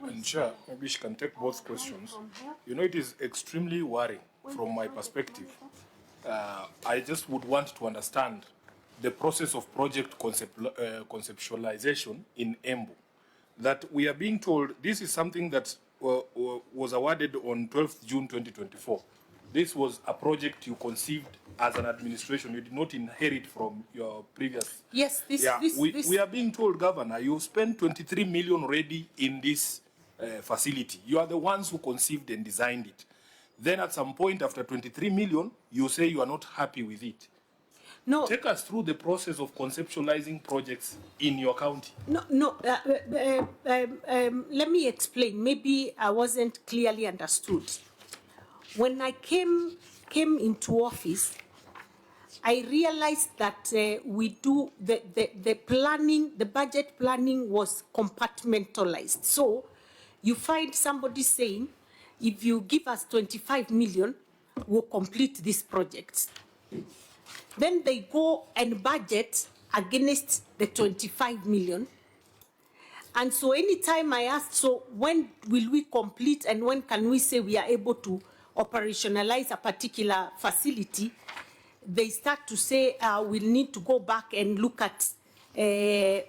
And Chair, maybe she can take both questions. You know, it is extremely worrying from my perspective. I just would want to understand the process of project conceptualization in Embu. That we are being told this is something that was awarded on 12th June 2024. This was a project you conceived as an administration. You did not inherit from your previous. Yes, we are being told, Governor, you spent 23 million already in this facility. You are the ones who conceived and designed it. Then at some point after 23 million, you say you are not happy with it. No. Take us through the process of conceptualizing projects in your county. Let me explain. Maybe I wasn't clearly understood. When I came into office, I realized that we do the planning, the budget planning was compartmentalized. So you find somebody saying, if you give us 25 million, we'll complete this project. Then they go and budget against the 25 million. And so anytime I asked, so when will we complete and when can we say we are able to operationalize a particular facility, they start to say we'll need to go back and look at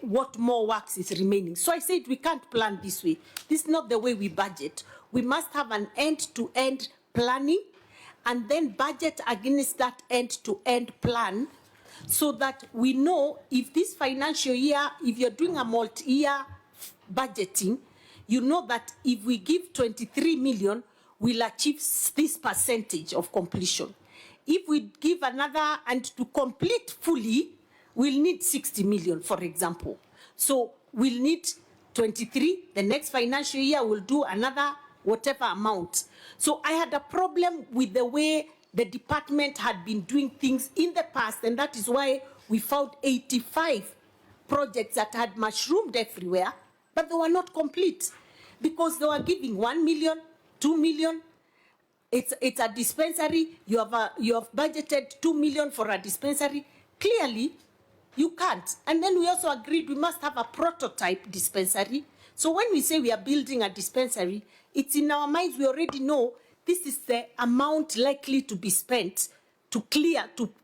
what more works is remaining. So I said we can't plan this way. This is not the way we budget. We must have an end-to-end planning and then budget against that end-to-end plan so that we know if this financial year, if you're doing a multi-year budgeting, you know that if we give 23 million, we'll achieve this percentage of completion. If we give another, and to complete fully, we'll need 60 million, for example. So we'll need 23. The next financial year, we'll do another whatever amount. So I had a problem with the way the department had been doing things in the past, and that is why we found 85 projects that had mushroomed everywhere, but they were not complete because they were giving 1 million, 2 million. It's a dispensary. You have budgeted 2 million for a dispensary. Clearly, you can't. And then we also agreed we must have a prototype dispensary. So when we say we are building a dispensary, it's in our minds. We already know this is the amount likely to be spent to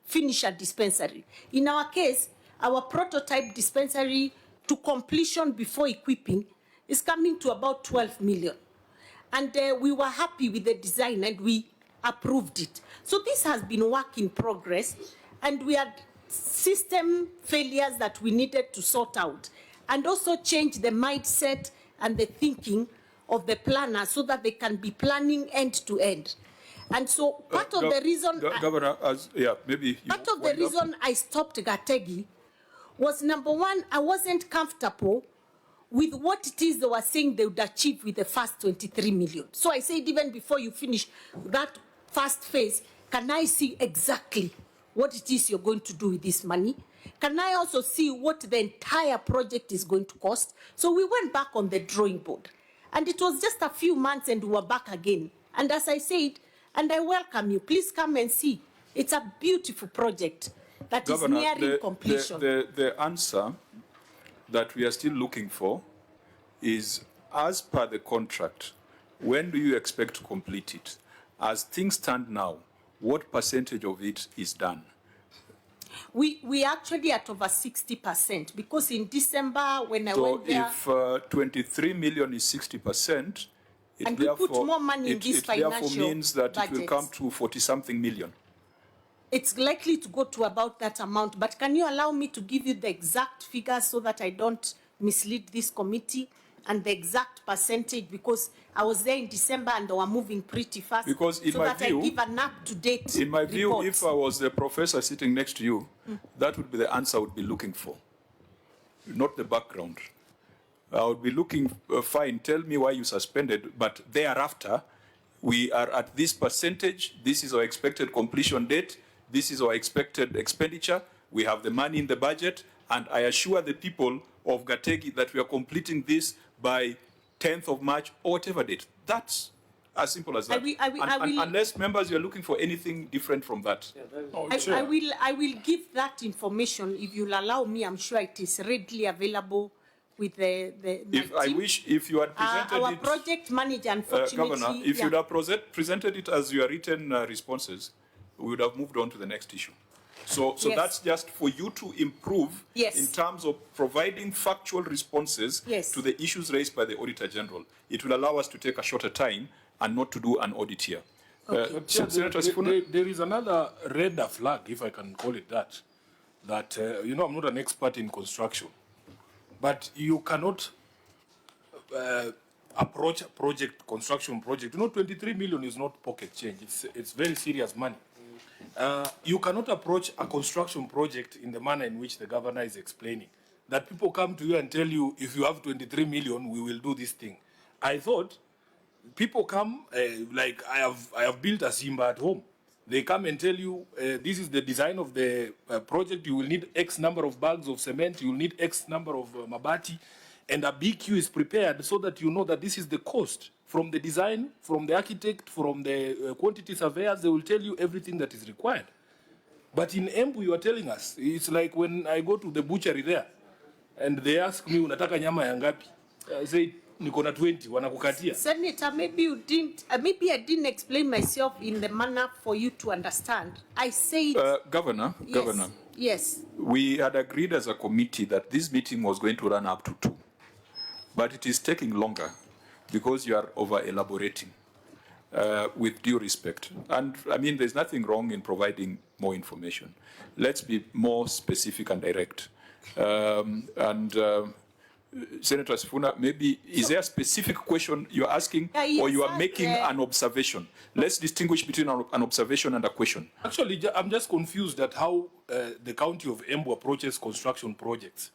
finish a dispensary. In our case, our prototype dispensary to completion before equipping is coming to about 12 million. And we were happy with the design and we approved it. So this has been work in progress, and we had system failures that we needed to sort out and also change the mindset and the thinking of the planner so that they can be planning end to end. And so part of the reason Governor, part of the reason I stopped Gategi was, number one, I wasn't comfortable with what it is they were saying they would achieve with the first 23 million. So I said, even before you finish that first phase, can I see exactly what it is you're going to do with this money? Can I also see what the entire project is going to cost? So we went back on the drawing board. And it was just a few months and we were back again. And as I said, and I welcome you, please come and see. It's a beautiful project that Governor, is nearing completion. The answer that we are still looking for is, as per the contract, when do you expect to complete it? As things stand now, what percentage of it is done? We actually at over 60%, because in December when I went there... So if 23 million is 60%, and we put more money in this financial therefore means that budget, it will come to 40-something million. It's likely to go to about that amount, but can you allow me to give you the exact figures so that I don't mislead this committee and the exact percentage, because I was there in December and they were moving pretty fast. Because in so my that view, I give an up-to-date in my view, report. if I was the professor sitting next to you, that would be the answer I would be looking for, not the background. I would be looking, fine, tell me why you suspended, but thereafter, we are at this percentage, this is our expected completion date, this is our expected expenditure, we have the money in the budget, and I assure the people of Gategi that we are completing this by 10th of March or whatever date. That's as simple as that. Unless members, you are looking for anything different from that. I will give that information if you'll allow me. I'm sure it is readily available with my team. If you had presented Our it, project manager, unfortunately, Governor, if you'd have presented it as your written responses, we would have moved on to the next issue. So Yes. that's just for you to improve Yes. in terms of providing factual responses Yes. to the issues raised by the Auditor General. It will allow us to take a shorter time and not to do an audit here. Senator Sifuna? There is another red flag, if I can call it that, you know, I'm not an expert in construction, but you cannot approach a construction project. You know, 23 million is not pocket change. It's very serious money. You cannot approach a construction project in the manner in which the governor is explaining. That people come to you and tell you, if you have 23 million, we will do this thing. I thought people come, like I have built a Simba at home. They come and tell you, this is the design of the project. You will need X number of bags of cement. You will need X number of mabati. And a BQ is prepared so that you know that this is the cost. From the design, from the architect, from the quantity surveyors, they will tell you everything that is required. But in Embu, you are telling us, it's like when I go to the butchery there, and they ask me, unataka nyama ya ngapi? I say, niko na 20, wanakukatia. Senator, maybe you didn't, maybe I didn't explain myself in the manner for you to understand. I said... Governor, yes, Governor. Yes. We had agreed as a committee that this meeting was going to run up to 2. But it is taking longer because you are over-elaborating, with due respect. And, I mean, there's nothing wrong in providing more information. Let's be more specific and direct. Senator Sifuna, maybe, is there a specific question you're asking, or you are making an observation? Let's distinguish between an observation and a question. Actually, I'm just confused at how the county of Embu approaches construction projects.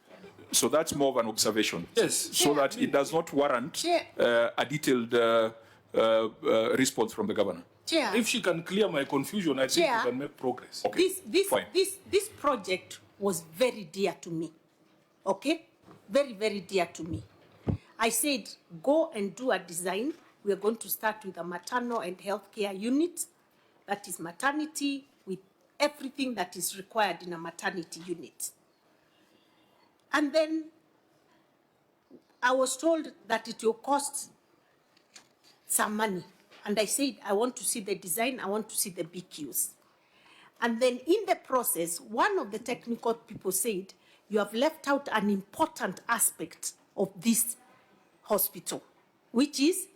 So that's more of an observation. Yes. So that it does not warrant a detailed response from the governor. Chair. If she can clear my confusion, I think we can make progress. Okay. This project was very dear to me. Okay? Very, very dear to me. I said, go and do a design. We are going to start with a maternal and healthcare unit. That is maternity with everything that is required in a maternity unit. And then I was told that it will cost some money. And I said, I want to see the design, I want to see the BQs. And then in the process, one of the technical people said, you have left out an important aspect of this hospital, which is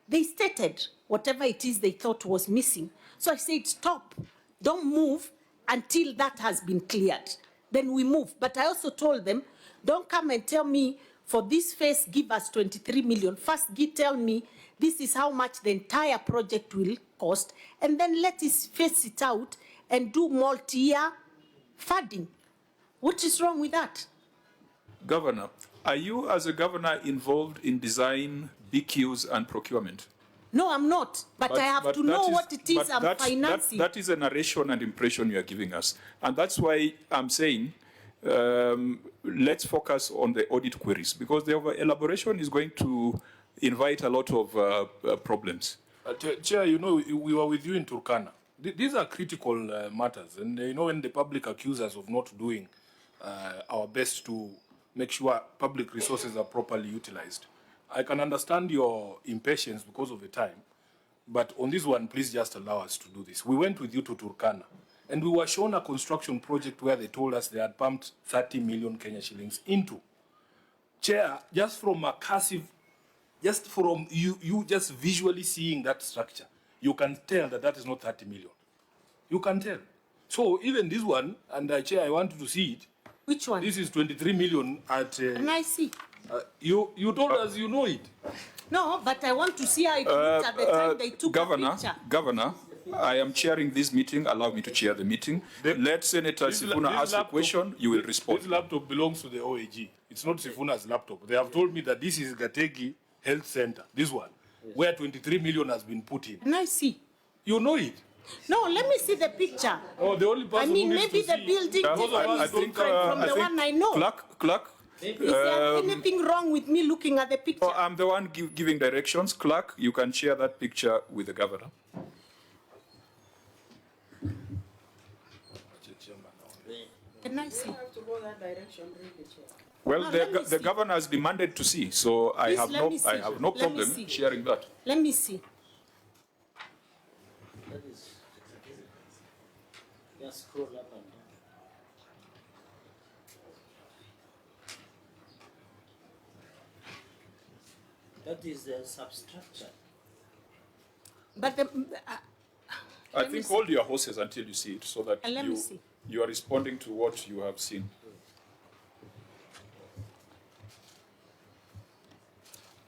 they stated whatever it is they thought was missing. So I said, stop, don't move until that has been cleared. Then we move. But I also told them, don't come and tell me for this phase, give us 23 million. First, tell me this is how much the entire project will cost, and then let us phase it out and do multi-year funding. What is wrong with that? Governor, are you as a governor involved in design, BQs and procurement? No, I'm not. But I have to know what it is I'm financing. That is a narration and impression you are giving us. And that's why I'm saying, let's focus on the audit queries, because the elaboration is going to invite a lot of problems. Chair, you know, we were with you in Turkana. These are critical matters. And, you know, when the public accuse us of not doing our best to make sure public resources are properly utilized, I can understand your impatience because of the time. But on this one, please just allow us to do this. We went with you to Turkana, and we were shown a construction project where they told us they had pumped 30 million Kenya shillings into. Chair, just from a cursive, just from you just visually seeing that structure, you can tell that that is not 30 million. You can tell. So even this one, and Chair, I want you to see it. Which one? This is 23 million at... Can I see? You told us you know it. No, but I want to see how it looked at the time they took a picture. Governor, I am chairing this meeting. Allow me to chair the meeting. Let Senator Sifuna ask the question. You will respond. This laptop belongs to the OAG. It's not Sifuna's laptop. They have told me that this is Gategi Health Center, this one, where 23 million has been put in. Can I see? You know it. No, let me see the picture. Oh, the only person who needs maybe to the see building is different from the one I know. Clerk. Is there anything wrong with me looking at the picture? Oh, I'm the one giving directions. Clerk, you can share that picture with the governor. Can I see? You have to go that direction, really, Chair. Well, No, let me the see. governor has demanded to see, so I Please, have let me see. I have no Let me problem see. sharing that. Let me see. Just scroll up and down. That is the substructure. But the, I Let me think see. hold your horses until you see it, so that Let me see. you are responding to what you have seen.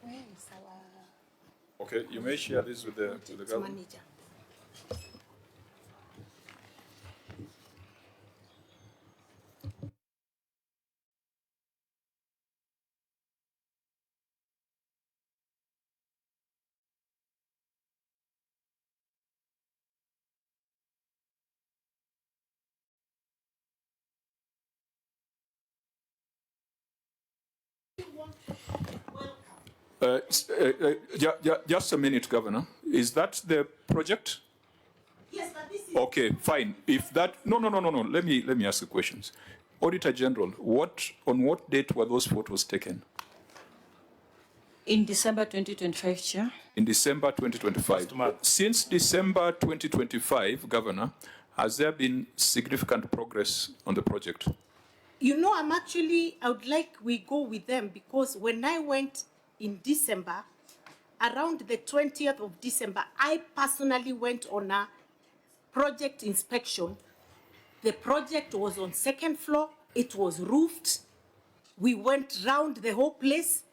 where is our Okay, you may share this with the project governor. manager? Just a minute, Governor. Is that the project? Yes, but this is Okay, fine. If that no. Let me ask the questions. Auditor General, on what date were those photos taken? In December 2025, Chair. In December 2025. Last month. Since December 2025, Governor, has there been significant progress on the project? You know, I would like we go with them because when I went in December, around the 20th of December, I personally went on a project inspection. The project was on second floor. It was roofed. We went round the whole place.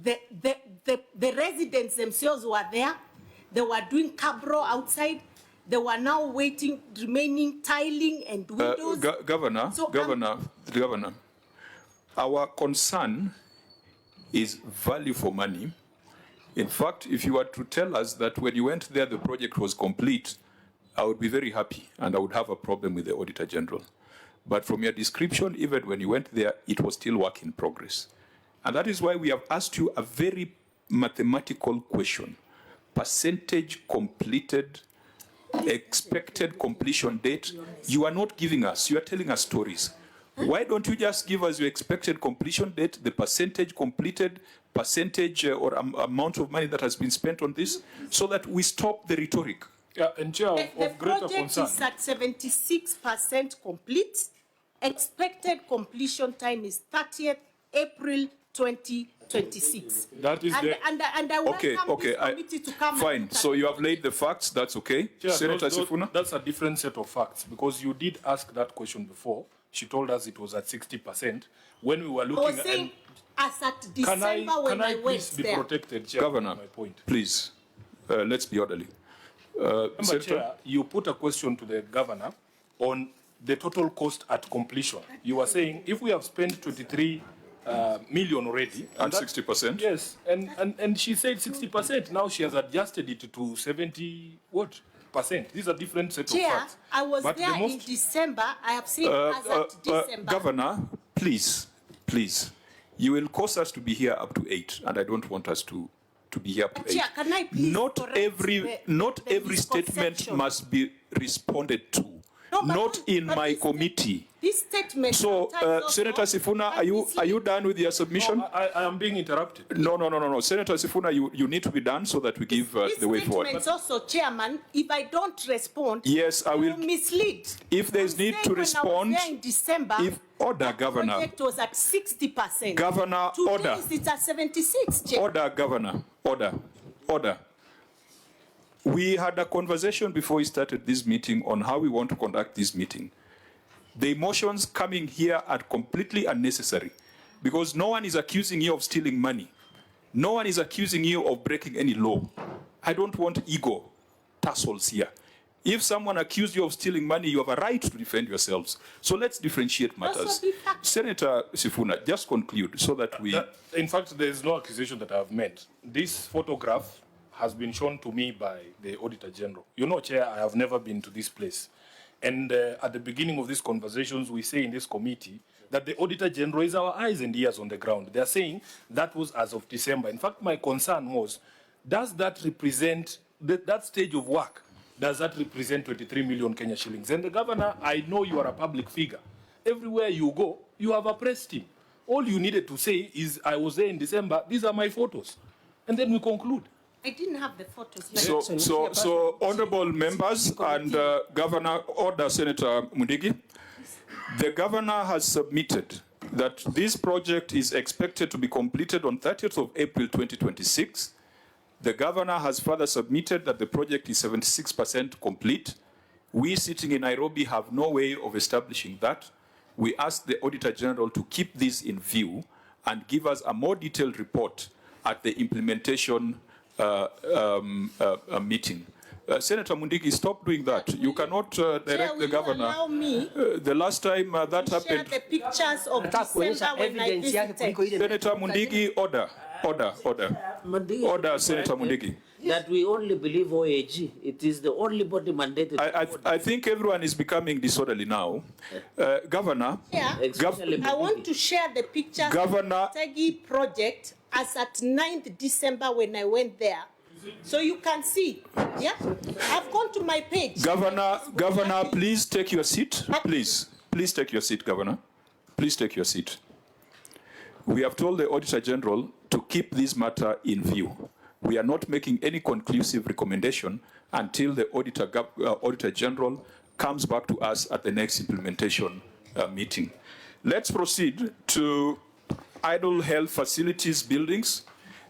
The residents themselves were there. They were doing cabro outside. They were now waiting, remaining tiling and windows. Governor, So, Governor, our concern is value for money. In fact, if you were to tell us that when you went there, the project was complete, I would be very happy and I would have a problem with the Auditor General. But from your description, even when you went there, it was still work in progress. And that is why we have asked you a very mathematical question. Percentage completed, expected completion date. You are not giving us, you are telling us stories. Why don't you just give us your expected completion date, the percentage completed, percentage or amount of money that has been spent on this, so that we stop the rhetoric? Yeah, and Chair, The of greater project concern. is at 76% complete. Expected completion time is 30th April 2026. That is the- and I Okay, welcome okay, this committee to come. fine. And So you have laid the facts, that's okay. Chair, Senator Sifuna? that's a different set of facts because you did ask that question before. She told us it was at 60%. When we were I was looking saying, as at can December when I I please went be there. protected, Chair? Governor, My point. please, let's be orderly. Remember, Senator? Chair, you put a question to the governor on the total cost at completion. You were saying if we have spent 23 million already. At 60%? Yes, and she said 60%. Now she has adjusted it to 70 what percent? These are different set of Chair, facts. I was But the there in most- December. I have seen as at December. Governor, please, you will cause us to be here up to 8, and I don't want us to be here up to 8. Chair, can I please Not correct the every statement misconception? must be responded to. No, but Not don't- in but my this sta- committee. This statement. So, sometimes also Senator Sifuna, are you done with your submission? No, I am being interrupted. No. Senator Sifuna, you need to be done so that we give This the way forward. statement also, Chairman, if I don't respond, Yes, I will. you mislead. If there's I'm need saying to when respond, I was there in December, if order, that Governor. project was at 60%. Governor, Today order. it's at 76, Chair. Order, Governor. Order. We had a conversation before we started this meeting on how we want to conduct this meeting. The emotions coming here are completely unnecessary because no one is accusing you of stealing money. No one is accusing you of breaking any law. I don't want ego tussles here. If someone accused you of stealing money, you have a right to defend yourselves. So let's differentiate matters. Also be factual. Senator Sifuna, just conclude so that we... In fact, there is no accusation that I have made. This photograph has been shown to me by the Auditor General. You know, Chair, I have never been to this place. And at the beginning of these conversations, we say in this committee that the Auditor General is our eyes and ears on the ground. They are saying that was as of December. In fact, my concern was, does that represent, that stage of work, does that represent 23 million Kenya shillings? And the Governor, I know you are a public figure. Everywhere you go, you have a press team. All you needed to say is, I was there in December, these are my photos. And then we conclude. I didn't have the photos. So honorable members and Governor, order Senator Mundigi, the governor has submitted that this project is expected to be completed on 30th of April 2026. The governor has further submitted that the project is 76% complete. We sitting in Nairobi have no way of establishing that. We ask the Auditor General to keep this in view and give us a more detailed report at the implementation meeting. Senator Mundigi, stop doing that. You cannot direct the governor. Allow me The last time that share happened, the pictures of December when I visited. Senator Mundigi, order. Order, Senator Mundigi. That we only believe OAG. It is the only body mandated. I think everyone is becoming disorderly now. Governor, Yeah. I want to share the pictures Governor- of the Tegi project as at 9th December when I went there. So you can see, yeah? I've gone to my page. Governor, please take your seat. Please take your seat, Governor. Please take your seat. We have told the Auditor General to keep this matter in view. We are not making any conclusive recommendation until the Auditor General comes back to us at the next implementation meeting. Let's proceed to idle health facilities buildings.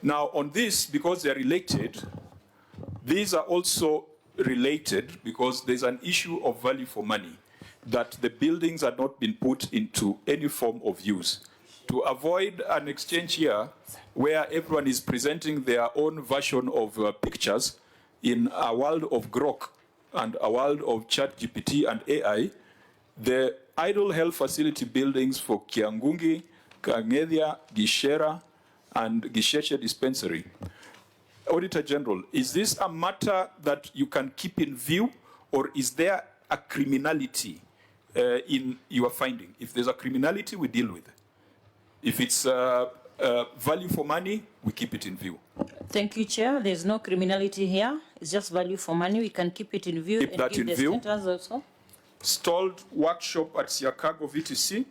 Now on this, because they're related, these are also related because there's an issue of value for money, that the buildings have not been put into any form of use. To avoid an exchange here where everyone is presenting their own version of pictures in a world of Grok and a world of ChatGPT and AI, the idle health facility buildings for Kiangungi, Kangethia, Gishera, and Gisheshe Dispensary. Auditor General, is this a matter that you can keep in view, or is there a criminality in your finding? If there's a criminality, we deal with it. If it's value for money, we keep it in view. Thank you, Chair. There's no criminality here. It's just value for money. We can keep it in view. Keep that in view. Status also. Stalled workshop at Siakago VTC.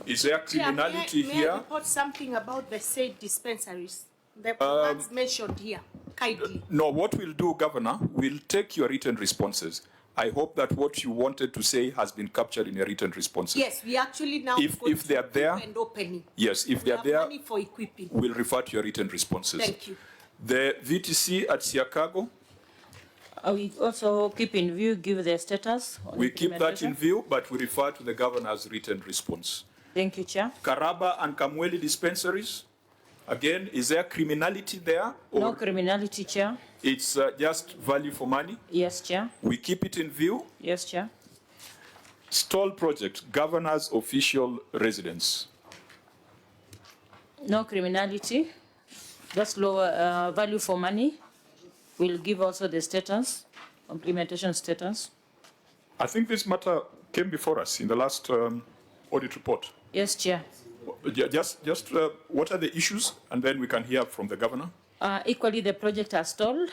Is there criminality May here? I report something about the said dispensaries? The ones mentioned here, kindly. No, what we'll do, Governor, we'll take your written responses. I hope that what you wanted to say has been captured in your written responses. Yes, we actually now If they are there, and opening. yes, if they We are have there, money for equipping. we'll refer to your written responses. Thank you. The VTC at Siakago, We also keep in view, give the status. on we keep that in implementation. view, but we refer to the Governor's written response. Thank you, Chair. Karaba and Kamweli dispensaries, again, is there criminality there? Or No criminality, Chair. it's just value for money? Yes, Chair. We keep it in view. Yes, Chair. Stall project, Governor's official residence. No criminality. Just lower value for money. We'll give also the status, implementation status. I think this matter came before us in the last audit report. Yes, Chair. Just what are the issues? And then we can hear from the governor. Equally, the project has stalled.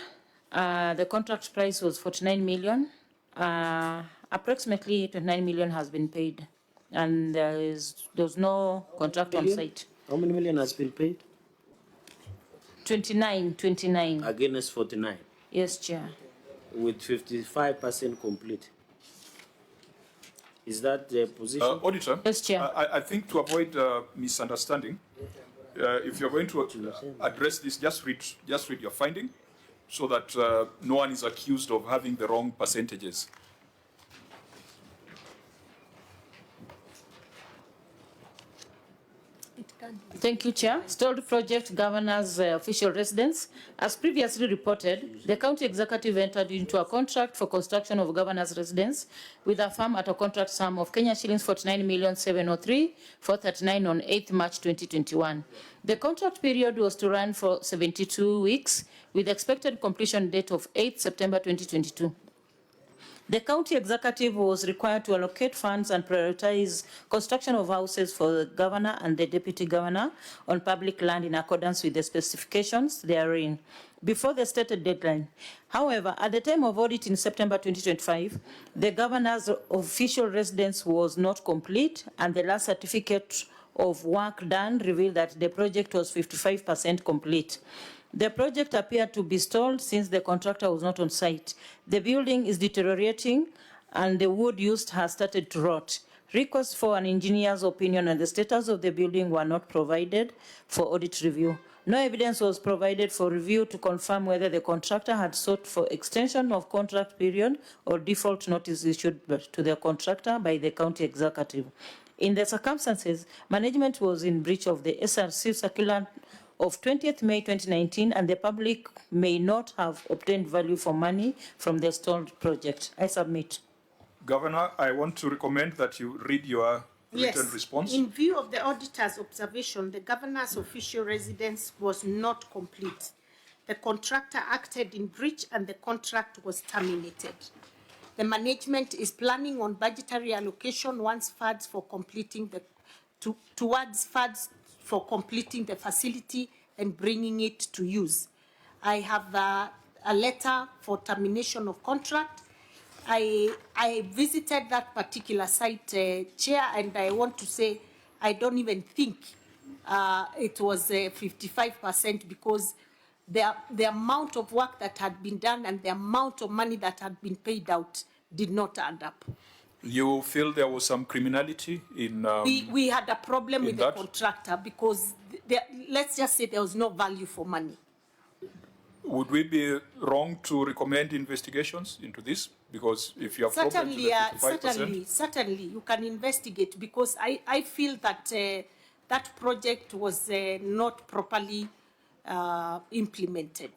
The contract price was 49 million. Approximately 29 million has been paid. And there was no contract on site. How many million has been paid? 29. Against 49, Yes, Chair. with 55% complete. Is that the position? Auditor, Yes, Chair. I think to avoid misunderstanding, if you're going to address this, just read your finding so that no one is accused of having the wrong percentages. Thank you, Chair. Stalled project Governor's official residence. As previously reported, the County Executive entered into a contract for construction of Governor's residence with a firm at a contract sum of Kenya shillings 49,703,439 on 8th March 2021. The contract period was to run for 72 weeks with expected completion date of 8th September 2022. The county executive was required to allocate funds and prioritize construction of houses for the governor and the deputy governor on public land in accordance with the specifications therein before the stated deadline. However, at the time of audit in September 2025, the governor's official residence was not complete, and the last certificate of work done revealed that the project was 55% complete. The project appeared to be stalled since the contractor was not on site. The building is deteriorating and the wood used has started to rot. Requests for an engineer's opinion on the status of the building were not provided for audit review. No evidence was provided for review to confirm whether the contractor had sought for extension of contract period or default notice issued to the contractor by the county executive. In the circumstances, management was in breach of the SRC circular of 20th May 2019, and the public may not have obtained value for money from the stalled project. I submit. Governor, I want to recommend that you read your written response. In view of the auditor's observation, the governor's official residence was not complete. The contractor acted in breach and the contract was terminated. The management is planning on budgetary allocation once funds for completing the towards funds for completing the facility and bringing it to use. I have a letter for termination of contract. I visited that particular site, Chair, and I want to say I don't even think it was 55% because the amount of work that had been done and the amount of money that had been paid out did not add up. You feel there was some criminality in... we had a problem with the that? contractor because let's just say there was no value for money. Would we be wrong to recommend investigations into this? Because if you have problems with the 55%... Certainly, you can investigate because I feel that that project was not properly implemented.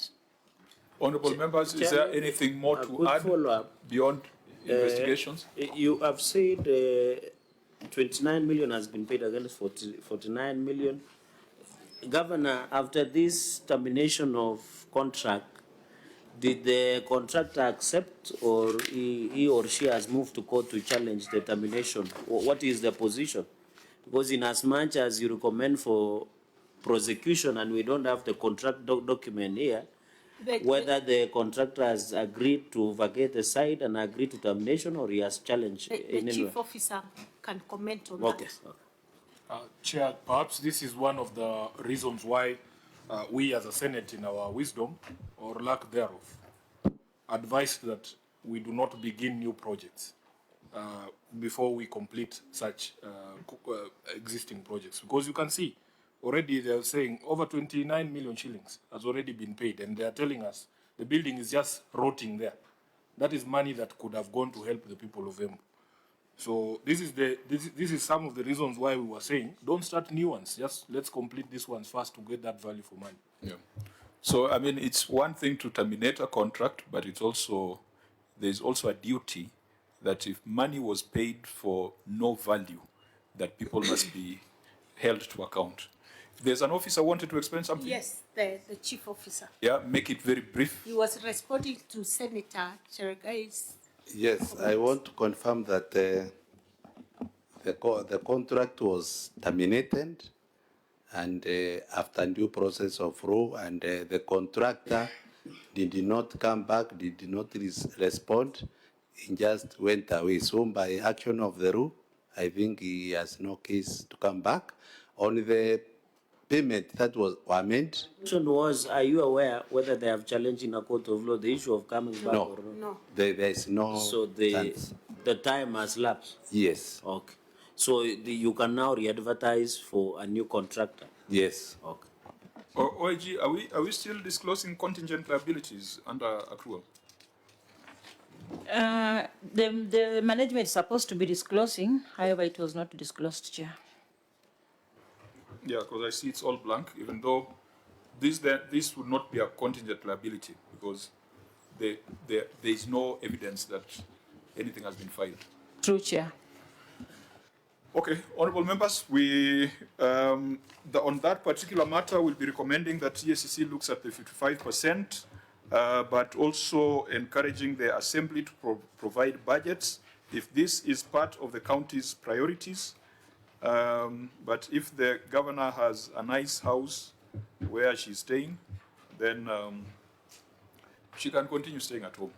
Honourable members, is there anything more to add beyond investigations? You have said 29 million has been paid against 49 million. Governor, after this termination of contract, did the contractor accept or he or she has moved to court to challenge the termination? What is the position? Because in as much as you recommend for prosecution and we don't have the contract document here, whether the contractor has agreed to vacate the site and agreed to termination or he has challenged the chief officer can comment on that. Chair, perhaps this is one of the reasons why we as a Senate, in our wisdom or lack thereof, advised that we do not begin new projects before we complete such existing projects. Because you can see, already they're saying over 29 million shillings has already been paid, and they're telling us the building is just rotting there. That is money that could have gone to help the people of Embu. So this is some of the reasons why we were saying don't start new ones. Just let's complete these ones first to get that value for money. Yeah. So I mean, it's one thing to terminate a contract, but it's also there's also a duty that if money was paid for no value, that people must be held to account. If there's an officer wanted to explain something. Yes, the chief officer. Yeah, make it very brief. He was responding to Senator Cheregai's. Yes, I want to confirm that the contract was terminated and after due process of RU, and the contractor did not come back, did not respond, he just went away. So by action of the RU, I think he has no case to come back. On the payment that was made. The question was, are you aware whether they have challenged in a court of law the issue of coming back? No, or no. There is no. So the time has lapsed? Yes. Okay. So you can now re-advertise for a new contractor? Yes. Okay. OIG, are we still disclosing contingent liabilities under accrual? The management is supposed to be disclosing, however, it was not disclosed, Chair. Yeah, because I see it's all blank, even though this would not be a contingent liability because there is no evidence that anything has been filed. True, Chair. Okay, honourable members, we on that particular matter, we'll be recommending that EACC looks at the 55% but also encouraging the assembly to provide budgets if this is part of the county's priorities. But if the governor has a nice house where she's staying, then she can continue staying at home.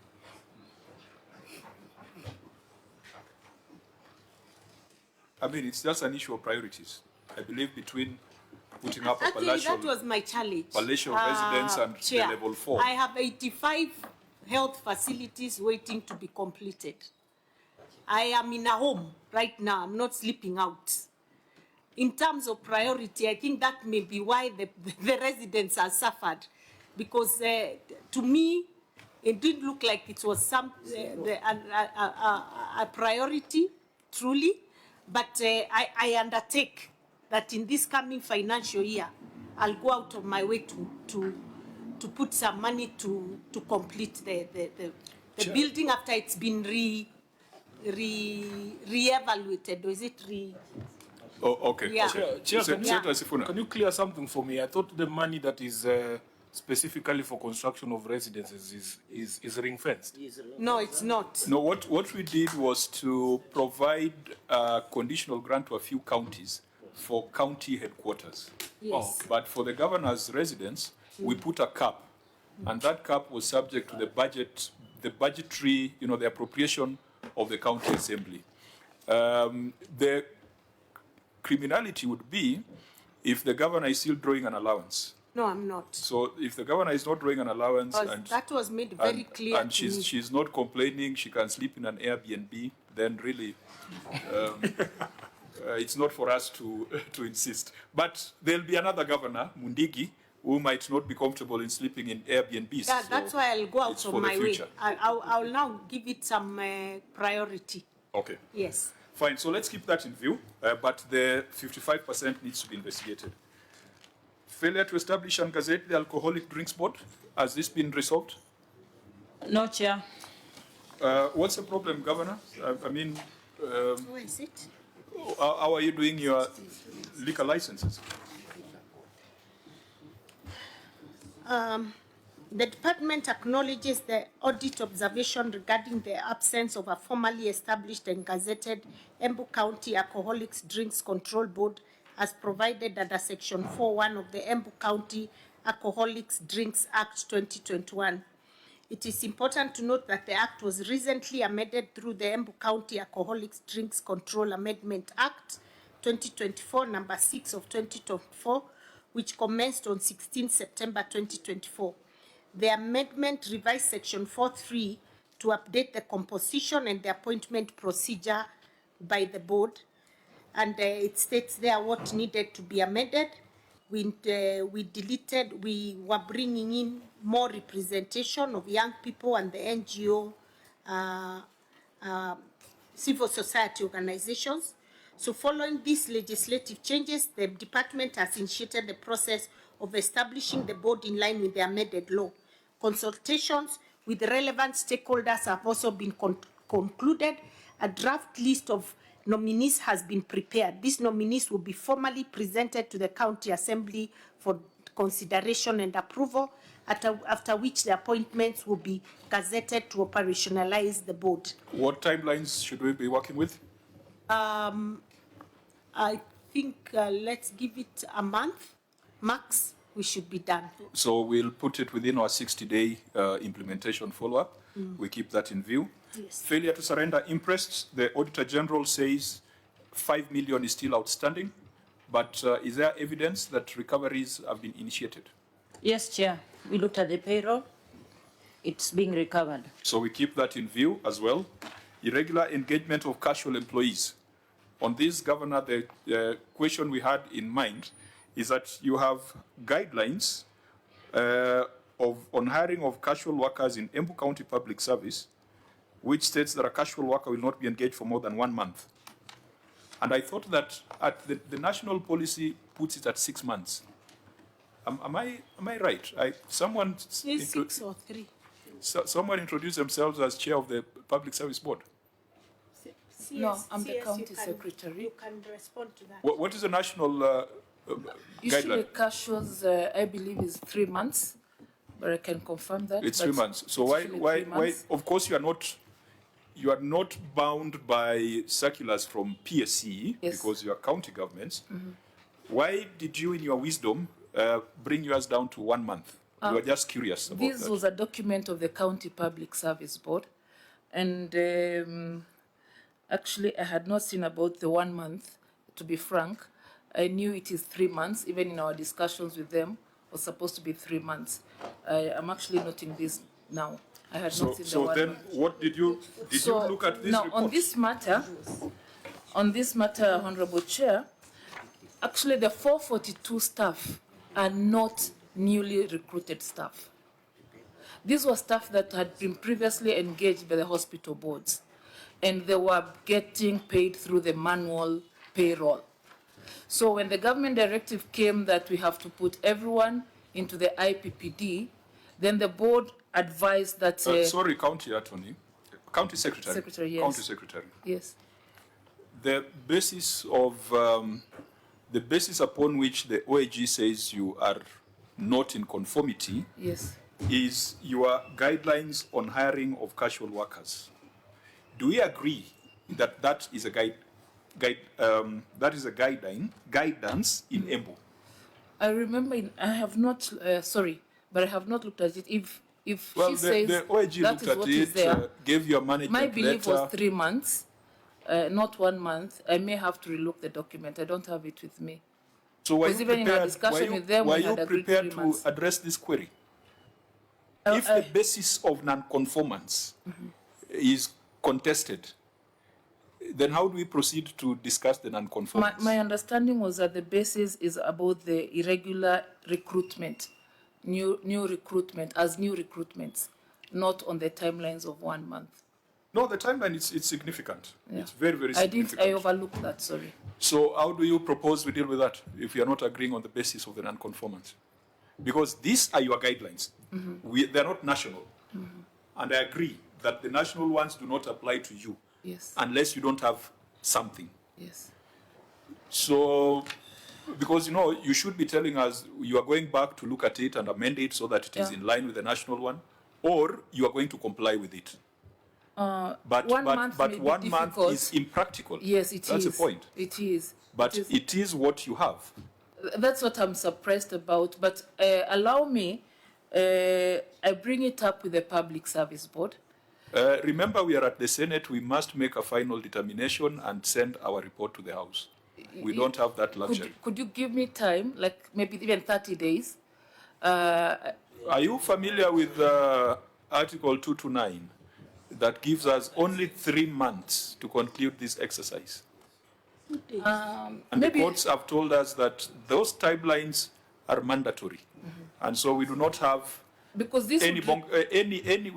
I mean, it's just an issue of priorities. I believe between putting up a Actually, palatial, that was my challenge. palatial residence and Chair, the level 4. I have 85 health facilities waiting to be completed. I am in a home right now. I'm not sleeping out. In terms of priority, I think that may be why the residents are suffered. Because to me, it didn't look like it was a priority, truly. But I undertake that in this coming financial year, I'll go out of my way to put some money to complete the building after it's been re-evaluated, or is it Oh, okay. Yeah. Okay. Chair, Sifuna. can you clear something for me? I thought the money that is specifically for construction of residences is ring-fenced. No, it's not. No, what we did was to provide a conditional grant to a few counties for county headquarters. Yes. But for the governor's residence, we put a cap, and that cap was subject to the budgetary, the appropriation of the county assembly. The criminality would be if the governor is still drawing an allowance. No, I'm not. So if the governor is not drawing an allowance and that was made very clear and to me. she's not complaining, she can sleep in an Airbnb, then really it's not for us to insist. But there'll be another governor, Mundigi, who might not be comfortable in sleeping in Airbnbs. That's why I'll go out it's of for the my way. future. I'll now give it some priority. Okay. Yes. Fine, so let's keep that in view, but the 55% needs to be investigated. Failure to establish and gazette the Alcoholic Drinks Board, has this been resolved? No, Chair. What's the problem, Governor? Where is it? How are you doing your liquor licenses? The department acknowledges the audit observation regarding the absence of a formally established and gazetted Embu County Alcoholics Drinks Control Board as provided under Section 4.1 of the Embu County Alcoholics Drinks Act 2021. It is important to note that the Act was recently amended through the Embu County Alcoholics Drinks Control Amendment Act 2024, number 6 of 2024, which commenced on 16 September 2024. The amendment revised Section 4.3 to update the composition and the appointment procedure by the board. And it states there what needed to be amended. We were bringing in more representation of young people and the NGO, civil society organizations. So following these legislative changes, the department has initiated the process of establishing the board in line with the amended law. Consultations with the relevant stakeholders have also been concluded. A draft list of nominees has been prepared. These nominees will be formally presented to the County Assembly for consideration and approval, after which the appointments will be gazetted to operationalize the board. What timelines should we be working with? I think let's give it a month, max, we should be done. So we'll put it within our 60-day implementation follow-up. We keep that in view. Yes. Failure to surrender interests, the Auditor General says 5 million is still outstanding, but is there evidence that recoveries have been initiated? Yes, Chair. We looked at the payroll. It's being recovered. So we keep that in view as well. Irregular engagement of casual employees. On this, Governor, the question we had in mind is that you have guidelines on hiring of casual workers in Embu County Public Service, which states that a casual worker will not be engaged for more than 1 month. And I thought that the national policy puts it at 6 months. Am I right? Someone 6 or 3. someone introduced themselves as chair of the Public Service Board. No, I'm the county secretary. You can respond to that. What is the national Usually guideline? casuals, I believe, is 3 months. but I can confirm that. It's but 3 months. So it's why, usually why, 3 why, months. of course you are not bound by circulars from PSC Yes. because you are county governments. Why did you, in your wisdom, bring yours down to 1 month? You were just curious about This that. was a document of the County Public Service Board, and actually I had not seen about the 1 month, to be frank. I knew it is 3 months, even in our discussions with them, it was supposed to be 3 months. I am actually noting this now. I had not seen the So 1 then, month. what did you look at this now, report? on this matter, Honorable Chair, actually the 442 staff are not newly recruited staff. These were staff that had been previously engaged by the hospital boards, and they were getting paid through the manual payroll. So when the government directive came that we have to put everyone into the IPPD, then the board advised that... sorry, County Attorney, County Secretary. Secretary, yes. County Secretary. Yes. The basis upon which the OAG says you are not in conformity Yes. is your guidelines on hiring of casual workers. Do we agree that that is a guidance in EMBO? I remember, I have not, sorry, but I have not looked at it. If Well, she says the OAG that looked is at what is it, there, gave you a management my belief letter. was 3 months, not 1 month. I may have to relook the document. I don't have it with me. So were Because you even in our prepared, discussion with them, were we you had agreed prepared 3 to months. address this query? If the basis of non-conformance is contested, then how do we proceed to discuss the non-conformance? My understanding was that the basis is about the irregular recruitment, new recruitment, as new recruitments, not on the timelines of 1 month. No, the timeline it's significant. Yeah. It's very, very significant. I overlooked that, sorry. So how do you propose we deal with that if you are not agreeing on the basis of the non-conformance? Because these are your guidelines. They're not national. And I agree that the national ones do not apply to you Yes. unless you don't have something. Yes. So, because, you know, you should be telling us you are going back to look at it and amend it so that it is Yeah. in line with the national one, or you are going to comply with it. But 1 month may be 1 month difficult. is impractical. Yes, it is. That's the point. It is. But it is what you have. That's what I'm surprised about. But allow me, I bring it up with the Public Service Board. Remember, we are at the Senate. We must make a final determination and send our report to the House. We don't have that luxury. Could you give me time, like maybe even 30 days? Are you familiar with Article 229 that gives us only 3 months to conclude this exercise? And the courts have told us that those timelines are mandatory. And so we do not have because this we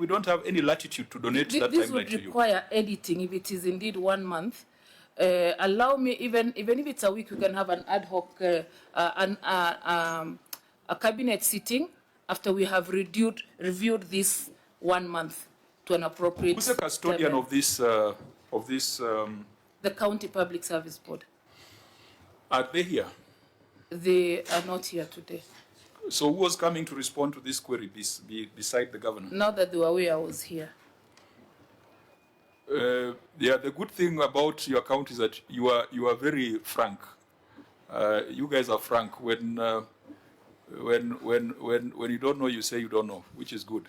don't have any latitude to donate that this timeline would to you. require editing if it is indeed 1 month. Allow me, even if it's a week, we can have an ad hoc, a cabinet sitting after we have reviewed this 1 month to an appropriate. Who's the custodian timeline. of this? The County Public Service Board. Are they here? They are not here today. So who was coming to respond to this query beside the governor? Now that they were aware I was here. Yeah, the good thing about your account is that you are very frank. You guys are frank. When you don't know, you say you don't know, which is good,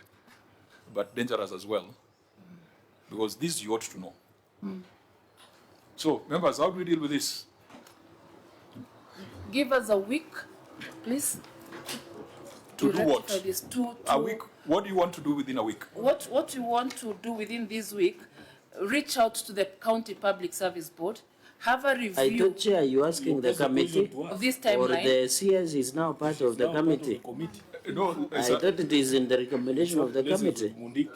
but dangerous as well, because this you ought to know. So, members, how do we deal with this? Give us a week, please. To do what? rectify this. A week? What do you want to do within a week? What you want to do within this week, reach out to the County Public Service Board, have a review. I thought, Chair, you're asking the committee, of this or timeline. the CS is now part of the committee. No, I thought it is in the recommendation of the committee.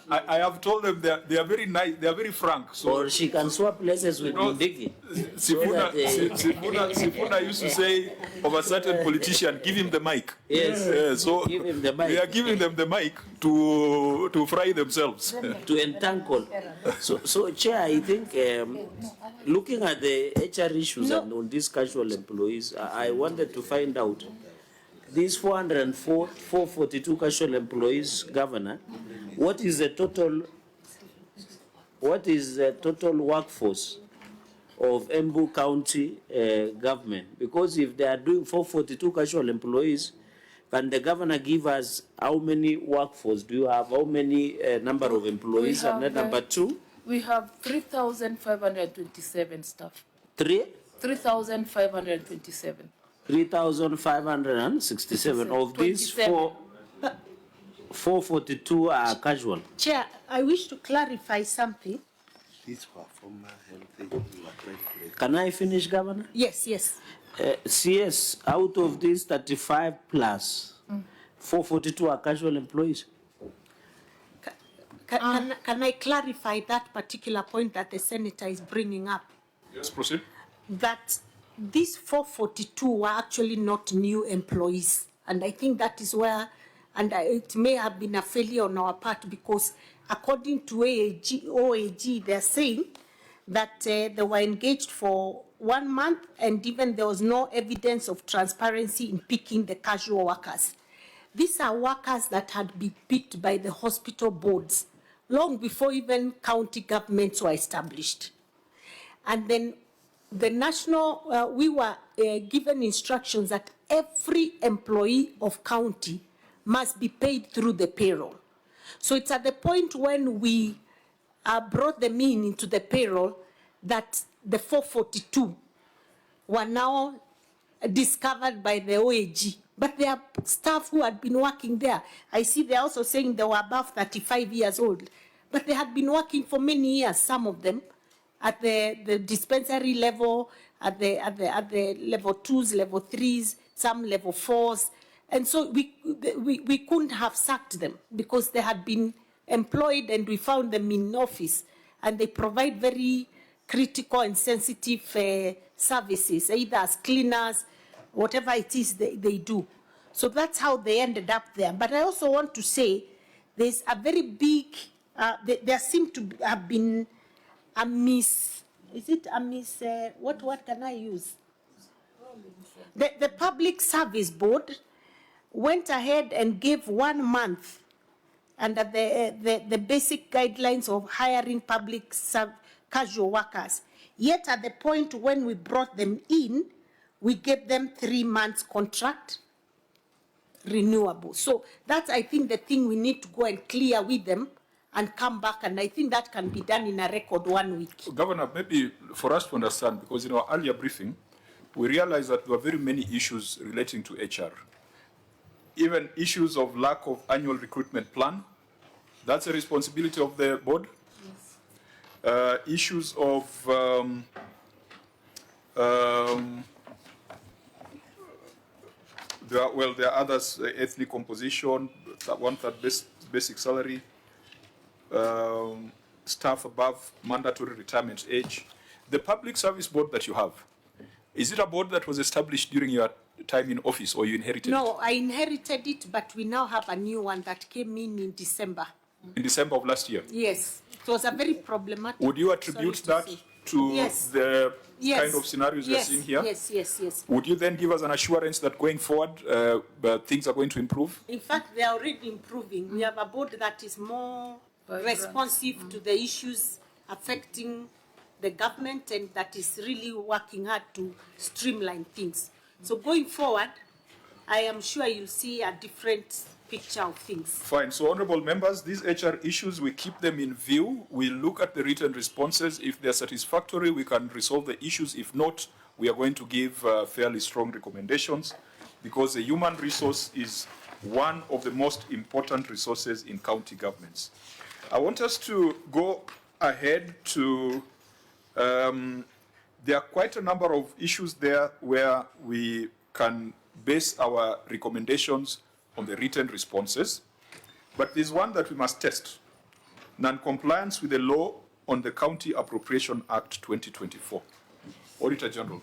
I have told them they are very nice, they are very frank. So Or she can swap places with Mundiki. Sifuna used to say of a certain politician, give him the mic. Yes, so give him the mic. we are giving them the mic to fry themselves. To entangle. So Chair, I think looking at the HR issues and on these casual employees, I wanted to find out these 442 casual employees, Governor, what is the total workforce of Embu County government? Because if they are doing 442 casual employees, can the governor give us how many workforce do you have? How many number of employees? And then number two? We have 3,527 staff. 3,527. 3,567. Of these, 442 are casual. Chair, I wish to clarify something. These were former healthy. Can I finish, Governor? Yes, yes. CS, out of these 35 plus, 442 are casual employees. Can I clarify that particular point that the senator is bringing up? Yes, proceed. That these 442 were actually not new employees. And I think that is where, and it may have been a failure on our part, because according to OAG, they're saying that they were engaged for 1 month, and even there was no evidence of transparency in picking the casual workers. These are workers that had been picked by the hospital boards long before even county governments were established. And then the national, we were given instructions that every employee of county must be paid through the payroll. So it's at the point when we brought them into the payroll that the 442 were now discovered by the OAG. But there are staff who had been working there. I see they're also saying they were above 35 years old. But they had been working for many years, some of them, at the dispensary level, at the level 2s, level 3s, some level 4s. And so we couldn't have sacked them because they had been employed, and we found them in office. And they provide very critical and sensitive services, either as cleaners, whatever it is they do. So that's how they ended up there. But I also want to say there's a very big, there seemed to have been a what word can I use? The Public Service Board went ahead and gave 1 month under the basic guidelines of hiring public casual workers. Yet at the point when we brought them in, we gave them 3 months contract renewable. So that's, I think, the thing we need to go and clear with them and come back. And I think that can be done in a record 1 week. Governor, maybe for us to understand, because in our earlier briefing, we realized that there were very many issues relating to HR. Even issues of lack of annual recruitment plan, that's a responsibility of the board. Yes. Issues of there are others, ethnic composition, 1/3 basic salary, staff above mandatory retirement age. The Public Service Board that you have, is it a board that was established during your time in office, or you inherited it? No, I inherited it, but we now have a new one that came in December. In December of last year? Yes, it was a very problematic. Would you attribute that to the kind of scenarios you're seeing here? Yes. Would you then give us an assurance that going forward, things are going to improve? In fact, they are already improving. We have a board that is more responsive to the issues affecting the government, and that is really working hard to streamline things. So going forward, I am sure you'll see a different picture of things. Fine. So, honorable members, these HR issues, we keep them in view. We look at the written responses. If they're satisfactory, we can resolve the issues. If not, we are going to give fairly strong recommendations, because the human resource is one of the most important resources in county governments. I want us to go ahead to, there are quite a number of issues there where we can base our recommendations on the written responses, but there's one that we must test: non-compliance with the law on the County Appropriation Act 2024. Auditor General.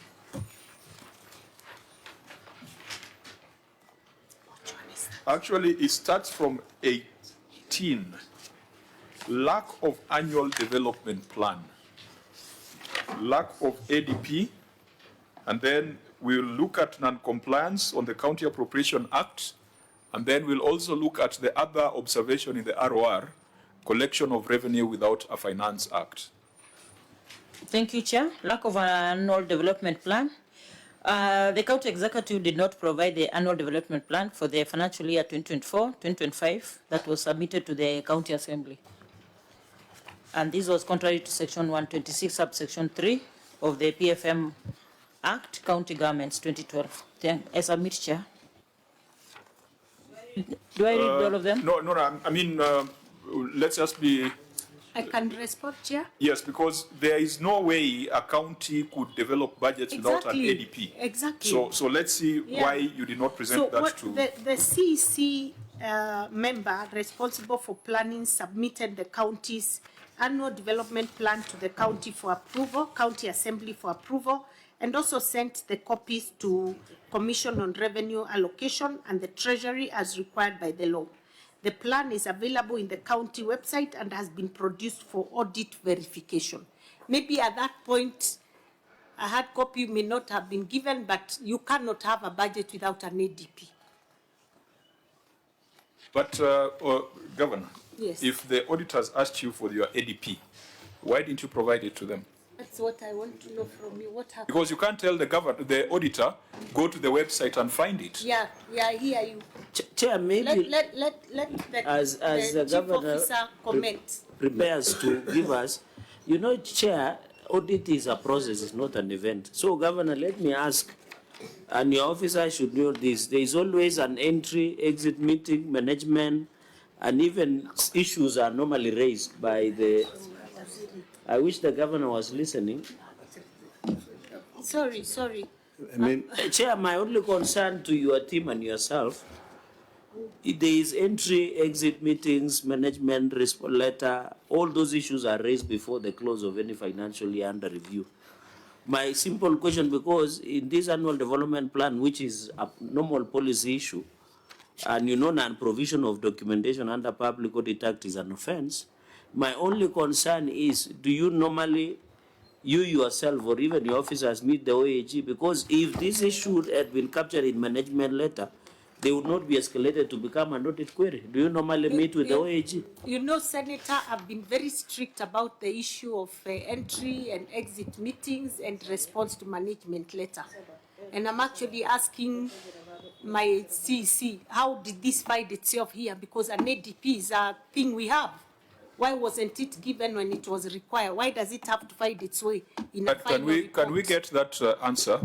Actually, it starts from 18. Lack of annual development plan, lack of ADP, and then we'll look at non-compliance on the County Appropriation Act, and then we'll also look at the other observation in the ROR, collection of revenue without a finance act. Thank you, Chair. Lack of an annual development plan. The County Executive did not provide the annual development plan for the financial year 2024-2025 that was submitted to the County Assembly. And this was contrary to Section 126, subsection 3 of the PFM Act, County Governments 2012. I submit, Chair. Do I read all of them? No, I mean, let's just be... I can respond, Chair? Yes, because there is no way a county could develop budgets without an ADP. Exactly. So let's see why you did not present that to... The CEC member responsible for planning submitted the county's annual development plan to the county for approval, County Assembly for approval, and also sent the copies to Commission on Revenue Allocation and the Treasury as required by the law. The plan is available in the county website and has been produced for audit verification. Maybe at that point, a hard copy may not have been given, but you cannot have a budget without an ADP. But, Governor, Yes. if the auditors asked you for your ADP, why didn't you provide it to them? That's what I want to know from you. What happened? Because you can't tell the auditor, go to the website and find it. Yeah, I hear you. Chair, maybe Let the, as the the chief governor officer comment. prepares to give us, you know, Chair, audit is a process, it's not an event. So, Governor, let me ask, and your officer should know this, there is always an entry, exit meeting, management, and even issues are normally raised by the... I wish the governor was listening. Sorry. Chair, my only concern to your team and yourself, if there is entry, exit meetings, management, letter, all those issues are raised before the close of any financial year under review. My simple question, because in this annual development plan, which is a normal policy issue, and you know, non-provision of documentation under Public Audit Act is an offense, my only concern is, do you normally, you yourself or even your officers meet the OAG? Because if this issue had been captured in management letter, they would not be escalated to become an audit query. Do you normally meet with the OAG? You know, Senator, I've been very strict about the issue of entry and exit meetings and response to management letter. And I'm actually asking my CEC, how did this find itself here? Because an ADP is a thing we have. Why wasn't it given when it was required? Why does it have to find its way in a final report? Can we get that answer?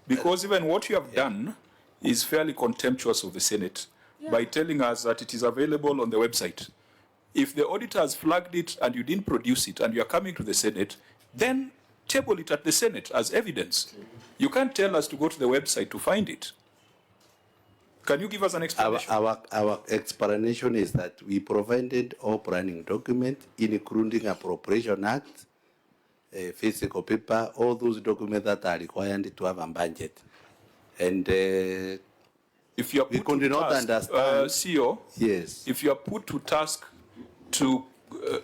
Because even what you have done is fairly contemptuous of the Senate by telling us that it is available on the website. If the auditor has flagged it and you didn't produce it and you are coming to the Senate, then table it at the Senate as evidence. You can't tell us to go to the website to find it. Can you give us an explanation? Our explanation is that we provided all planning documents, including Appropriation Act, physical paper, all those documents that are required to have a budget. And if you are put to task, CEO, yes. If you are put to task to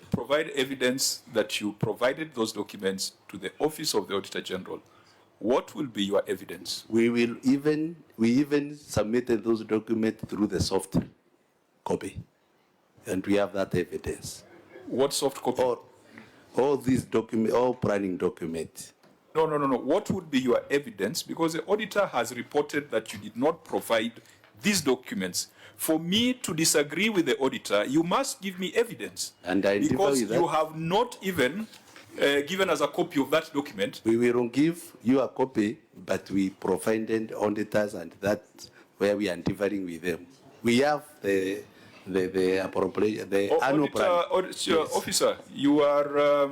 provide evidence that you provided those documents to the Office of the Auditor General, what will be your evidence? We even submitted those documents through the soft copy, and we have that evidence. What soft copy? All these documents, all planning documents. No. What would be your evidence? Because the auditor has reported that you did not provide these documents. For me to disagree with the auditor, you must give me evidence. And I because you have not even given us a copy of that document. We will give you a copy, but we provided auditors, and that's where we are differing with them. We have the appropriation, the annual plan. Yes. Officer, you are,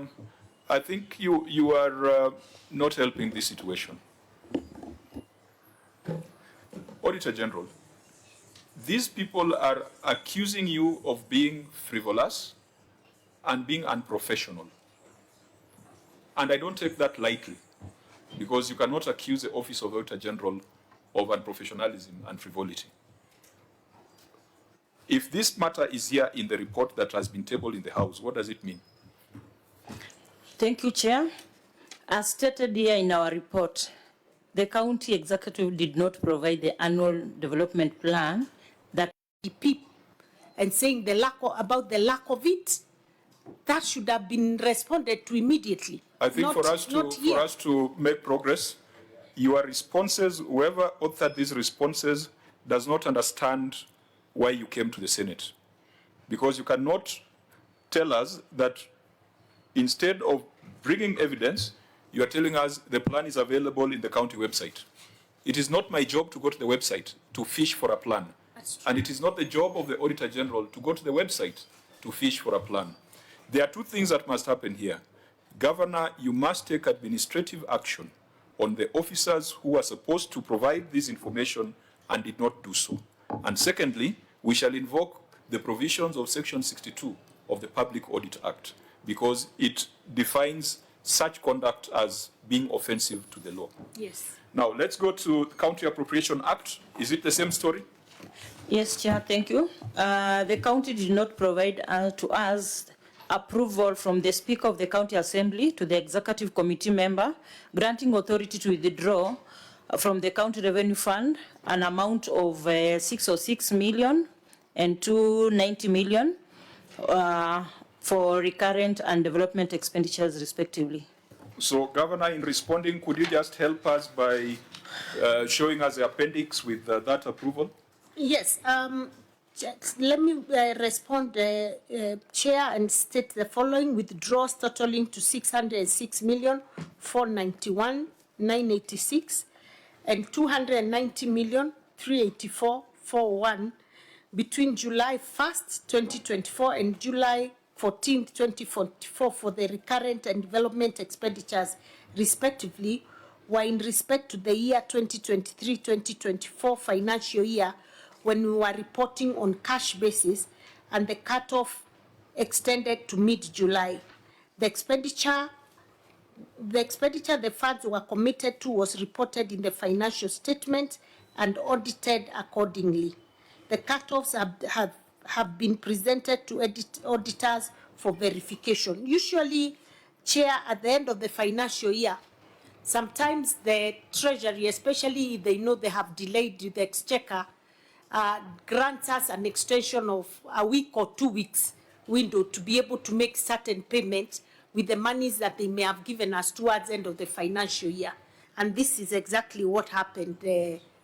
I think you are not helping this situation. Auditor General, these people are accusing you of being frivolous and being unprofessional. And I don't take that lightly, because you cannot accuse the Office of the Auditor General of unprofessionalism and frivolity. If this matter is here in the report that has been tabled in the House, what does it mean? Thank you, Chair. As stated here in our report, the county executive did not provide the annual development plan that and saying about the lack of it, that should have been responded to immediately. I think for us to make progress, your responses, whoever authored these responses does not understand why you came to the Senate. Because you cannot tell us that instead of bringing evidence, you are telling us the plan is available in the county website. It is not my job to go to the website to fish for a plan. And it is not the job of the Auditor General to go to the website to fish for a plan. There are two things that must happen here. Governor, you must take administrative action on the officers who are supposed to provide this information and did not do so. And secondly, we shall invoke the provisions of Section 62 of the Public Audit Act because it defines such conduct as being offensive to the law. Yes. Now, let's go to the County Appropriation Act. Is it the same story? Yes, Chair, thank you. The county did not provide to us approval from the Speaker of the County Assembly to the Executive Committee member granting authority to withdraw from the County Revenue Fund an amount of 606 million and 290 million for recurrent and development expenditures respectively. So, Governor, in responding, could you just help us by showing us the appendix with that approval? Yes. Let me respond, Chair, and state the following: withdrawals totaling to 606,491,986 and 290,384,41 between July 1st, 2024 and July 14th, 2044 for the recurrent and development expenditures, respectively, while in respect to the year 2023-2024 financial year, when we were reporting on cash basis and the cutoff extended to mid-July. The expenditure the funds were committed to was reported in the financial statement and audited accordingly. The cutoffs have been presented to auditors for verification. Usually, Chair, at the end of the financial year, sometimes the Treasury, especially if they know they have delayed the exchequer, grants us an extension of a week or 2 weeks window to be able to make certain payments with the monies that they may have given us towards the end of the financial year. And this is exactly what happened,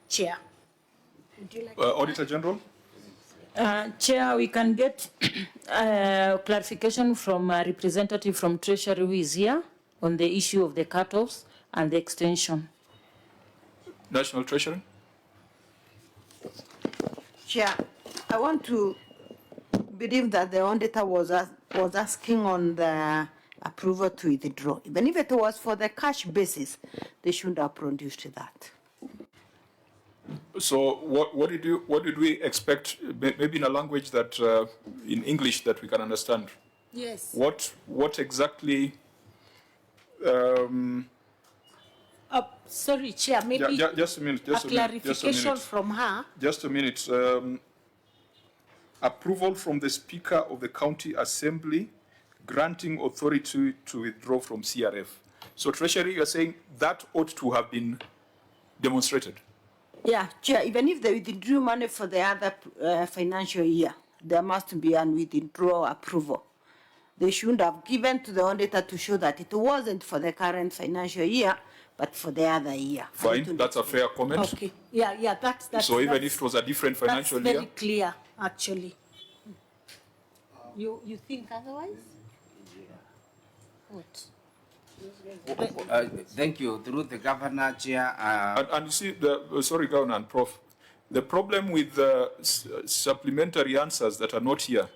Chair. Would you like Auditor General? Chair, we can get clarification from a representative from Treasury who is here on the issue of the cutoffs and the extension. National Treasury? Chair, I want to believe that the auditor was asking on the approval to withdraw. Even if it was for the cash basis, they should have produced that. So what did we expect? Maybe in a language that in English that we can understand. Yes. What exactly? Sorry, Chair. Maybe just a minute. Clarification from her. Just a minute. Approval from the Speaker of the County Assembly granting authority to withdraw from CRF. So Treasury, you are saying that ought to have been demonstrated. Yeah, Chair, even if they withdrew money for the other financial year, there must be an withdrawal approval. They should have given to the auditor to show that it wasn't for the current financial year, but for the other year. Fine, that's a fair comment. Okay, yeah, that's so even if it was a different financial year? That's very clear, actually. You think otherwise? What? Thank you. Through the Governor, Chair. And you see, sorry, Governor and Prof, the problem with supplementary answers that are not here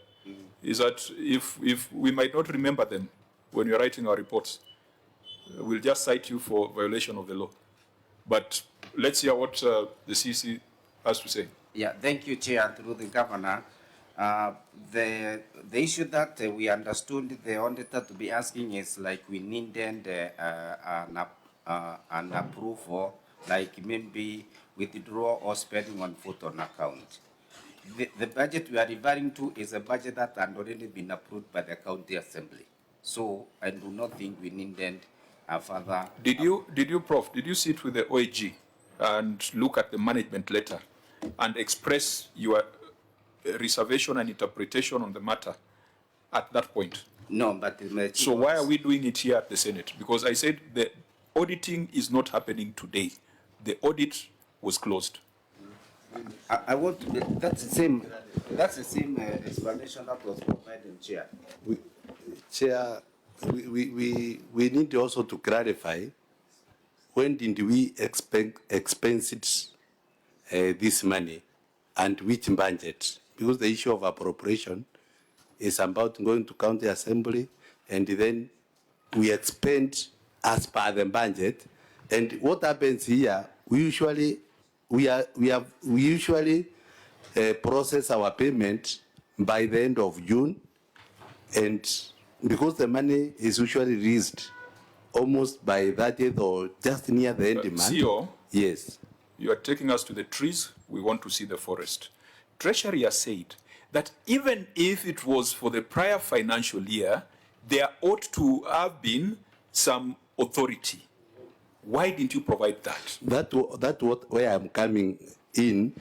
is that if we might not remember them when we're writing our reports, we'll just cite you for violation of the law. But let's hear what the CC has to say. Yeah, thank you, Chair. Through the Governor. The issue that we understood the auditor to be asking is like we needed an approval, like maybe withdrawal or spending on foot on account. The budget we are referring to is a budget that had already been approved by the County Assembly. So I do not think we needed further. Did you, Prof, did you sit with the OAG and look at the management letter and express your reservation and interpretation on the matter at that point? No, but So why are we doing it here at the Senate? Because I said the auditing is not happening today. The audit was closed. I want to, that's the same explanation that was provided, Chair. Chair, we need also to clarify, when did we expense it, this money, and which budget? Because the issue of appropriation is about going to county assembly, and then we expend as per the budget. And what happens here, we usually process our payment by the end of June, and because the money is usually released almost by 30th or just near the end of the month. CEO, yes. You are taking us to the trees, we want to see the forest. Treasury has said that even if it was for the prior financial year, there ought to have been some authority. Why didn't you provide that? That's where I'm coming in,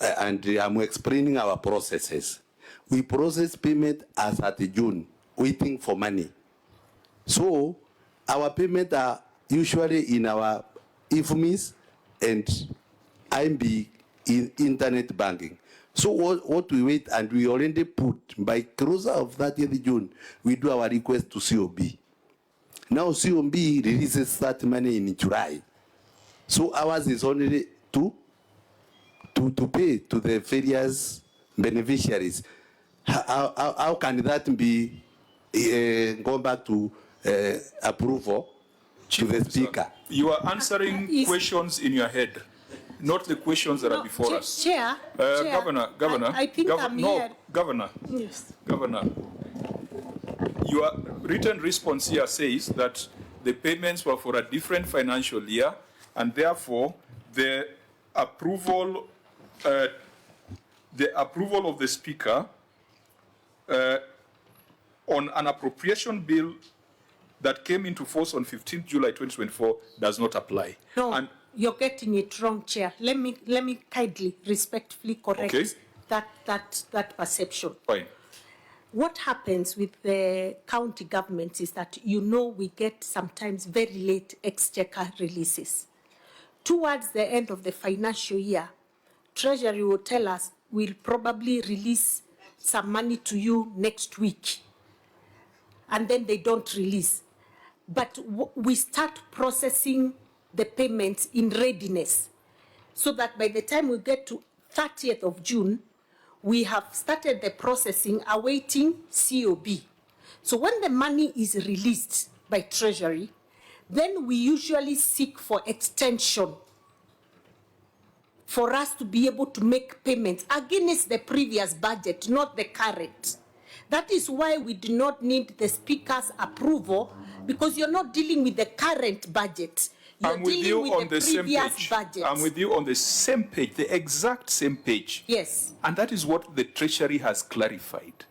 and I'm explaining our processes. We process payment as at June, waiting for money. So our payment are usually in our IFMIS and IMB in internet banking. So what we wait, and we already put by closer of 30th June, we do our request to COB. Now COB releases that money in July. So ours is only to pay to the various beneficiaries. How can that be go back to approval to the speaker? You are answering questions in your head, not the questions that are before us. Chair, Governor, I think I'm here. Governor, Yes. Governor, your written response here says that the payments were for a different financial year, and therefore the approval of the speaker on an appropriation bill that came into force on 15th July 2024 does not apply. No, and you're getting it wrong, Chair. Let me kindly, respectfully correct that perception. Fine. What happens with the county governments is that, we get sometimes very late exchequer releases. Towards the end of the financial year, Treasury will tell us we'll probably release some money to you next week. And then they don't release. But we start processing the payments in readiness, so that by the time we get to 30th of June, we have started the processing awaiting COB. So when the money is released by Treasury, then we usually seek for extension for us to be able to make payments against the previous budget, not the current. That is why we do not need the Speaker's approval, because you're not dealing with the current budget. You're dealing with the previous budget. I'm with you on the same page, the exact same page. Yes. And that is what the Treasury has clarified.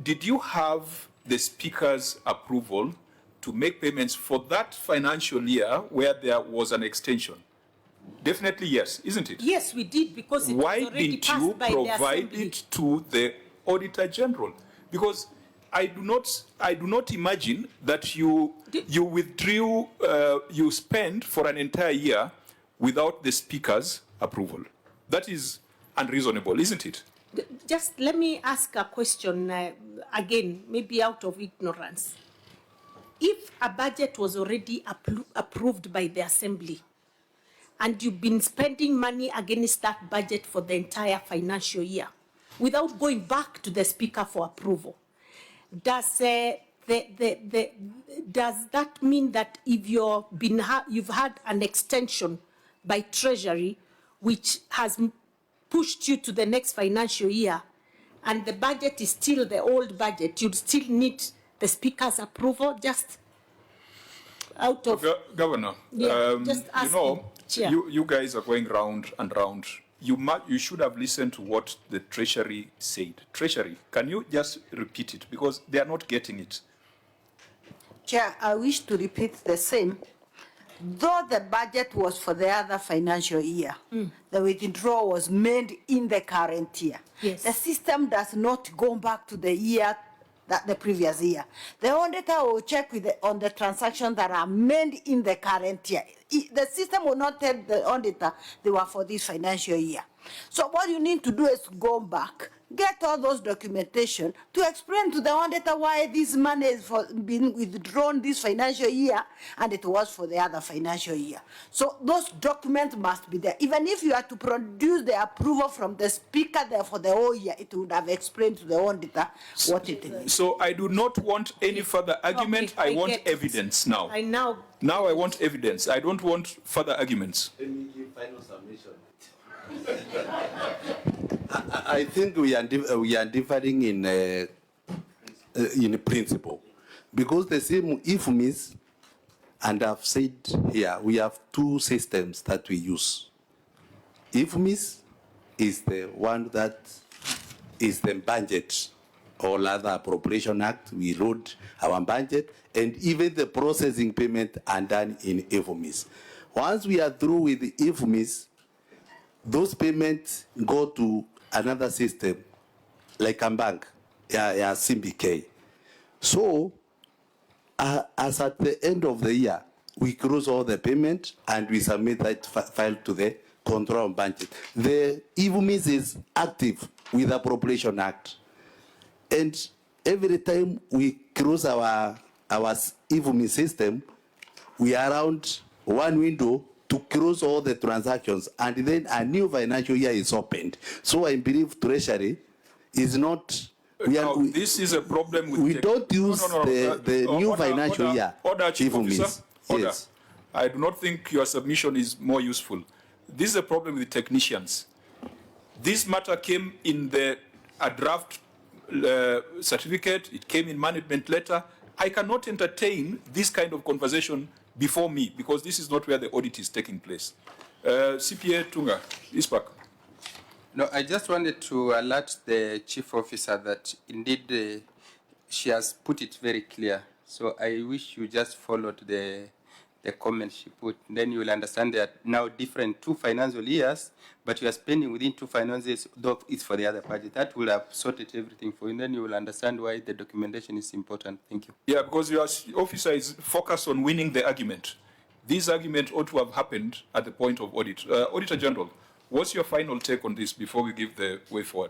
Did you have the Speaker's approval to make payments for that financial year where there was an extension? Definitely yes, isn't it? Yes, we did, because it was already passed by the Assembly. Why didn't you provide it to the Auditor General? Because I do not imagine that you withdrew, you spent for an entire year without the Speaker's approval. That is unreasonable, isn't it? Just let me ask a question again, maybe out of ignorance. If a budget was already approved by the Assembly, and you've been spending money against that budget for the entire financial year without going back to the Speaker for approval, does that mean that if you've had an extension by Treasury which has pushed you to the next financial year, and the budget is still the old budget, you'd still need the Speaker's approval? Just out of... Governor, just asking. You guys are going round and round. You should have listened to what the Treasury said. Treasury, can you just repeat it? Because they are not getting it. Chair, I wish to repeat the same. Though the budget was for the other financial year, the withdrawal was made in the current year. Yes. The system does not go back to the year that the previous year. The auditor will check on the transactions that are made in the current year. The system will not tell the auditor they were for this financial year. So what you need to do is go back, get all those documentation to explain to the auditor why this money is being withdrawn this financial year and it was for the other financial year. So those documents must be there. Even if you are to produce the approval from the speaker there for the whole year, it would have explained to the auditor what it is. So I do not want any further argument. Okay, I want get it. evidence now. Now I want evidence. I don't want further arguments. Let me give final submission. I think we are differing in principle, because the same IFMIS, and I've said here, we have two systems that we use. IFMIS is the one that is the budget, or rather appropriation act. We wrote our budget, and even the processing payment are done in IFMIS. Once we are through with the IFMIS, those payments go to another system, like a bank, CBK. So, as at the end of the year, we close all the payment and we submit that file to the control budget. The IFMIS is active with the Appropriation Act. And every time we close our IFMIS system, we are around one window to close all the transactions, and then a new financial year is opened. So I believe Treasury is not. This is a problem with. We don't use the new financial year. Order, Chief Officer. Order. Yes. I do not think your submission is more useful. This is a problem with technicians. This matter came in a draft certificate. It came in management letter. I cannot entertain this kind of conversation before me, because this is not where the audit is taking place. CPA Tunga, ISPAC. No, I just wanted to alert the Chief Officer that indeed she has put it very clear. So I wish you just followed the comment she put. Then you will understand there are now different 2 financial years, but you are spending within 2 financial years, though it's for the other budget. That will have sorted everything for you, and then you will understand why the documentation is important. Thank you. Yeah, because your officer is focused on winning the argument. This argument ought to have happened at the point of audit. Auditor General, what's your final take on this before we give the way forward?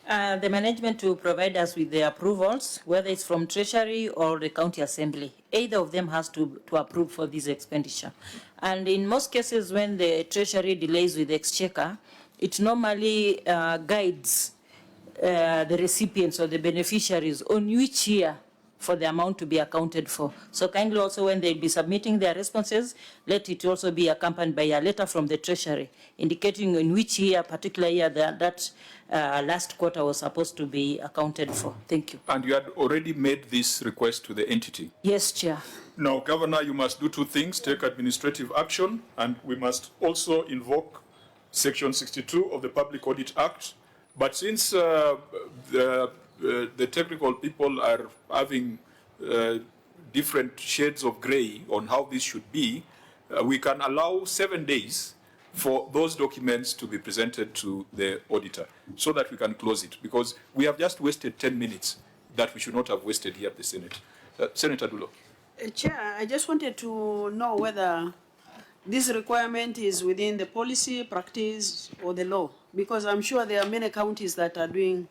The management to provide us with the approvals, whether it's from Treasury or the County Assembly. Either of them has to approve for this expenditure. And in most cases, when the Treasury delays with the Exchequer, it normally guides the recipients or the beneficiaries on which year for the amount to be accounted for. So kindly also, when they'll be submitting their responses, let it also be accompanied by a letter from the Treasury indicating in which year, particular year, that last quarter was supposed to be accounted for. Thank you. And you had already made this request to the entity? Yes, Chair. Now, Governor, you must do 2 things: take administrative action, and we must also invoke Section 62 of the Public Audit Act. But since the technical people are having different shades of grey on how this should be, we can allow 7 days for those documents to be presented to the auditor so that we can close it, because we have just wasted 10 minutes that we should not have wasted here at the Senate. Senator Dulo. Chair, I just wanted to know whether this requirement is within the policy, practice, or the law, because I'm sure there are many counties that are doing,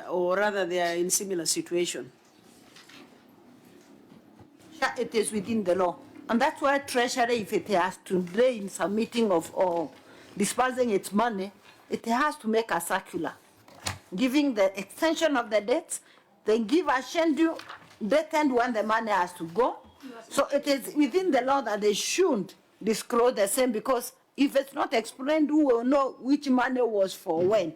or rather they are in similar situation. Yeah, it is within the law. And that's why Treasury, if it has to delay in submitting or disbursing its money, it has to make a circular, giving the extension of the dates, then give a schedule, date and when the money has to go. So it is within the law that they should disclose the same, because if it's not explained, who will know which money was for when?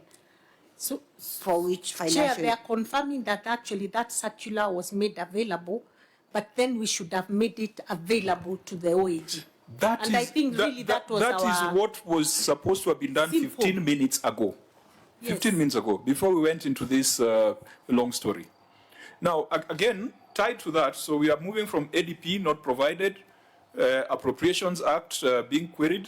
So, for which financial Chair, they are confirming that actually that circular was made available, but then we should have made it available to the OAG. I think really that was is what was supposed to have been done simple. 15 minutes ago. 15 minutes ago, before we went into this long story. Now, again, tied to that, so we are moving from ADP not provided, Appropriations Act being queried.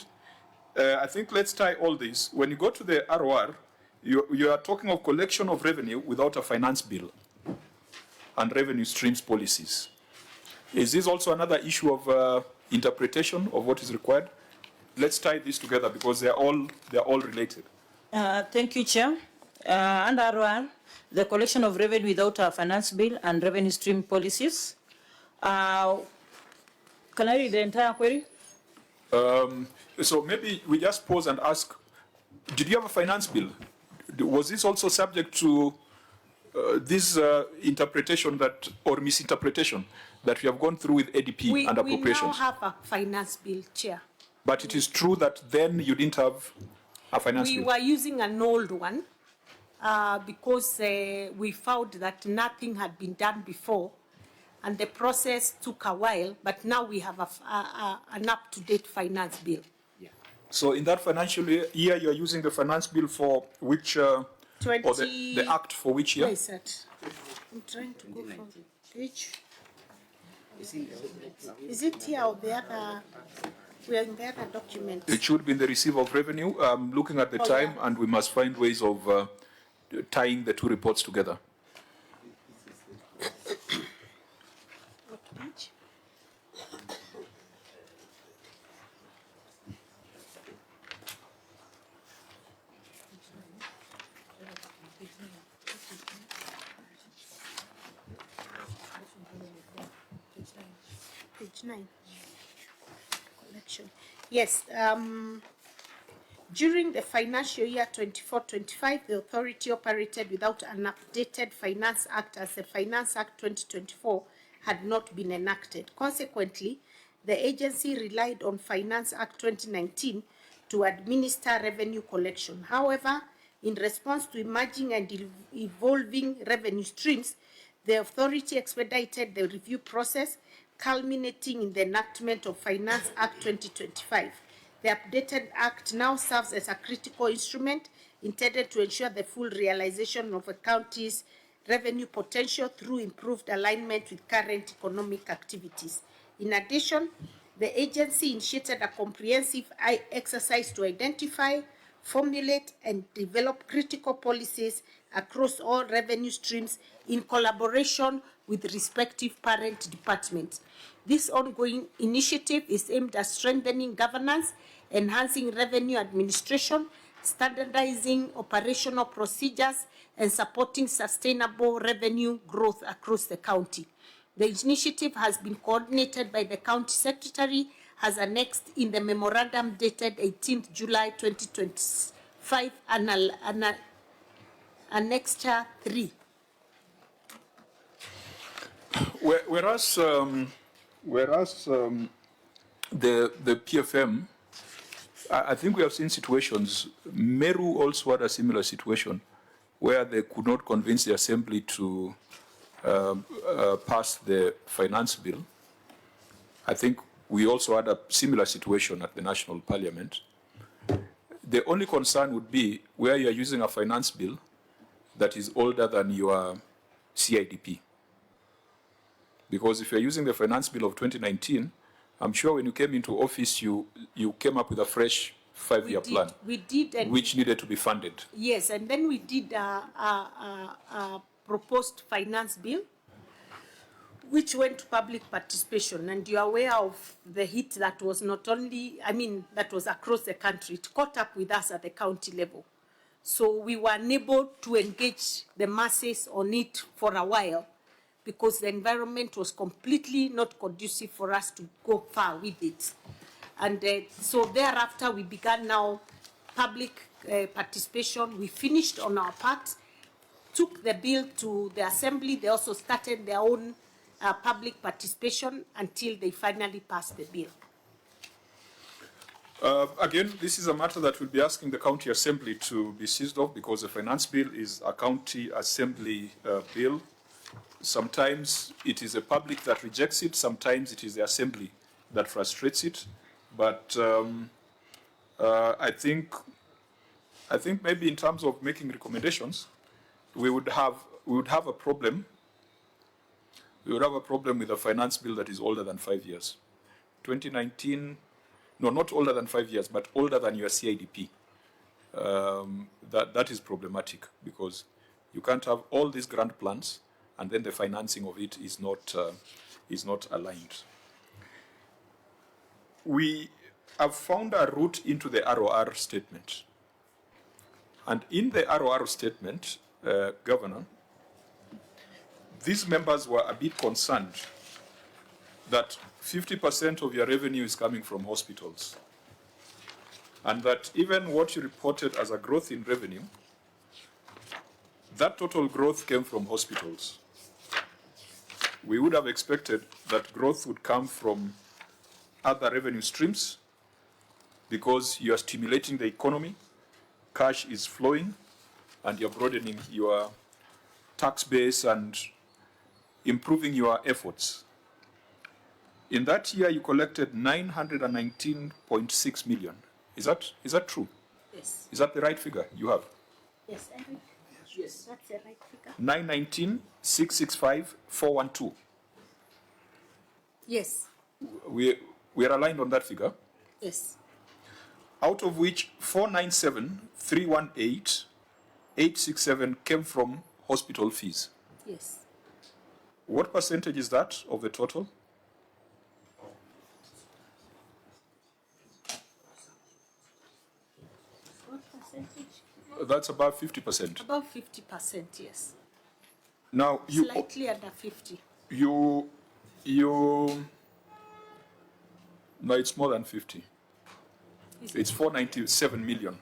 I think let's tie all this. When you go to the ROR, you are talking of collection of revenue without a finance bill and revenue streams policies. Is this also another issue of interpretation of what is required? Let's tie this together because they're all related. Thank you, Chair. Under ROR, the collection of revenue without a finance bill and revenue stream policies. Can I read the entire query? So maybe we just pause and ask, did you have a finance bill? Was this also subject to this interpretation that, or misinterpretation that we have gone through with ADP and appropriations? We now have a finance bill, Chair. But it is true that then you didn't have a finance bill? We were using an old one because we found that nothing had been done before and the process took a while, but now we have an up-to-date finance bill. Yeah. So in that financial year, you're using the finance bill for which, or the act for which year? Where is that? I'm trying to go for page. Is it here or the other? We are in the other document. It should be in the receive of revenue. I'm looking at the time, and we must find ways of tying the two reports together. What page? Page 9. Collection. Yes. During the financial year 24-25, the authority operated without an updated Finance Act as the Finance Act 2024 had not been enacted. Consequently, the agency relied on Finance Act 2019 to administer revenue collection. However, in response to emerging and evolving revenue streams, the authority expedited the review process, culminating in the enactment of Finance Act 2025. The updated Act now serves as a critical instrument intended to ensure the full realization of a county's revenue potential through improved alignment with current economic activities. In addition, the agency initiated a comprehensive exercise to identify, formulate, and develop critical policies across all revenue streams in collaboration with respective parent departments. This ongoing initiative is aimed at strengthening governance, enhancing revenue administration, standardizing operational procedures, and supporting sustainable revenue growth across the county. The initiative has been coordinated by the County Secretary, as annexed in the memorandum dated 18th July 2025, Annexure 3. Whereas the PFM, I think we have seen situations, Meru also had a similar situation where they could not convince the assembly to pass the finance bill. I think we also had a similar situation at the National Parliament. The only concern would be where you are using a finance bill that is older than your CIDP. Because if you're using the finance bill of 2019, I'm sure when you came into office, you came up with a fresh 5-year plan. We did. And which needed to be funded. Yes, and then we did a proposed finance bill, which went to public participation. And you're aware of the hit that was not only, that was across the country. It caught up with us at the county level. So we were unable to engage the masses on it for a while, because the environment was completely not conducive for us to go far with it. And so thereafter, we began now public participation. We finished on our part, took the bill to the assembly. They also started their own public participation until they finally passed the bill. Again, this is a matter that we'll be asking the county assembly to be seized of, because the finance bill is a county assembly bill. Sometimes it is the public that rejects it, sometimes it is the assembly that frustrates it. But I think maybe in terms of making recommendations, we would have a problem we would have a problem with a finance bill that is older than 5 years. 2019, no, not older than 5 years, but older than your CIDP. That is problematic because you can't have all these grand plans and then the financing of it is not aligned. We have found a route into the ROR statement. And in the ROR statement, Governor, these members were a bit concerned that 50% of your revenue is coming from hospitals. And that even what you reported as a growth in revenue, that total growth came from hospitals. We would have expected that growth would come from other revenue streams because you are stimulating the economy, cash is flowing, and you're broadening your tax base and improving your efforts. In that year, you collected 919.6 million. Is that true? Yes. Is that the right figure you have? Yes, Eric. Yes. That's the right figure. 919,665,412. Yes. We are aligned on that figure. Yes. Out of which 497,318,867 came from hospital fees. Yes. What percentage is that of the total? What percentage? That's about 50%. About 50%, yes. Now, Slightly under 50. no, it's more than 50. It's 497 million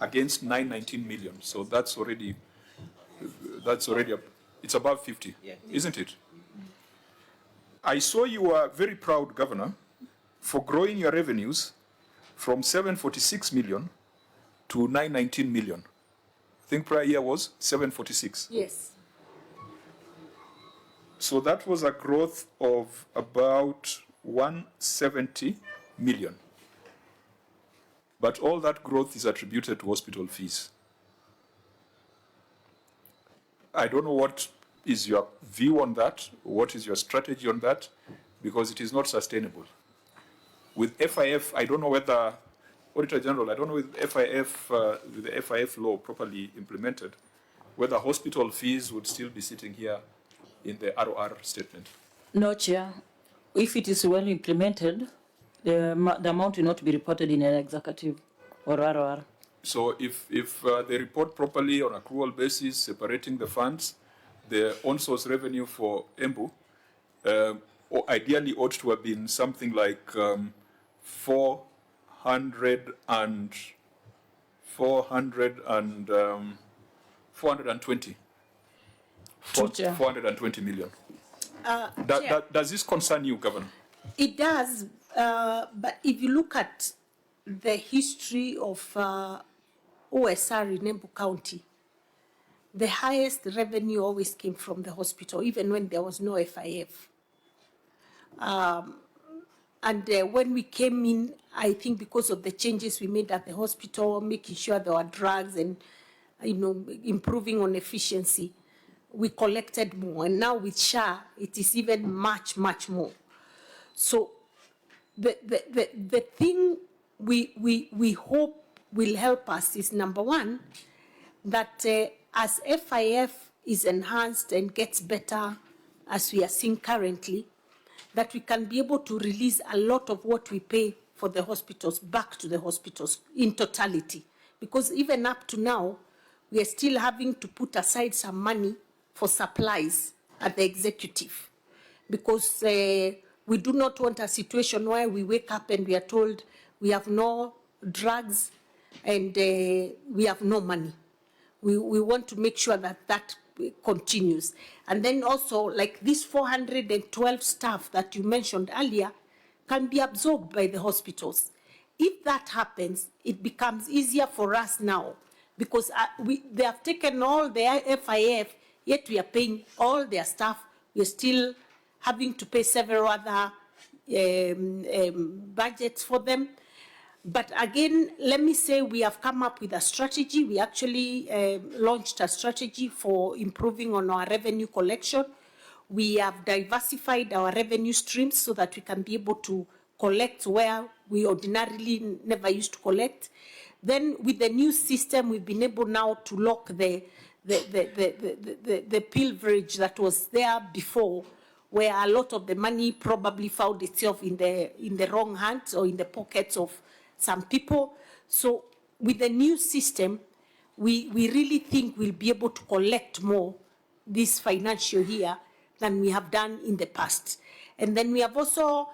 against 919 million. So that's already it's above 50, isn't it? I saw you were very proud, Governor, for growing your revenues from 746 million to 919 million. I think prior year was 746. Yes. So that was a growth of about 170 million. But all that growth is attributed to hospital fees. I don't know what is your view on that, what is your strategy on that, because it is not sustainable. With FIF, I don't know whether, Auditor General, I don't know with FIF, with the FIF law properly implemented, whether hospital fees would still be sitting here in the ROR statement. No, Chair. If it is well implemented, the amount will not be reported in an executive or ROR. So if they report properly on accrual basis, separating the funds, the on-source revenue for EMBU ideally ought to have been something like 420 million. Does this concern you, Governor? It does, but if you look at the history of OSR in Embu County, the highest revenue always came from the hospital, even when there was no FIF. When we came in, I think because of the changes we made at the hospital, making sure there were drugs and, improving on efficiency, we collected more. And now with SHA, it is even much, much more. So the thing we hope will help us is, number one, that as FIF is enhanced and gets better, as we are seeing currently, that we can be able to release a lot of what we pay for the hospitals back to the hospitals in totality. Because even up to now, we are still having to put aside some money for supplies at the executive. Because we do not want a situation where we wake up and we are told we have no drugs and we have no money. We want to make sure that that continues. And then also, like these 412 staff that you mentioned earlier can be absorbed by the hospitals. If that happens, it becomes easier for us now because they have taken all their FIF, yet we are paying all their staff. We're still having to pay several other budgets for them. But again, let me say we have come up with a strategy. We actually launched a strategy for improving on our revenue collection. We have diversified our revenue streams so that we can be able to collect where we ordinarily never used to collect. Then with the new system, we've been able now to lock the pilferage that was there before, where a lot of the money probably found itself in the wrong hands or in the pockets of some people. So with the new system, we really think we'll be able to collect more this financial year than we have done in the past. And then we have also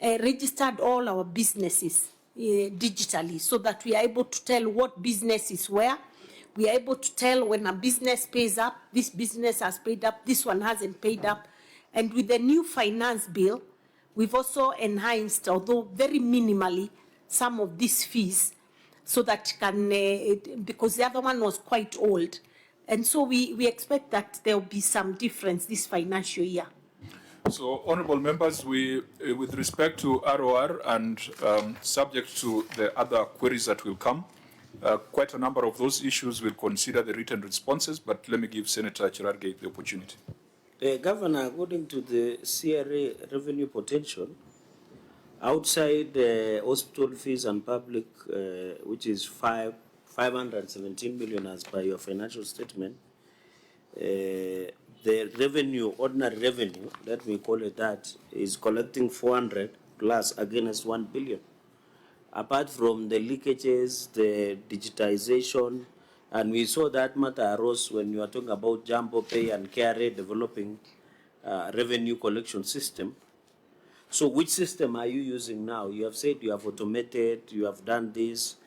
registered all our businesses digitally so that we are able to tell what business is where. We are able to tell when a business pays up, this business has paid up, this one hasn't paid up. And with the new finance bill, we've also enhanced, although very minimally, some of these fees so that can, because the other one was quite old. And so we expect that there will be some difference this financial year. So, honourable members, we, with respect to ROR and subject to the other queries that will come, quite a number of those issues will consider the written responses, but let me give Senator Cherargei the opportunity. Governor, according to the CRA revenue potential, outside hospital fees and public, which is 517 million as per your financial statement, the revenue, ordinary revenue, let me call it that, is collecting 400 plus against 1 billion. Apart from the leakages, the digitization, and we saw that matter arose when you are talking about Jumbo Pay and KRA developing revenue collection system. So which system are you using now? You have said you have automated, you have done this.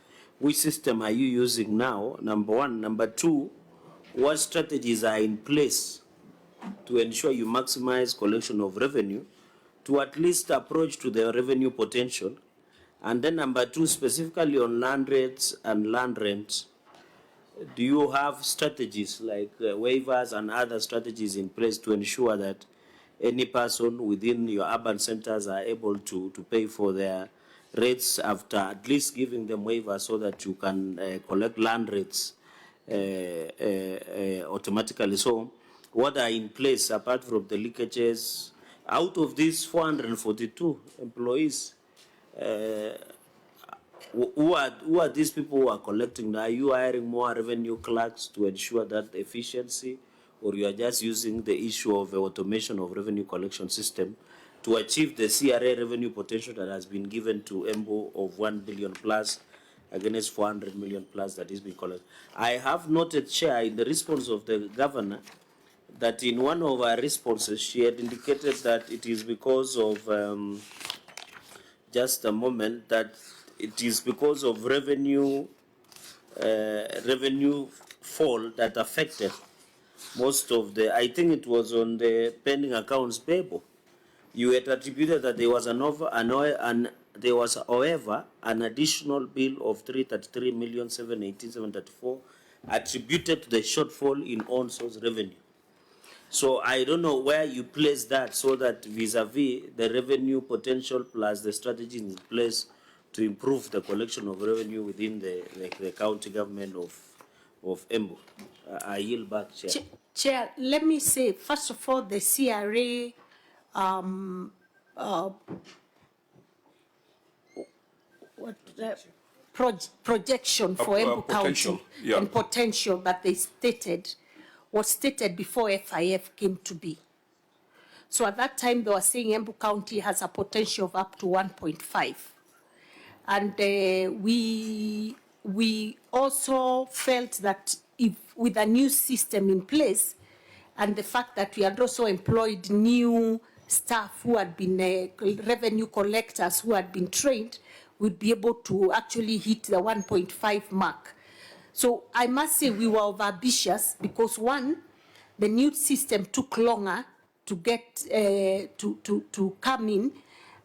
Which system are you using now? Number one. Number two, what strategies are in place to ensure you maximize collection of revenue to at least approach to the revenue potential? And then number two, specifically on land rates and land rents, do you have strategies like waivers and other strategies in place to ensure that any person within your urban centers are able to pay for their rates after at least giving them waivers so that you can collect land rates automatically? So what are in place apart from the leakages? Out of these 442 employees, who are these people who are collecting? Are you hiring more revenue clerks to ensure that efficiency, or you are just using the issue of the automation of revenue collection system to achieve the CRA revenue potential that has been given to EMBO of 1 billion plus against 400 million plus that is being collected? I have noted, Chair, in the response of the governor, that in one of our responses, she had indicated that it is because of, just a moment, that it is because of revenue fall that affected most of the, I think it was on the pending accounts payable. You had attributed that there was there was, however, an additional bill of 333,718,734 attributed to the shortfall in on-source revenue. So I don't know where you place that so that vis-a-vis the revenue potential plus the strategy in place to improve the collection of revenue within the county government of Embu. I yield back, Chair. Chair, let me say, first of all, the CRA projection for Embu County and potential that they stated was stated before FIF came to be. So at that time, they were saying Embu County has a potential of up to 1.5. And we also felt that if with a new system in place and the fact that we had also employed new staff who had been revenue collectors who had been trained, we'd be able to actually hit the 1.5 mark. So I must say we were overambitious because one, the new system took longer to get to come in,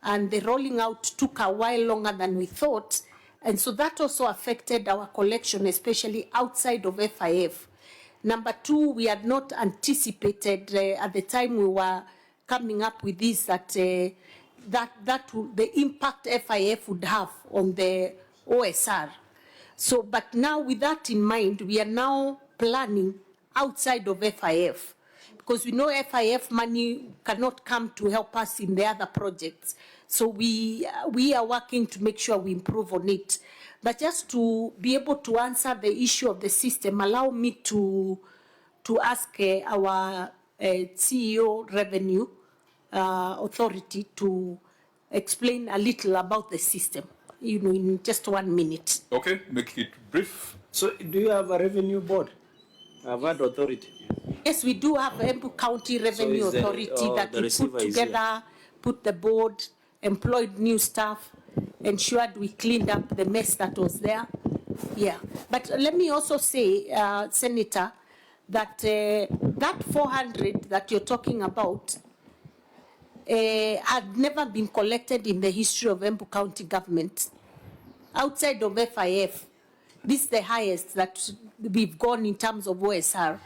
and the rolling out took a while longer than we thought. And so that also affected our collection, especially outside of FIF. Number two, we had not anticipated at the time we were coming up with this that the impact FIF would have on the OSR. So, but now with that in mind, we are now planning outside of FIF. because we know FIF money cannot come to help us in the other projects. So we are working to make sure we improve on it. But just to be able to answer the issue of the system, allow me to ask our CEO Revenue Authority to explain a little about the system, in just 1 minute. Okay, make it brief. So do you have a revenue board? I've had authority. Yes, we do have Embu County Revenue Authority that we put together, put the board, employed new staff, ensured we cleaned up the mess that was there. Yeah, but let me also say, Senator, that that 400 that you're talking about had never been collected in the history of Embu County government. Outside of FIF, this is the highest that we've gone in terms of OSR.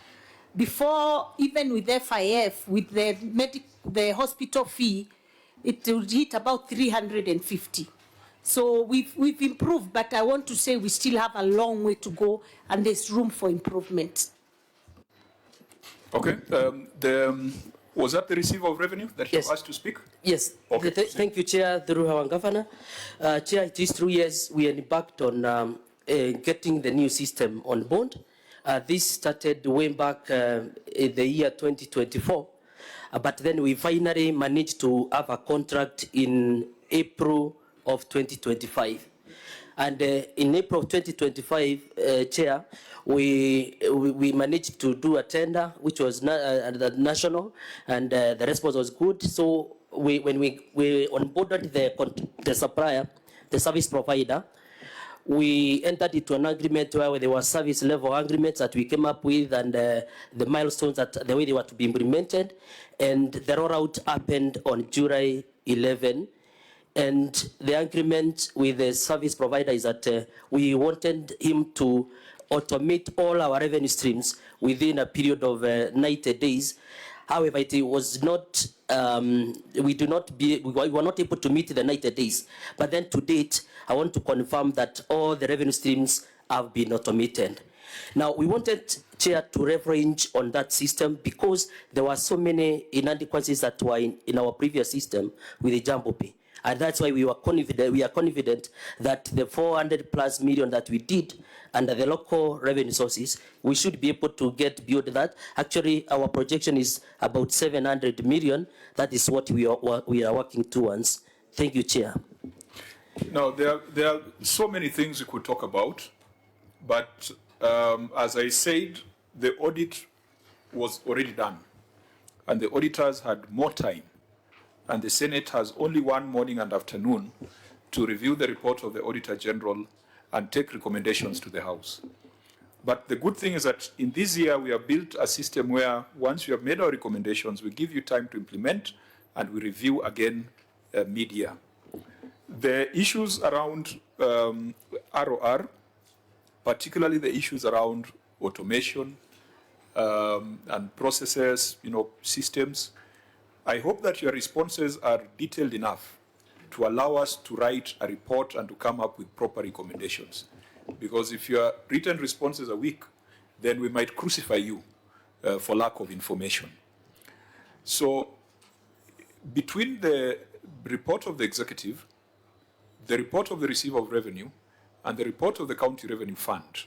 Before, even with FIF, with the hospital fee, it would hit about 350. So we've improved, but I want to say we still have a long way to go, and there's room for improvement. Okay. Was that the receiver of revenue that you asked to speak? Yes. Okay. Thank you, Chair, through our Governor. Chair, it is 3 years we embarked on getting the new system on board. This started way back in the year 2024, but then we finally managed to have a contract in April of 2025. And in April of 2025, Chair, we managed to do a tender, which was national, and the response was good. So when we onboarded the supplier, the service provider, we entered into an agreement where there were service level agreements that we came up with, and the milestones that the way they were to be implemented, and the rollout happened on July 11. And the agreement with the service provider is that we wanted him to automate all our revenue streams within a period of 90 days. However, it was not, we were not able to meet the 90 days. But then to date, I want to confirm that all the revenue streams have been automated. Now, we wanted, Chair, to leverage on that system because there were so many inadequacies that were in our previous system with the Jumbo Pay. And that's why we are confident that the 400+ million that we did under the local revenue sources, we should be able to get beyond that. Actually, our projection is about 700 million. That is what we are working towards. Thank you, Chair. Now, there are so many things we could talk about, but as I said, the audit was already done, and the auditors had more time. And the Senate has only one morning and afternoon to review the report of the Auditor General and take recommendations to the House. But the good thing is that in this year, we have built a system where once we have made our recommendations, we give you time to implement, and we review again mid-year. The issues around ROR, particularly the issues around automation and processes, systems, I hope that your responses are detailed enough to allow us to write a report and to come up with proper recommendations. Because if your written responses are weak, then we might crucify you for lack of information. So between the report of the executive, the report of the receiver of revenue, and the report of the county revenue fund,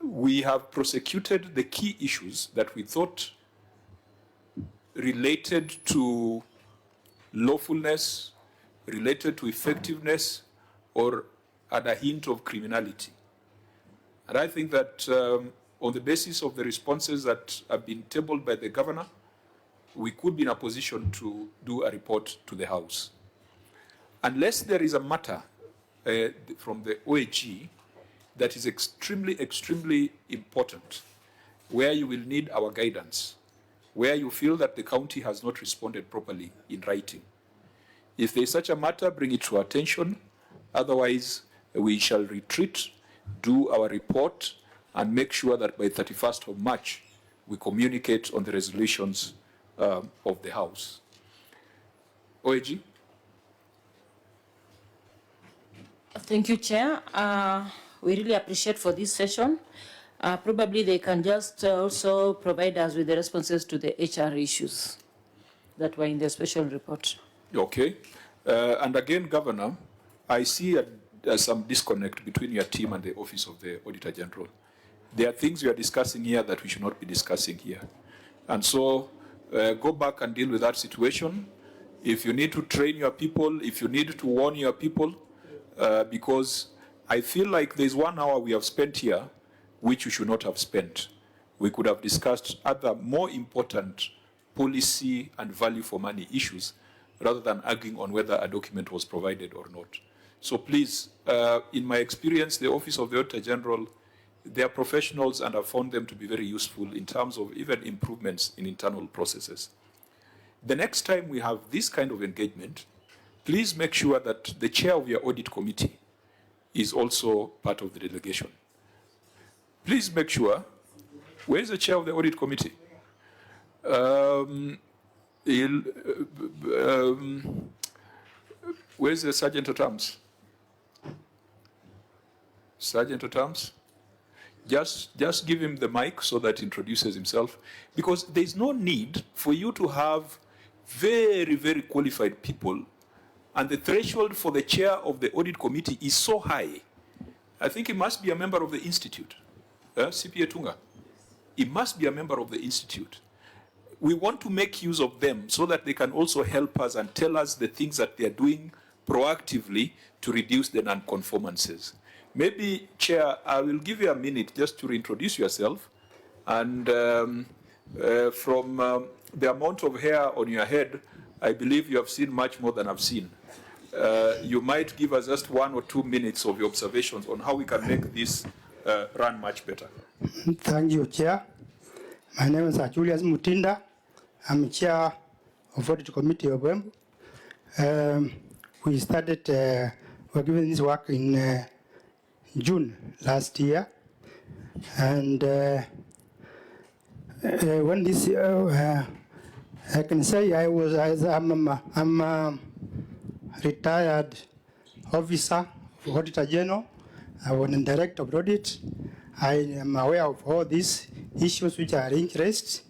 we have prosecuted the key issues that we thought related to lawfulness, related to effectiveness, or had a hint of criminality. And I think that on the basis of the responses that have been tabled by the governor, we could be in a position to do a report to the House. Unless there is a matter from the OAG that is extremely, extremely important, where you will need our guidance, where you feel that the county has not responded properly in writing. If there is such a matter, bring it to our attention. Otherwise, we shall retreat, do our report, and make sure that by 31st of March, we communicate on the resolutions of the House. OAG? Thank you, Chair. We really appreciate for this session. Probably they can just also provide us with the responses to the HR issues that were in the special report. Okay. And again, Governor, I see some disconnect between your team and the Office of the Auditor General. There are things we are discussing here that we should not be discussing here. And so go back and deal with that situation. If you need to train your people, if you need to warn your people, because I feel like there's 1 hour we have spent here which we should not have spent. We could have discussed other more important policy and value for money issues rather than arguing on whether a document was provided or not. So please, in my experience, the Office of the Auditor General, they are professionals and I've found them to be very useful in terms of even improvements in internal processes. The next time we have this kind of engagement, please make sure that the chair of your audit committee is also part of the delegation. Please make sure, where is the chair of the audit committee? Where's the Sergeant at Arms? Sergeant at Arms? Just give him the mic so that he introduces himself, because there's no need for you to have very, very qualified people, and the threshold for the chair of the audit committee is so high. I think he must be a member of the institute. CPA Tunga. He must be a member of the institute. We want to make use of them so that they can also help us and tell us the things that they are doing proactively to reduce the non-conformances. Maybe, Chair, I will give you a minute just to reintroduce yourself. And from the amount of hair on your head, I believe you have seen much more than I've seen. You might give us just 1 or 2 minutes of your observations on how we can make this run much better. Thank you, Chair. My name is Julius Mutinda. I'm Chair of Audit Committee of Embu. We started, we're given this work in June last year. And when this, I can say I'm a retired officer of Auditor General. I was a director of audit. I am aware of all these issues which are interest,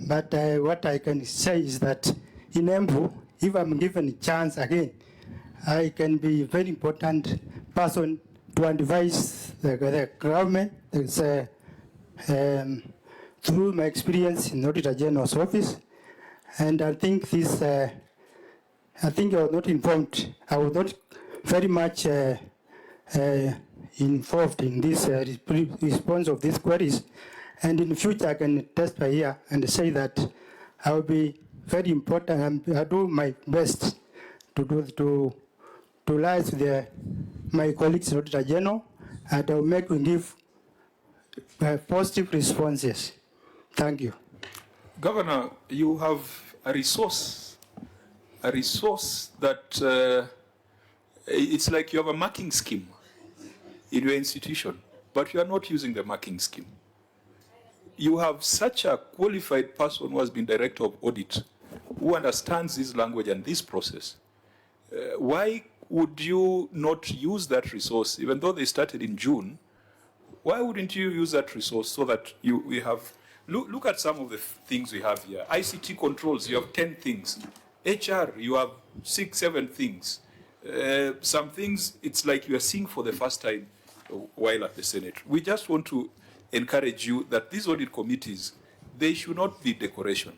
but what I can say is that in Embu, if I'm given a chance again, I can be a very important person to advise the government through my experience in Auditor General's office. And I think this, I think I was not informed. I was not very much involved in this response of these queries. And in the future, I can testify here and say that I will be very important, and I do my best to liaise with my colleagues in Auditor General, and I will give positive responses. Thank you. Governor, you have a resource that it's like you have a marking scheme in your institution, but you are not using the marking scheme. You have such a qualified person who has been director of audit, who understands this language and this process. Why would you not use that resource, even though they started in June? Why wouldn't you use that resource so that we have, look at some of the things we have here. ICT controls, you have 10 things. HR, you have 6, 7 things. Some things, it's like you are seeing for the first time while at the Senate. We just want to encourage you that these audit committees, they should not be decoration.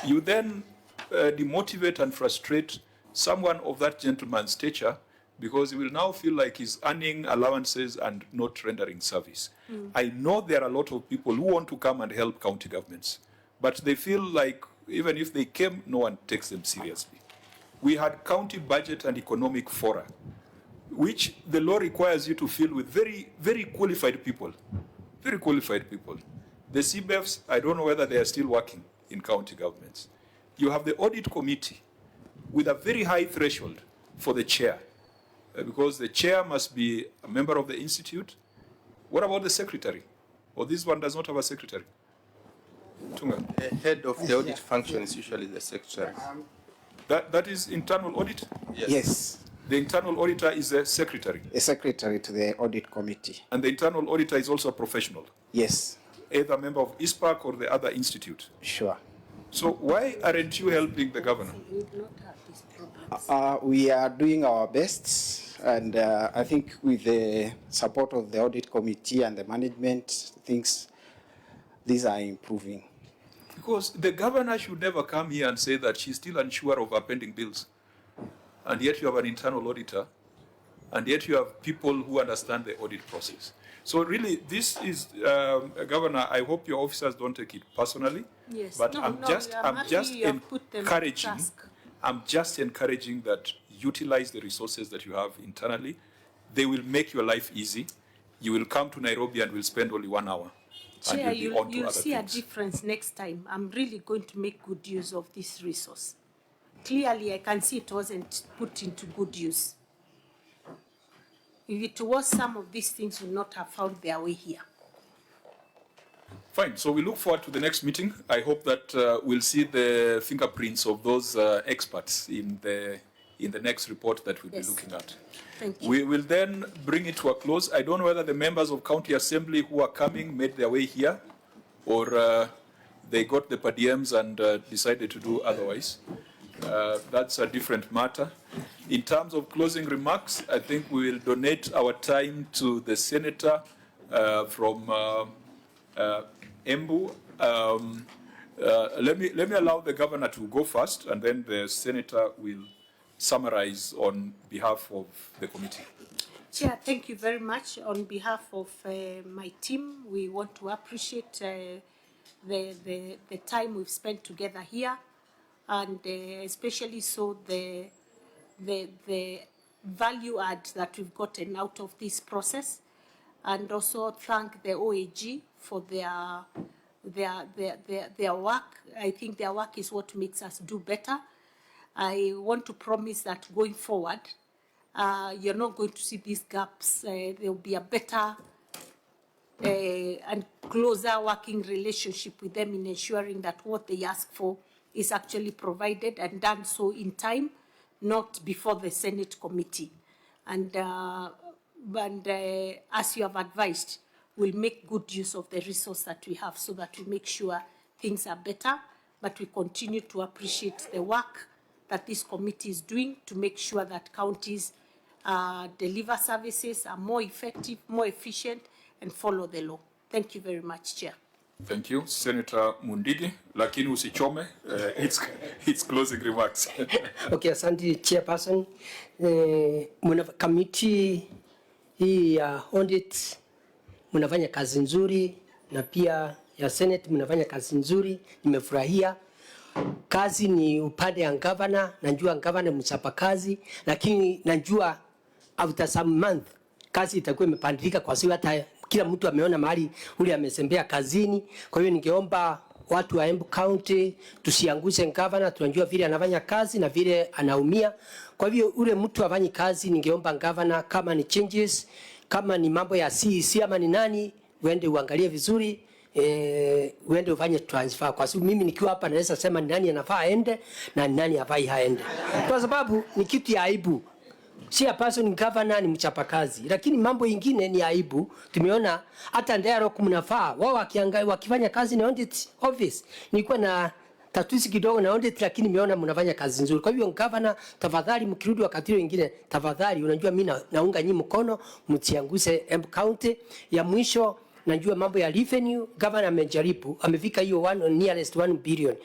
You then demotivate and frustrate someone of that gentleman's stature, because he will now feel like he's earning allowances and not rendering service. I know there are a lot of people who want to come and help county governments, but they feel like even if they came, no one takes them seriously. We had county budget and economic fora, which the law requires you to fill with very, very qualified people. Very qualified people. The CBEFs, I don't know whether they are still working in county governments. You have the audit committee with a very high threshold for the chair, because the chair must be a member of the institute. What about the secretary? Or this one does not have a secretary? Tunga. The head of the audit function is usually the secretary. That is internal audit? Yes. The internal auditor is a secretary. A secretary to the audit committee. And the internal auditor is also a professional. Yes. Either a member of ISPAC or the other institute. Sure. So why aren't you helping the governor? We are doing our best, and I think with the support of the audit committee and the management, these are improving. Because the governor should never come here and say that she's still unsure of her pending bills. And yet you have an internal auditor, and yet you have people who understand the audit process. So really, this is, Governor, I hope your officers don't take it personally. Yes. But No, I'm no, just encouraging. I'm just encouraging that utilize the resources that you have internally. They will make your life easy. You will come to Nairobi and will spend only 1 hour. Chair, you'll see a difference next time. I'm really going to make good use of this resource. Clearly, I can see it wasn't put into good use. If it was, some of these things would not have found their way here. Fine. So we look forward to the next meeting. I hope that we'll see the fingerprints of those experts in the next report that we'll be looking at. Thank you. We will then bring it to a close. I don't know whether the members of County Assembly who are coming made their way here, or they got the per diems and decided to do otherwise. That's a different matter. In terms of closing remarks, I think we will donate our time to the senator from Embu. Let me allow the governor to go first, and then the senator will summarize on behalf of the committee. Chair, thank you very much. On behalf of my team, we want to appreciate the time we've spent together here, and especially so the value add that we've gotten out of this process, and also thank the OAG for their work. I think their work is what makes us do better. I want to promise that going forward, you're not going to see these gaps. There will be a better and closer working relationship with them in ensuring that what they ask for is actually provided and done so in time, not before the Senate committee. And as you have advised, we'll make good use of the resource that we have so that we make sure things are better, but we continue to appreciate the work that this committee is doing to make sure that counties deliver services, are more effective, more efficient, and follow the law. Thank you very much, Chair. Thank you, Senator Mundigi. Lakini usichome, it's closing remarks. Okay, asante Chairperson. Committee hii ya audit mnafanya kazi nzuri, na pia ya Senate mnafanya kazi nzuri. Nimefurahia. Kazi ni upande ya governor, najua governor mchapa kazi, lakini najua after some month kazi itakuwa imepandilika, kwa sababu hata kila mtu ameona mahali ule amesembea kazini. Kwa hiyo ningeomba watu wa Embu County tusiangushe governor, tunajua vile anafanya kazi na vile anaumia. Kwa hivyo ule mtu afanye kazi, ningeomba governor, kama ni changes, kama ni mambo ya CEC ama ni nani, uende uangalie vizuri, uende ufanye transfer, kwa sababu mimi nikiwa hapa naweza sema ni nani anafaa aende na ni nani hafai haende, kwa sababu ni kitu ya aibu. Chairperson governor ni mchapakazi, lakini mambo ingine ni aibu. Tumeona hata Ndarok mnafaa wao wakifanya kazi na audit office. Nilikuwa na tatusi kidogo na audit, lakini nimeona mnafanya kazi nzuri. Kwa hivyo governor, tafadhali mkirudi wakati wengine, tafadhali, unajua mimi naunga nyinyi mkono, mtianguse Embu County. Ya mwisho, najua mambo ya revenue, governor amejaribu, amefika hiyo nearest 1 billion.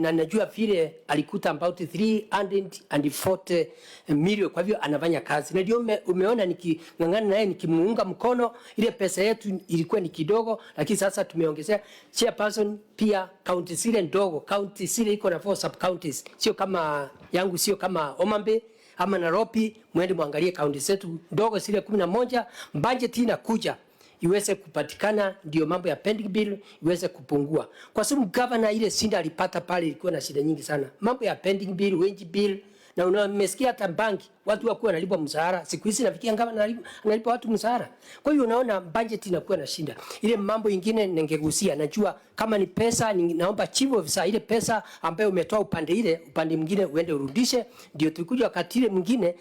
Na najua vile alikuta about 340 million, kwa hivyo anafanya kazi. Na ndio umeona nikingangana naye nikimuunga mkono, ile pesa yetu ilikuwa ni kidogo, lakini sasa tumeongezea. Chairperson, pia county zile ndogo, county zile iko na 4 sub counties, sio kama yangu, sio kama Omambe ama Nairobi, mwende muangalie county zetu ndogo zile 11, budget inakuja iweze kupatikana, ndio mambo ya pending bill iweze kupungua. Kwa sababu governor ile shinda alipata pale ilikuwa na shida nyingi sana. Mambo ya pending bill, wage bill Na umesikia hata banki watu wakuwa wanalipwa mshahara. Siku hizi nafikia ngava analipa watu mshahara. Kwa hiyo unaona budget inakuwa na shinda. Ile mambo ingine ningegusia, najua kama ni pesa, naomba chief officer ile pesa ambayo umetoa upande mwingine uende urudishe, ndio tukuje wakati ile mwingine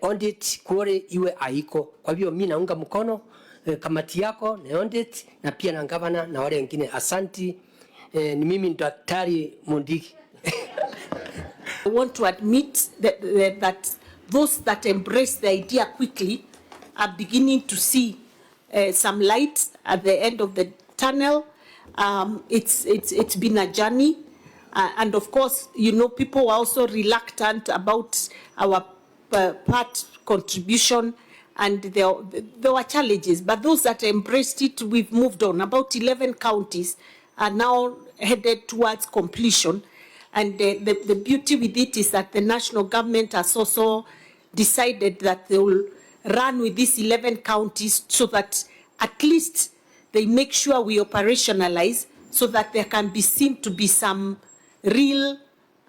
audit kule iwe haiko. Kwa hivyo mimi naunga mkono kamati yako na audit na pia na governor na wale wengine. Asanti. Ni mimi Daktari Mundiki. I want to admit that those that embrace the idea quickly are beginning to see some light at the end of the tunnel. It's been a journey. And of course, you know, people were also reluctant about our part contribution, and there were challenges. But those that embraced it, we've moved on. About 11 counties are now headed towards completion. And the beauty with it is that the national government has also decided that they will run with these 11 counties so that at least they make sure we operationalize so that there can be seen to be some real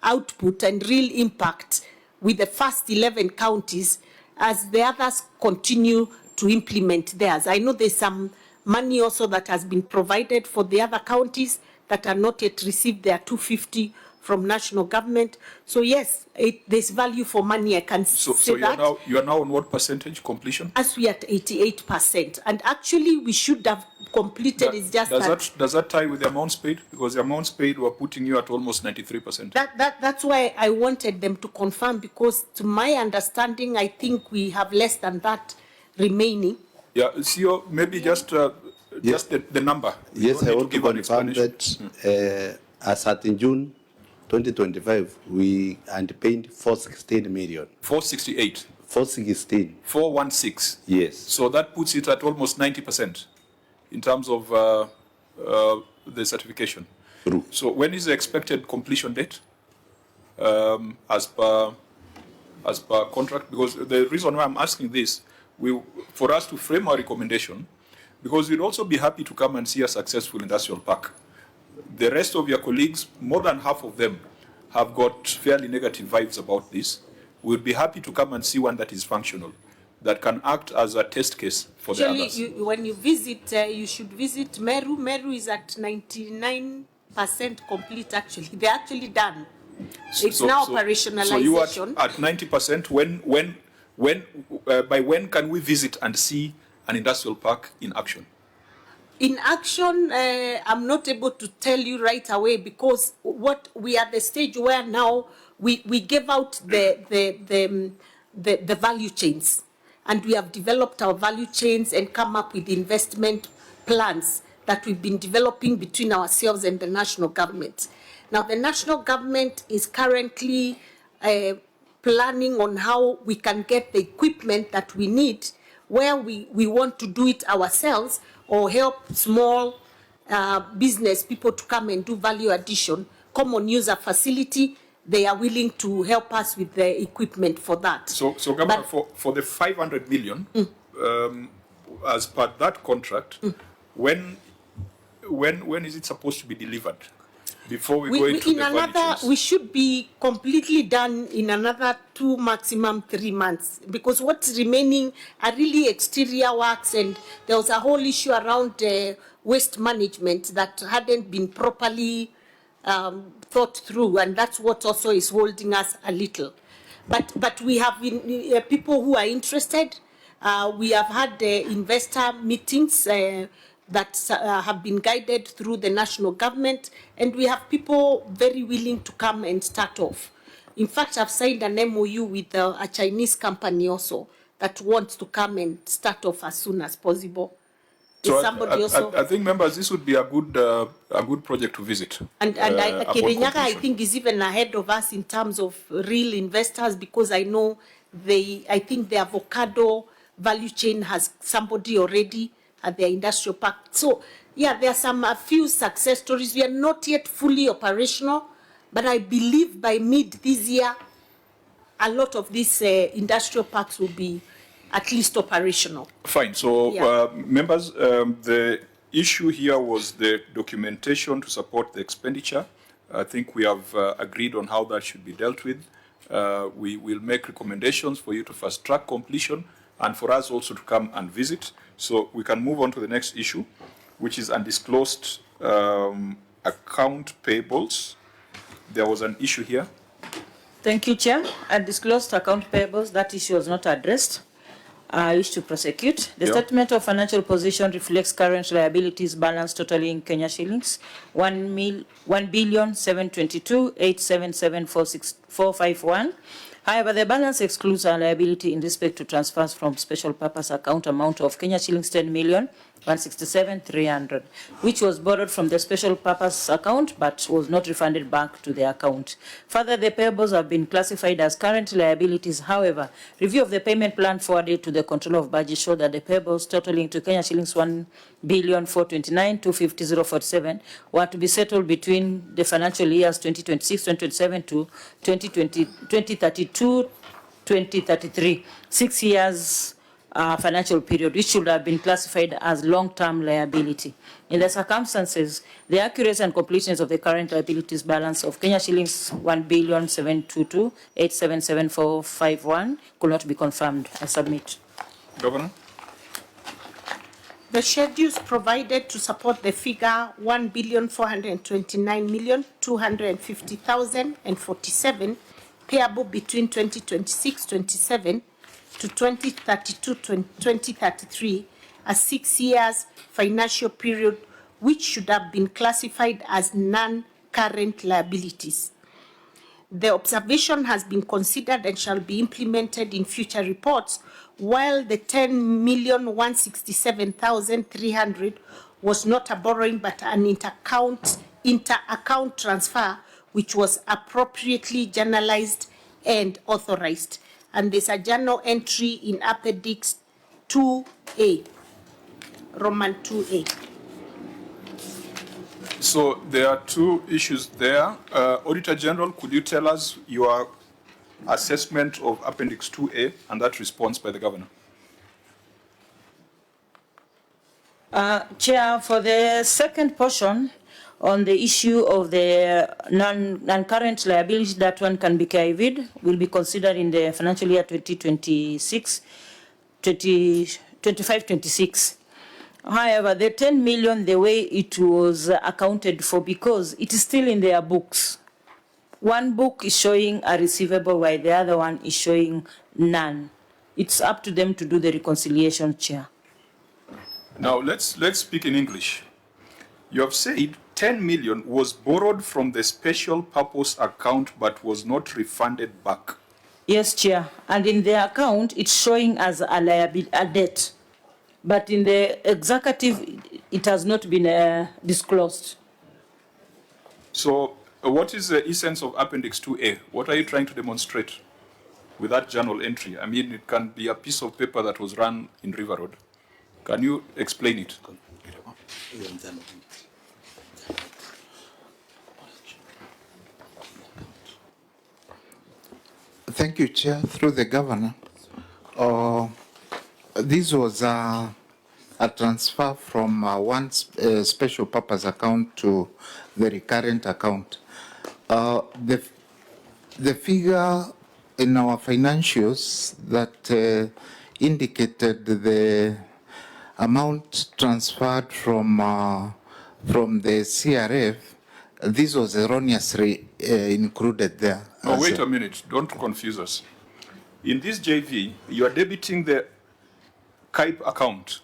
output and real impact with the first 11 counties as the others continue to implement theirs. I know there's some money also that has been provided for the other counties that are not yet received their 250 from national government. So yes, there's value for money, I can say that. So you are now on what percentage completion? As we are at 88%. And actually we should have completed, it's just does that tie with the amounts paid? Because the amounts paid were putting you at almost 93%. That's why I wanted them to confirm, because to my understanding, I think we have less than that remaining. Yeah, CEO, maybe just the number. Yes, I want to confirm that as at in June 2025, we paid 416 million. 468. 416. 416. Yes. So that puts it at almost 90% in terms of the certification. True. So when is the expected completion date as per contract? Because the reason why I'm asking this, for us to frame our recommendation, because we'd also be happy to come and see a successful industrial park. The rest of your colleagues, more than half of them, have got fairly negative vibes about this. We'd be happy to come and see one that is functional, that can act as a test case for the others. When you visit, you should visit Meru. Meru is at 99% complete, actually. They're actually done. It's now operationalization. So you are at 90%. By when can we visit and see an industrial park in action? In action, I'm not able to tell you right away, because we are at the stage where now we gave out the value chains, and we have developed our value chains and come up with investment plans that we've been developing between ourselves and the national government. Now, the national government is currently planning on how we can get the equipment that we need, where we want to do it ourselves or help small business people to come and do value addition, common user facility. They are willing to help us with the equipment for that. So Governor, for the 500 million, as per that contract, when is it supposed to be delivered? Before we go into the value chains? We should be completely done in another 2, maximum 3 months, because what's remaining are really exterior works, and there was a whole issue around waste management that hadn't been properly thought through, and that's what also is holding us a little. But we have people who are interested. We have had investor meetings that have been guided through the national government, and we have people very willing to come and start off. In fact, I've signed an MOU with a Chinese company also that wants to come and start off as soon as possible. So I think, members, this would be a good project to visit. And Kirinyaga, I think, is even ahead of us in terms of real investors, because I know I think the avocado value chain has somebody already at their industrial park. So, yeah, there are a few success stories. We are not yet fully operational, but I believe by mid this year, a lot of these industrial parks will be at least operational. Fine. So, members, the issue here was the documentation to support the expenditure. I think we have agreed on how that should be dealt with. We will make recommendations for you to fast track completion and for us also to come and visit. So we can move on to the next issue, which is undisclosed account payables. There was an issue here. Thank you, Chair. Undisclosed account payables, that issue was not addressed. I wish to prosecute. The statement of financial position reflects current liabilities balance totaling Kenya shillings 1,722,877,451. However, the balance excludes a liability in respect to transfers from special purpose account amount of Kenya shillings 10,167,300, which was borrowed from the special purpose account but was not refunded back to the account. Further, the payables have been classified as current liabilities. However, review of the payment plan forwarded to the controller of budget showed that the payables totaling to Kenya shillings 1,429,250,047 were to be settled between the financial years 2026-2027 to 2032-2033, 6 years financial period, which should have been classified as long-term liability. In the circumstances, the accuracy and completeness of the current liabilities balance of Kenya shillings 1,722,877,451 could not be confirmed. I submit. Governor. The schedules provided to support the figure 1,429,250,047 payable between 2026-27 to 2032-2033, a 6 years financial period, which should have been classified as non-current liabilities. The observation has been considered and shall be implemented in future reports, while the 10,167,300 was not a borrowing but an inter-account transfer, which was appropriately journalized and authorized. And there's a journal entry in Appendix 2A, Roman 2A. So there are two issues there. Auditor General, could you tell us your assessment of Appendix 2A and that response by the Governor? Chair, for the second portion on the issue of the non-current liability, that one can be KIV'd, will be considered in the financial year 2025-26. However, the 10 million, the way it was accounted for, because it is still in their books. One book is showing a receivable while the other one is showing none. It's up to them to do the reconciliation, Chair. Now let's speak in English. You have said 10 million was borrowed from the special purpose account but was not refunded back. Yes, Chair. And in the account, it's showing as a liability, a debt. But in the executive, it has not been disclosed. So what is the essence of Appendix 2A? What are you trying to demonstrate with that journal entry? I mean, it can be a piece of paper that was run in River Road. Can you explain it? Thank you, Chair. Through the Governor. This was a transfer from one special purpose account to the recurrent account. The figure in our financials that indicated the amount transferred from the CRF, this was erroneously included there. Oh, wait a minute. Don't confuse us. In this JV, you are debiting the KIPE account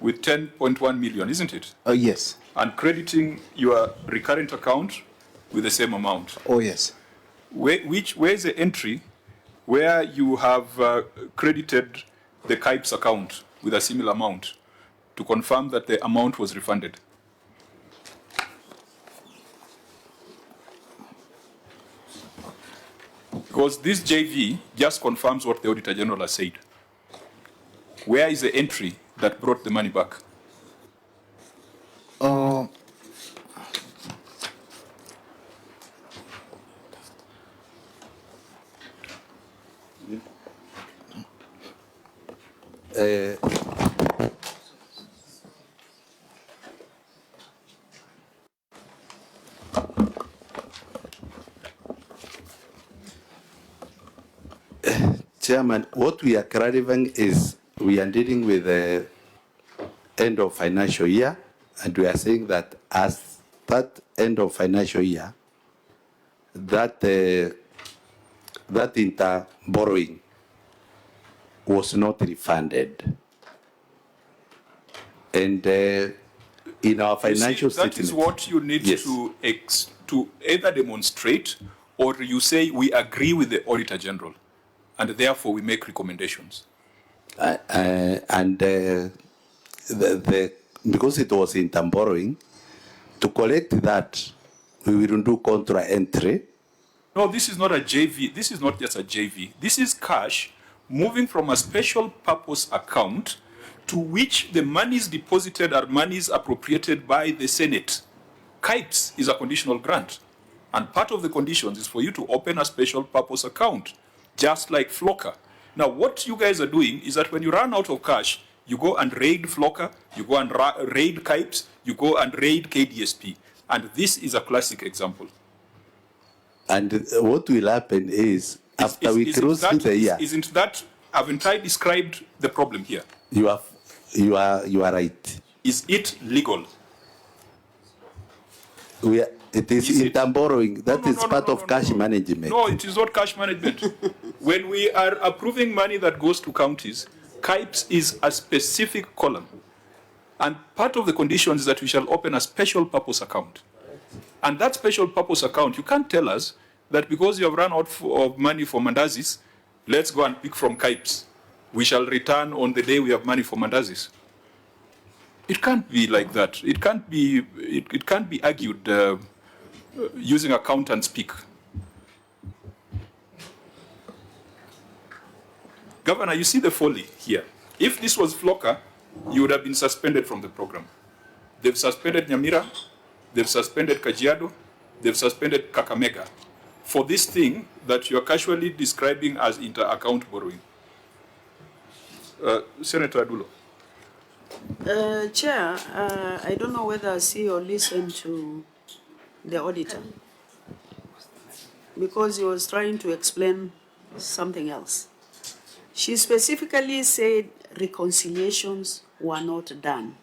with 10.1 million, isn't it? Yes. And crediting your recurrent account with the same amount. Oh, yes. Where is the entry where you have credited the KIPE's account with a similar amount to confirm that the amount was refunded? Because this JV just confirms what the Auditor General has said. Where is the entry that brought the money back? Chairman, what we are clarifying is we are dealing with the end of financial year, and we are saying that as that end of financial year, that that inter borrowing was not refunded, and in our financial that statement, is what you need yes, to either demonstrate or you say we agree with the Auditor General, and therefore we make recommendations. Because it was in term borrowing, to collect that, we will do contra entry. No, this is not a JV. This is not just a JV. This is cash moving from a special purpose account to which the monies deposited are monies appropriated by the Senate. KIPES is a conditional grant. And part of the conditions is for you to open a special purpose account, just like Flocker. Now, what you guys are doing is that when you run out of cash, you go and raid Flocker, you go and raid KIPES, you go and raid KDSP. And this is a classic example. And what will happen is, after we close the year... Isn't that, haven't I described the problem here? You are right. Is it legal? It is in term borrowing. That is part of cash management. No, it is not cash management. When we are approving money that goes to counties, KIPES is a specific column. And part of the conditions is that we shall open a special purpose account. And that special purpose account, you can't tell us that because you have run out of money for mandazis, let's go and pick from KIPES. We shall return on the day we have money for mandazis. It can't be like that. It can't be, it can't be argued using account and speak. Governor, you see the folly here. If this was Flocker, you would have been suspended from the program. They've suspended Nyamira, they've suspended Kajiado, they've suspended Kakamega for this thing that you're casually describing as inter-account borrowing. Senator Adulo. Chair, I don't know whether I see or listen to the auditor, because he was trying to explain something else. She specifically said reconciliations were not done.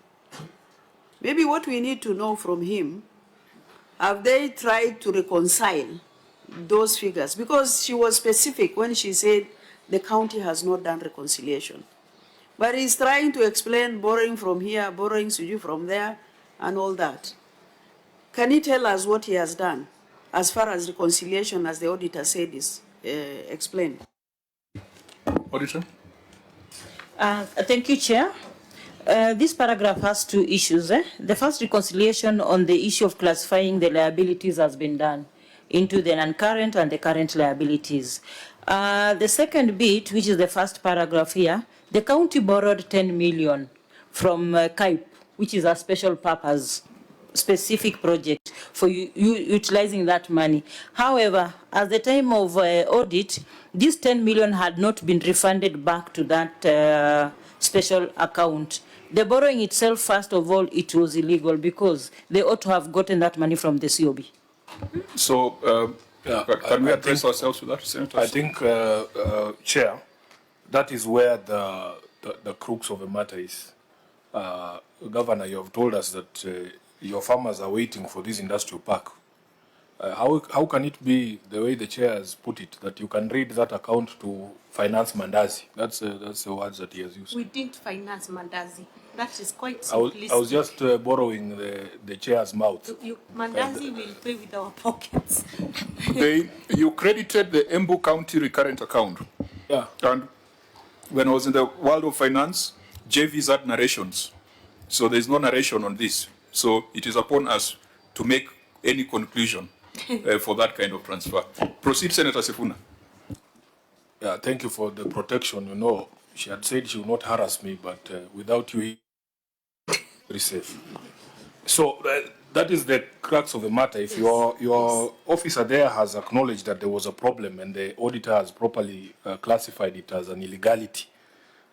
Maybe what we need to know from him, have they tried to reconcile those figures? Because she was specific when she said the county has not done reconciliation. But he's trying to explain borrowing from here, borrowing from there, and all that. Can he tell us what he has done as far as reconciliation, as the auditor said, is explained? Auditor? Thank you, Chair. This paragraph has two issues. The first, reconciliation on the issue of classifying the liabilities has been done into the non-current and the current liabilities. The second bit, which is the first paragraph here, the county borrowed 10 million from KIPE, which is a special purpose, specific project for utilizing that money. However, at the time of audit, this 10 million had not been refunded back to that special account. The borrowing itself, first of all, it was illegal because they ought to have gotten that money from the COB. So, can we address ourselves to that, Senator? I think, Chair, that is where the crux of the matter is. Governor, you have told us that your farmers are waiting for this industrial park. How can it be, the way the chair has put it, that you can read that account to finance Mandazi? That's the words that he has used. We didn't finance Mandazi. That is quite I simplistic. was just borrowing the chair's mouth. Mandazi will pay with our pockets. You credited the Embu County recurrent account. Yeah. And when I was in the world of finance, JVs had narrations. So there's no narration on this. So it is upon us to make any conclusion for that kind of transfer. Proceed, Senator Sifuna. Yeah, thank you for the protection. You know, she had said she would not harass me, but without you, very safe. So that is the crux of the matter. If your officer there has acknowledged that there was a problem and the auditor has properly classified it as an illegality,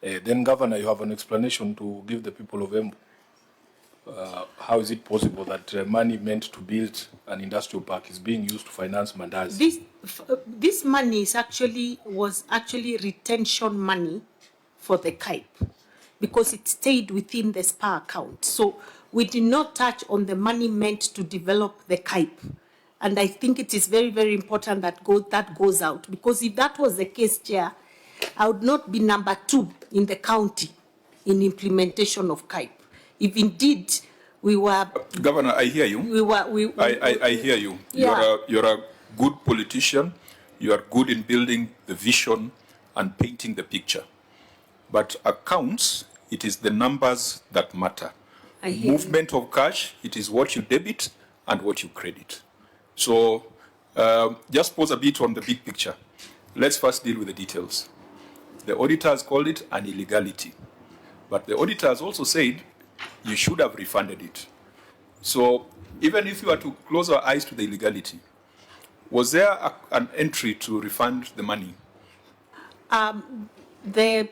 then, Governor, you have an explanation to give the people of Embu. how is it possible that money meant to build an industrial park is being used to finance Mandazi? This money was actually retention money for the CAIP because it stayed within the SPA account. So we did not touch on the money meant to develop the CAIP. And I think it is very, very important that that goes out, because if that was the case, Chair, I would not be number 2 in the county in implementation of CAIP. If indeed we were... Governor, I hear you. I hear you. Yeah. You're a good politician. You are good in building the vision and painting the picture. But accounts, it is the numbers that matter. Movement of cash, it is what you debit and what you credit. So just pause a bit on the big picture. Let's first deal with the details. The auditors called it an illegality. But the auditors also said you should have refunded it. So even if you were to close our eyes to the illegality, was there an entry to refund the money? The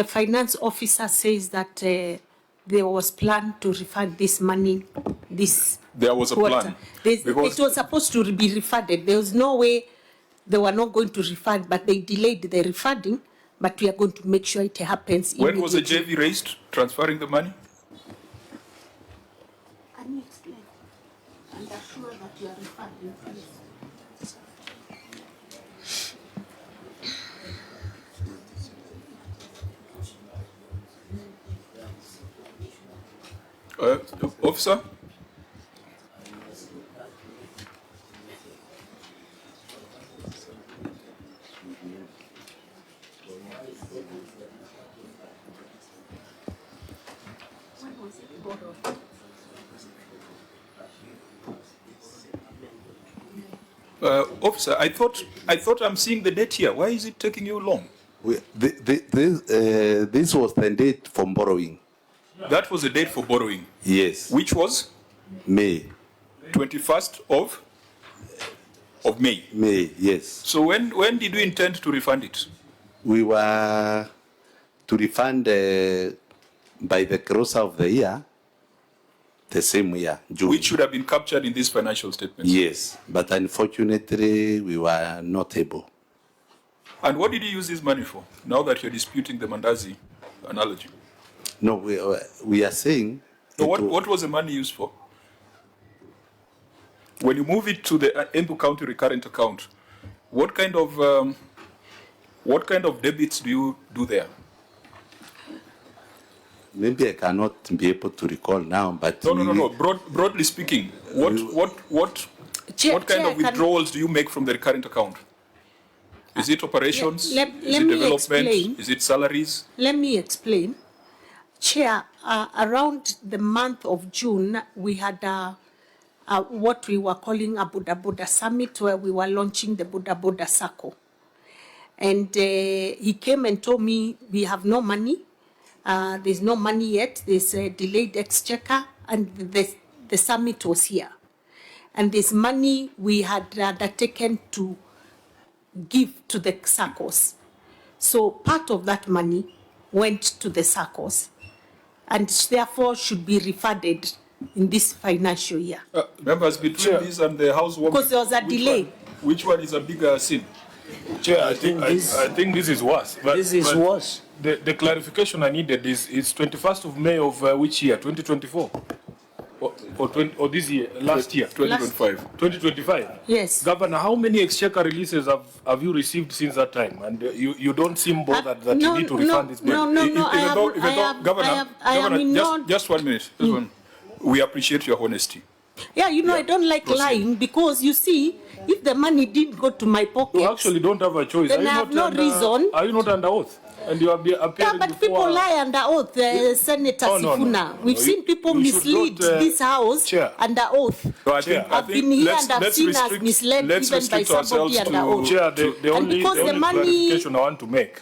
finance officer says that there was plan to refund this money this There was a quarter. plan. It was supposed to be refunded. There was no way they were not going to refund, but they delayed the refunding, but we are going to make sure it happens When was the JV raised, transferring the money? Can you explain? And assure that you are refunding, please. Officer? Officer, I thought I'm seeing the date here. Why is it taking you long? This was the date for borrowing. That was the date for borrowing? Yes. Which was? May. 21st of May? May, yes. So when did you intend to refund it? We were to refund by the close of the year, the same year, June. Which should have been captured in this financial statement? Yes, but unfortunately we were not able. And what did you use this money for, now that you're disputing the Mandazi analogy? No, we are saying... So what was the money used for? When you move it to the Embu County recurrent account, what kind of debits do you do there? Maybe I cannot be able to recall now, but... No. Broadly speaking, what kind of withdrawals do you make from the recurrent account? Is it operations? Is it development? Explain. Is it salaries? Let me explain. Chair, around the month of June, we had what we were calling a Buddha Buddha Summit, where we were launching the Buddha Buddha Circle. And he came and told me, we have no money. There's no money yet. There's a delayed exchequer, and the summit was here. And this money we had undertaken to give to the circles. So part of that money went to the circles, and therefore should be refunded in this financial year. Members, between this and the housewarming, because there was a delay. Which one is a bigger sin? Chair, I think this is worse. This is worse. The clarification I needed is 21st of May of which year? 2024? Or this year, last year? 2025. 2025? Yes. Governor, how many exchequer releases have you received since that time? And you don't seem bothered that you need to refund this money. Governor, just 1 minute. We appreciate your honesty. Yeah, I don't like lying, because you see, if the money didn't go to my pocket, you actually don't have a choice. Then I have no reason. Are you not under oath? And you are appearing yeah, but before... people lie under oath, Senator Sifuna. No. We've seen people mislead this house under oath. I've been here and I've seen us misled even by somebody under oath. Chair, the only clarification I want to make,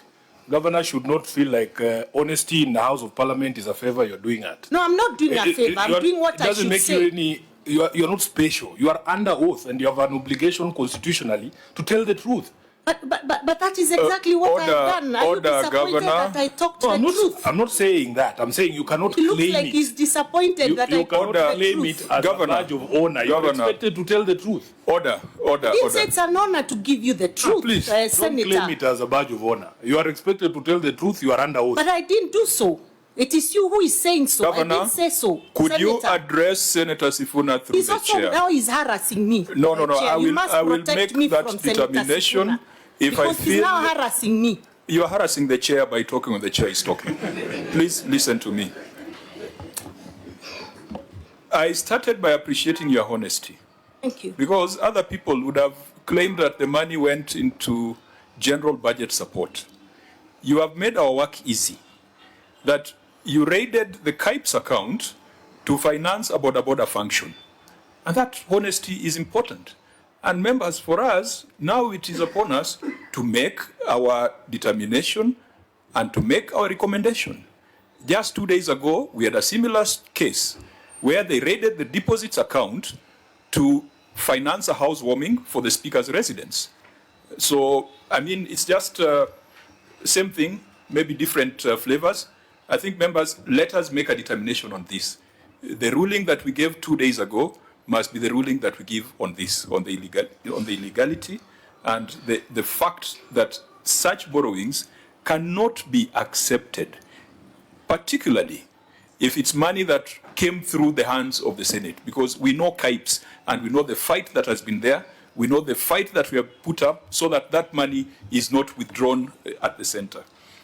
Governor should not feel like honesty in the House of Parliament is a favor you're doing at. No, I'm not doing a favor. I'm doing what I should say. You're not special. You are under oath and you have an obligation constitutionally to tell the truth. But that is exactly what order, I've done. Are you order, disappointed Governor. that I talked No, the truth? I'm not saying that. I'm saying you cannot It looks claim like it. he's disappointed that I You cannot told the claim truth. it as Governor, a badge of honor. You're Governor. expected to tell the truth. Order. It's an honor to give you the truth, Please, don't Senator. claim it as a badge of honor. You are expected to tell the truth. You are under oath. But I didn't do so. It is you who is saying so. Governor, I didn't say so. Could Senator. you address Senator Sifuna through He's the also chair? now he's harassing me. No. Chair. You must I will protect make me that from Senator determination Sifuna, if I because he's feel now harassing me. you are harassing the chair by talking when the chair is talking. Please listen to me. I started by appreciating your honesty. Thank you. Because other people would have claimed that the money went into general budget support. You have made our work easy. That you raided the KIPES account to finance a border function. And that honesty is important. And members, for us, now it is upon us to make our determination and to make our recommendation. Just 2 days ago, we had a similar case where they raided the deposits account to finance a housewarming for the Speaker's residence. So, I mean, it's just same thing, maybe different flavors. I think, members, let us make a determination on this. The ruling that we gave 2 days ago must be the ruling that we give on this, on the illegality and the fact that such borrowings cannot be accepted, particularly if it's money that came through the hands of the Senate, because we know KIPES and we know the fight that has been there. We know the fight that we have put up so that that money is not withdrawn at the center.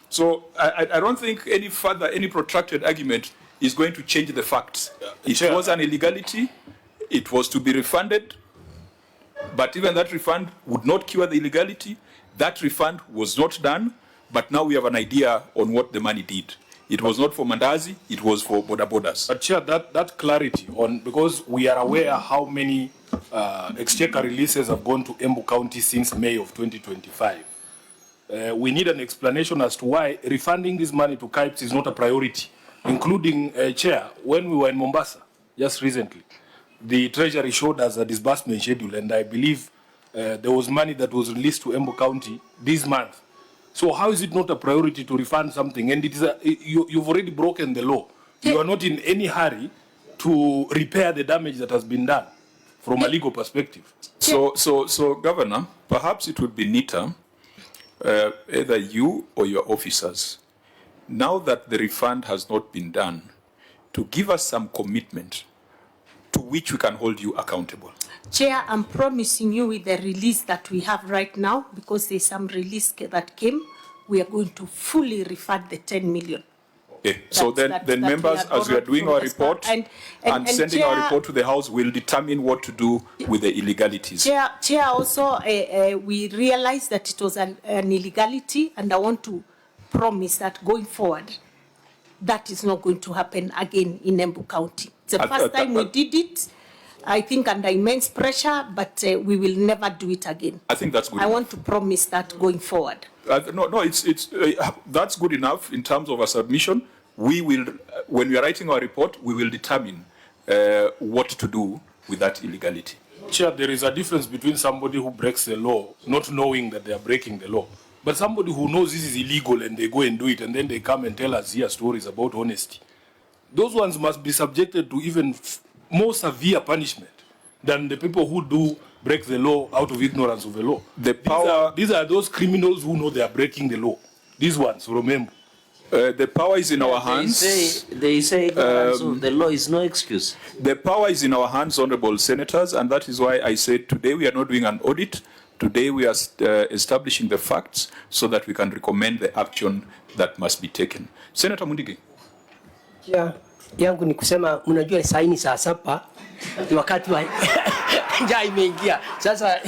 So I don't think any protracted argument is going to change the facts. It was an illegality. It was to be refunded. But even that refund would not cure the illegality. That refund was not done. But now we have an idea on what the money did. It was not for Mandazi, it was for borders. But Chair, that clarity on, because we are aware how many exchequer releases have gone to Embu County since May of 2025. We need an explanation as to why refunding this money to KIPES is not a priority, including, Chair, when we were in Mombasa just recently, the Treasury showed us a disbursement schedule, and I believe there was money that was released to Embu County this month. So how is it not a priority to refund something? And it is you've already broken the law. You are not in any hurry to repair the damage that has been done from a legal perspective. So Governor, perhaps it would be neater, either you or your officers, now that the refund has not been done, to give us some commitment to which we can hold you accountable. Chair, I'm promising you with the release that we have right now, because there's some release that came, we are going to fully refund the 10 million. Okay. So then members, as we are doing our report and sending Chair, our report to the House, will determine what to do with the illegalities. Chair, also, we realized that it was an illegality, and I want to promise that going forward, that is not going to happen again in Embu County. It's the first time we did it, I think under immense pressure, but we will never do it again. I think that's good. I want to promise that going forward. That's good enough in terms of a submission. We will, when we are writing our report, we will determine what to do with that illegality. Chair, there is a difference between somebody who breaks the law, not knowing that they are breaking the law, but somebody who knows this is illegal and they go and do it, and then they come and tell us here stories about honesty. Those ones must be subjected to even more severe punishment than the people who do break the law out of ignorance of the law. These are those criminals who know they are breaking the law. These ones, remember. The power is in our hands. They say the law is no excuse. The power is in our hands, honorable senators, and that is why I said today we are not doing an audit. Today we are establishing the facts so that we can recommend the action that must be taken. Senator Mundige. Yeah. Yangu ni kusema mnajua saini saa saba ni wakati wa njaa imeingia. Sasa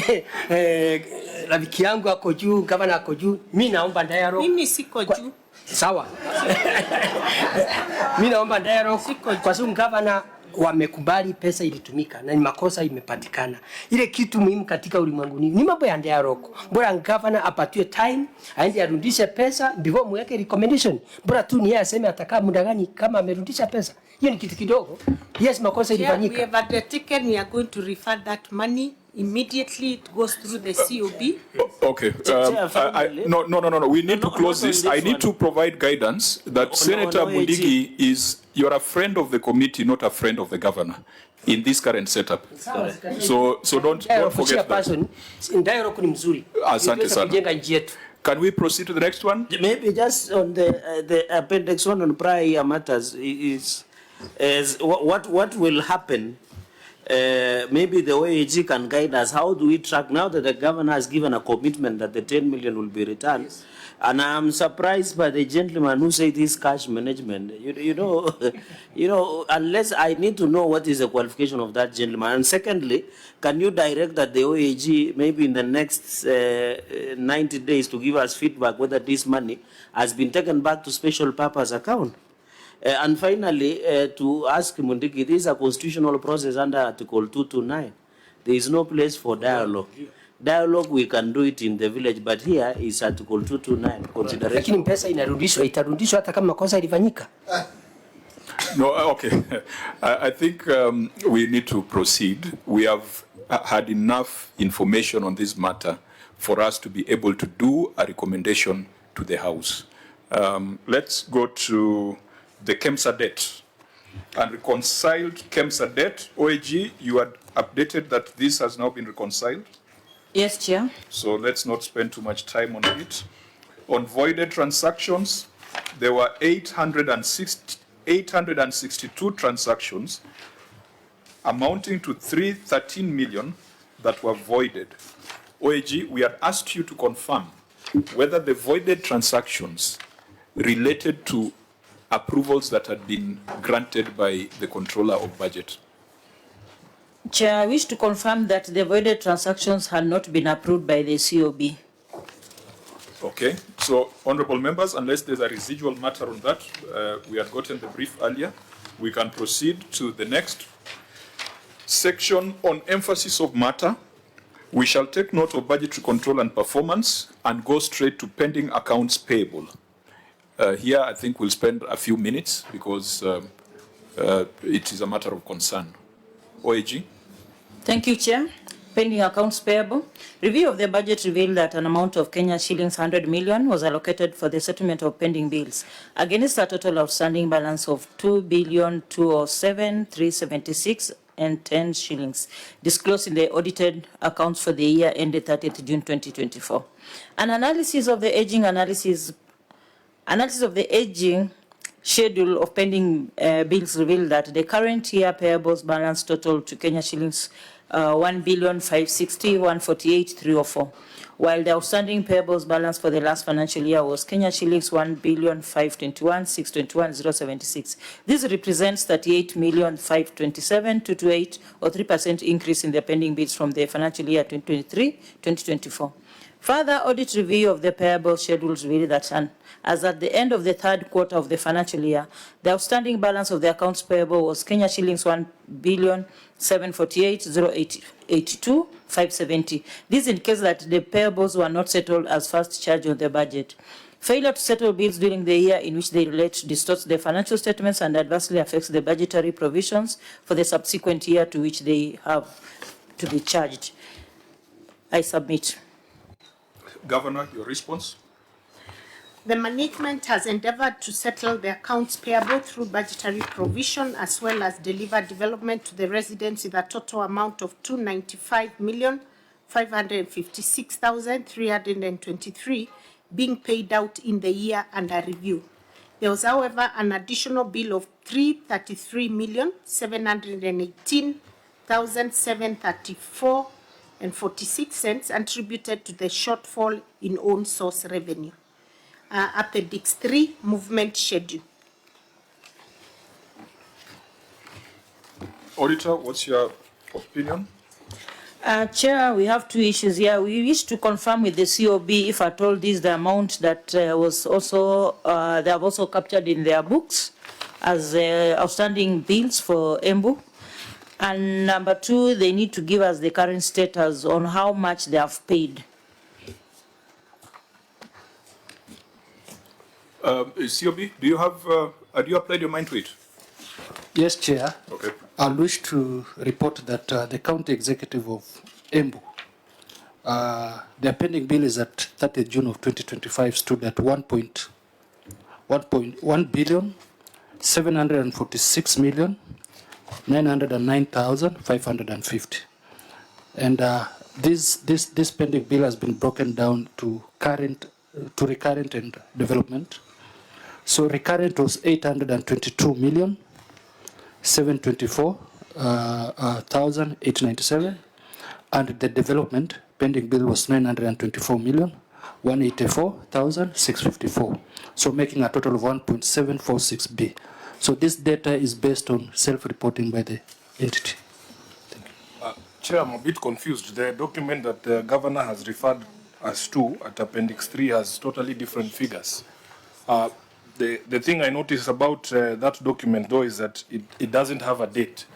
rafiki yangu ako juu, gavana ako juu, mimi naomba dialogue. Mimi siko juu. Sawa. Mimi naomba dialogue kwa sababu gavana wamekubali pesa ilitumika na ni makosa imepatikana. Ile kitu muhimu katika ulimwengu ni mambo ya dialogue. Bora gavana apatiwe time, aende arudishe pesa before muweke recommendation. Bora tu ni yeye aseme atakaa muda gani kama amerudisha pesa. Hiyo ni kitu kidogo. Yes, makosa ilifanyika. We have undertaken, we are going to refund that money Immediately it goes through the COB. Okay. No. We need to close this. I need to provide guidance that Senator Mundigi is, you're a friend of the committee, not a friend of the governor in this current setup. So don't forget that. Asante sana. Can we proceed to the next one? Maybe just on the appendix 1 on prior year matters is what will happen. Maybe the OAG can guide us. How do we track now that the governor has given a commitment that the 10 million will be returned? Yes. And I'm surprised by the gentleman who said this cash management. You know, unless I need to know what is the qualification of that gentleman. And secondly, can you direct that the OAG maybe in the next 90 days to give us feedback whether this money has been taken back to special purpose account? And finally, to ask Mundigi, this is a constitutional process under Article 229. There is no place for dialogue. Dialogue, we can do it in the village, but here is Article 229. Consideration. No, okay. I think we need to proceed. We have had enough information on this matter for us to be able to do a recommendation to the House. Let's go to the KEMSA debt and reconciled KEMSA debt. OAG, you had updated that this has now been reconciled? Yes, Chair. So let's not spend too much time on it. On voided transactions, there were 862 transactions amounting to 313 million that were voided. OAG, we had asked you to confirm whether the voided transactions related to approvals that had been granted by the Controller of Budget. Chair, I wish to confirm that the voided transactions had not been approved by the COB. Okay, so honorable members, unless there's a residual matter on that, we had gotten the brief earlier, we can proceed to the next section on emphasis of matter. We shall take note of budgetary control and performance and go straight to pending accounts payable. Here, I think we'll spend a few minutes because it is a matter of concern. OAG. Thank you, Chair. Pending accounts payable. Review of the budget revealed that an amount of Kenya shillings 100 million was allocated for the settlement of pending bills against a total outstanding balance of 2,207,376.10 shillings, disclosed in the audited accounts for the year ended 30th June 2024. An analysis of the aging schedule of pending bills revealed that the current year payables balance total to Kenya shillings 1,560,148,304, while the outstanding payables balance for the last financial year was Kenya shillings 1,521,621,076. This represents 38,527,228, or 3% increase in the pending bills from the financial year 2023-2024. Further audit review of the payable schedules revealed that as at the end of the third quarter of the financial year, the outstanding balance of the accounts payable was Kenya shillings 1,748,082,570. This indicates that the payables were not settled as first charge on the budget. Failure to settle bills during the year in which they relate distorts the financial statements and adversely affects the budgetary provisions for the subsequent year to which they have to be charged. I submit. Governor, your response? The management has endeavored to settle the accounts payable through budgetary provision as well as deliver development to the residents with a total amount of 295,556,323 being paid out in the year under review. There was, however, an additional bill of 333,718,734.46 attributed to the shortfall in own source revenue. Appendix 3, movement schedule. Auditor, what's your opinion? Chair, we have two issues here. We wish to confirm with the COB if at all this the amount that was also, they have also captured in their books as outstanding bills for Embu. And number two, they need to give us the current status on how much they have paid. COB, do you have applied your mind to it? Yes, Chair. Okay. I wish to report that the County Executive of Embu. Their pending bill is at 30th June of 2025 stood at 1.1 billion 746 million 909,550. And this pending bill has been broken down to recurrent and development. So recurrent was 822 million 724,897, and the development pending bill was 924 million 184,654. So making a total of 1.746 B. So this data is based on self-reporting by the entity. Chair, I'm a bit confused. The document that the governor has referred us to at Appendix 3 has totally different figures. The thing I noticed about that document, though, is that it doesn't have a date.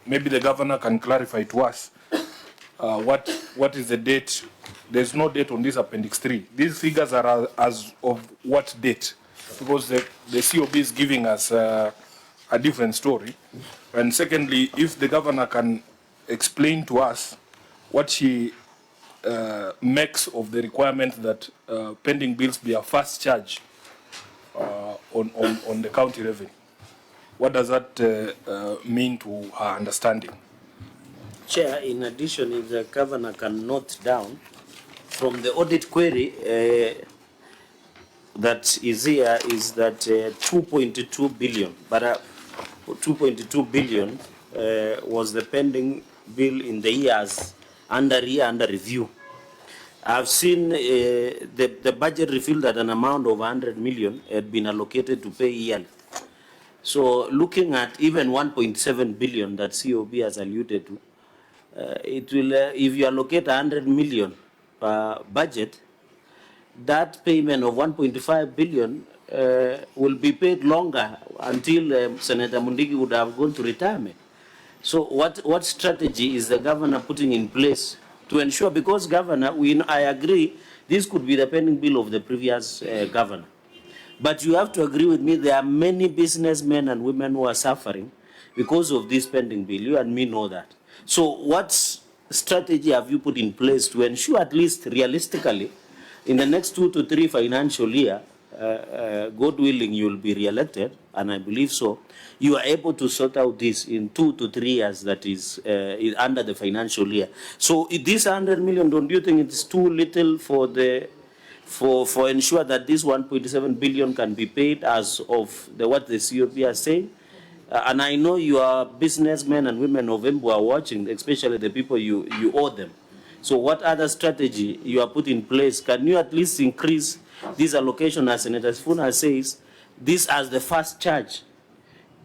Maybe the governor can clarify to us what is the date. There's no date on this Appendix 3. These figures are as of what date? Because the COB is giving us a different story. And secondly, if the governor can explain to us what she makes of the requirement that pending bills be a fast charge on the county revenue. What does that mean to her understanding? Chair, in addition, if the governor can note down from the audit query that is here is that 2.2 billion, but 2.2 billion was the pending bill in the years under review. I've seen the budget revealed that an amount of 100 million had been allocated to pay yearly. So looking at even 1.7 billion that COB has alluded to, it will, if you allocate 100 million per budget, that payment of 1.5 billion will be paid longer until Senator Mundigi would have gone to retirement. So what strategy is the governor putting in place to ensure, because governor, I agree, this could be the pending bill of the previous governor. But you have to agree with me, there are many businessmen and women who are suffering because of this pending bill. You and me know that. So what strategy have you put in place to ensure, at least realistically, in the next 2 to 3 financial year, God willing, you will be re-elected, and I believe so, you are able to sort out this in 2 to 3 years, that is under the financial year. So this 100 million, don't you think it's too little for ensure that this 1.7 billion can be paid as of what the COP are saying? And I know you are businessmen and women of Embu are watching, especially the people you owe them. So what other strategy you are put in place? Can you at least increase this allocation, as Senator Sifuna says, this as the first charge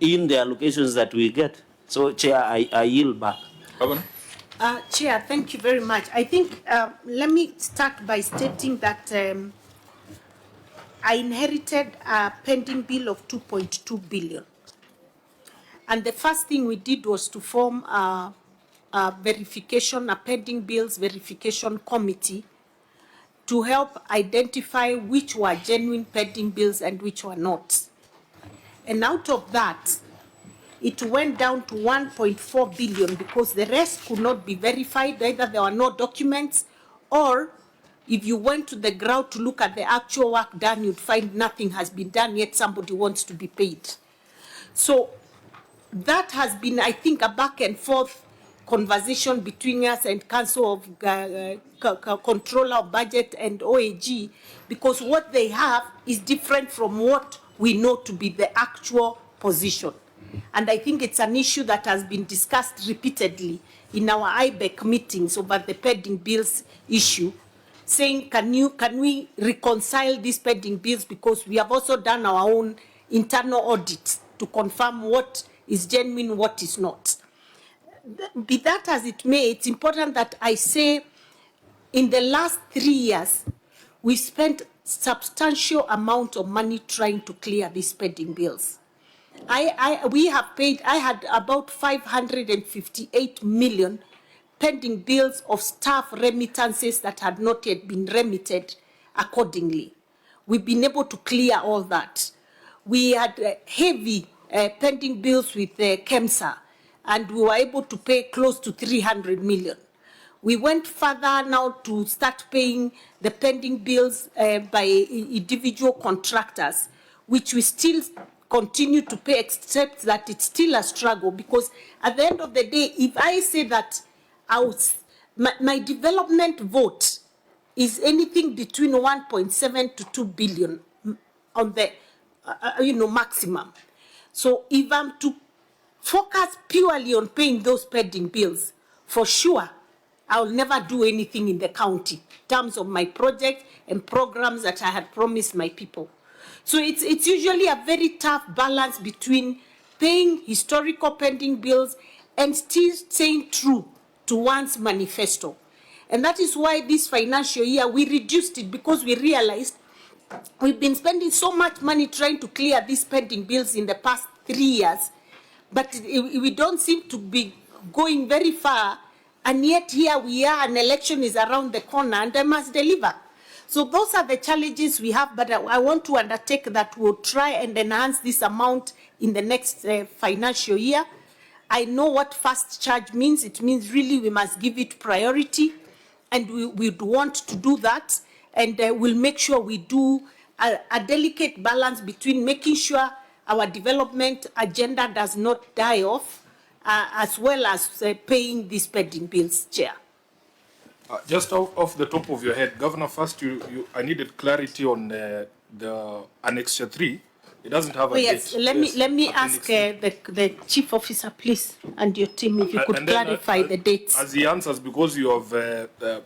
in the allocations that we get? So, Chair, I yield back. Chair, thank you very much. I think, let me start by stating that I inherited a pending bill of 2.2 billion. And the first thing we did was to form a pending bills verification committee to help identify which were genuine pending bills and which were not. And out of that, it went down to 1.4 billion because the rest could not be verified. Either there were no documents, or if you went to the ground to look at the actual work done, you'd find nothing has been done, yet somebody wants to be paid. So that has been, I think, a back and forth conversation between us and Council of Controller of Budget and OAG, because what they have is different from what we know to be the actual position. And I think it's an issue that has been discussed repeatedly in our IBEC meetings over the pending bills issue, saying, can we reconcile these pending bills, because we have also done our own internal audits to confirm what is genuine, what is not. Be that as it may, it's important that I say in the last 3 years, we spent substantial amount of money trying to clear these pending bills. We have paid, I had about 558 million pending bills of staff remittances that had not yet been remitted accordingly. We've been able to clear all that. We had heavy pending bills with KEMSA, and we were able to pay close to 300 million. We went further now to start paying the pending bills by individual contractors, which we still continue to pay, except that it's still a struggle, because at the end of the day, if I say that my development vote is anything between 1.7 to 2 billion on the maximum. So if I'm to focus purely on paying those pending bills, for sure, I'll never do anything in the county in terms of my projects and programs that I had promised my people. So it's usually a very tough balance between paying historical pending bills and still staying true to one's manifesto. And that is why this financial year we reduced it, because we realized we've been spending so much money trying to clear these pending bills in the past 3 years, but we don't seem to be going very far. And yet here we are, an election is around the corner and I must deliver. So those are the challenges we have, but I want to undertake that we'll try and enhance this amount in the next financial year. I know what fast charge means. It means really we must give it priority, and we would want to do that, and we'll make sure we do a delicate balance between making sure our development agenda does not die off, as well as paying these pending bills, Chair. Just off the top of your head, Governor, first I needed clarity on the Annexure 3. It doesn't have a yes, date. let me ask the Chief Officer, please, and your team, if you could clarify the dates. As he answers, because you have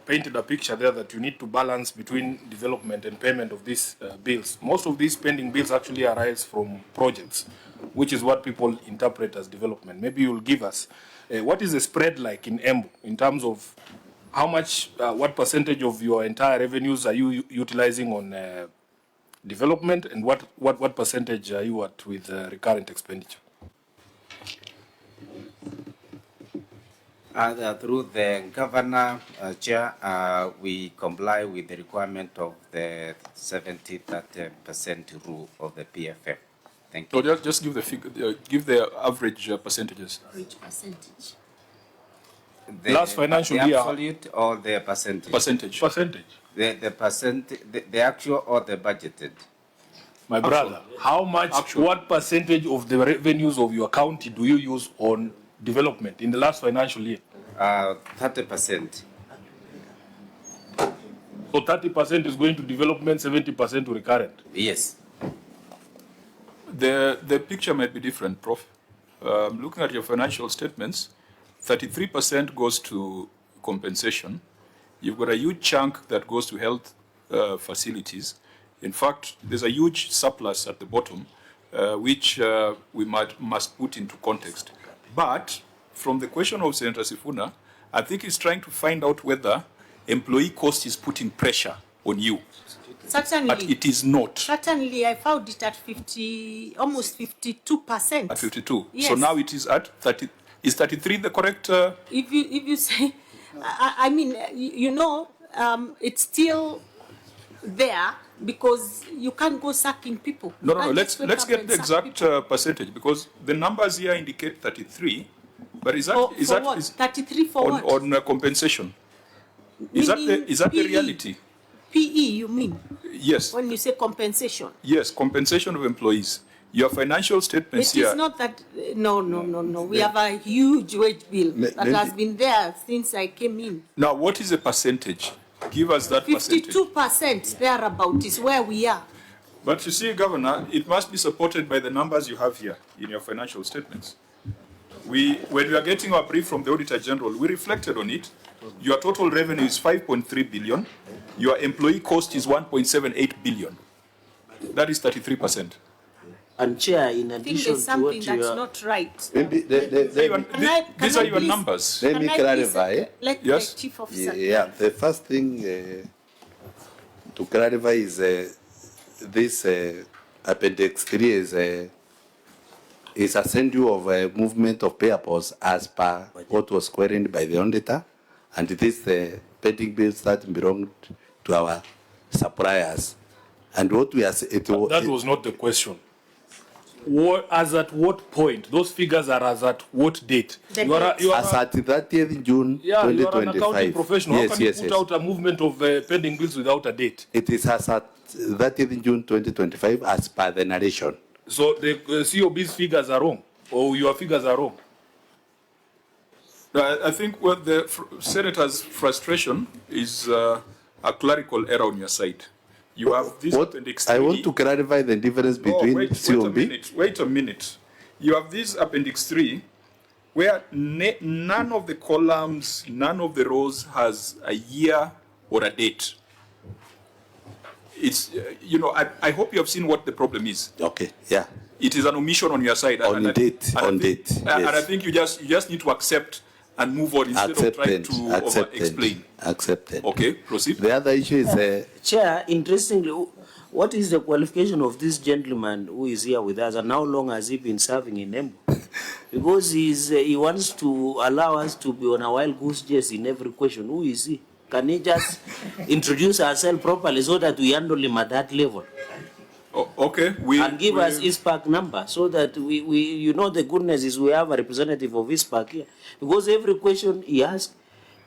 painted a picture there that you need to balance between development and payment of these bills. Most of these pending bills actually arise from projects, which is what people interpret as development. Maybe you'll give us, what is the spread like in Embu in terms of how much, what percentage of your entire revenues are you utilizing on development, and what percentage are you at with recurrent expenditure? Through the governor, chair, we comply with the requirement of the 70-30% rule of the PFM. Thank you. So just give the figure, give the average percentages. Average percentage. Last financial year. The absolute or the percentage? Percentage. Percentage. The percent, the actual or the budgeted? My brother, how much, what percentage of the revenues of your county do you use on development in the last financial year? 30%. So 30% is going to development, 70% to recurrent? Yes. The picture might be different, Prof. Looking at your financial statements, 33% goes to compensation. You've got a huge chunk that goes to health facilities. In fact, there's a huge surplus at the bottom, which we must put into context. But from the question of Senator Sifuna, I think he's trying to find out whether employee cost is putting pressure on you. Certainly. But it is not. Certainly, I found it at almost 52%. At 52. Yes. So now it is at 30. Is 33 the correct? If you say, I mean, it's still there, because you can't go sacking people. No. Let's get the exact percentage, because the numbers here indicate 33, but is that 33 for what? On compensation? Is that the reality? PE, you mean? Yes. When you say compensation? Yes, compensation of employees. Your financial statements here. It is not that. No. We have a huge wage bill that has been there since I came in. Now, what is the percentage? Give us that 52% thereabout is where we are. But you see, Governor, it must be supported by the numbers you have here in your financial statements. When we are getting our brief from the Auditor General, we reflected on it. Your total revenue is 5.3 billion. Your employee cost is 1.78 billion. That is 33%. And Chair, in addition to what you that's not right. Maybe these are your numbers. Let me clarify. Let the Chief Officer. Yeah, the first thing to clarify is this Appendix 3 is a schedule of movement of payables as per what was queried by the auditor, and this pending bills that belonged to our suppliers. And what we are that was not the question. As at what point? Those figures are as at what date? You are As at 30th June you are an accounting 2025. professional. Yes, How can yes, you put yes. out a movement of pending bills without a date? It is as at 30th June 2025 as per the narration. So the COB's figures are wrong, or your figures are wrong? I think what the Senator's frustration is a clerical error on your side. You have this appendix 3. I want to clarify the difference between COB. Wait a minute. You have this appendix 3 where none of the columns, none of the rows has a year or a date. It's, I hope you have seen what the problem is. Okay, yeah. It is an omission on your side. On date. And I think you just need to accept and move on instead of trying to over-explain. Accepted. Okay, proceed. The other issue is... Chair, interestingly, what is the qualification of this gentleman who is here with us, and how long has he been serving in Embu? Because he wants to allow us to be on a wild goose chase in every question. Who is he? Can he just introduce ourselves properly so that we handle him at that level? Okay. And give us ISPAC number so that we the goodness is we have a representative of ISPAC here. Because every question he asks,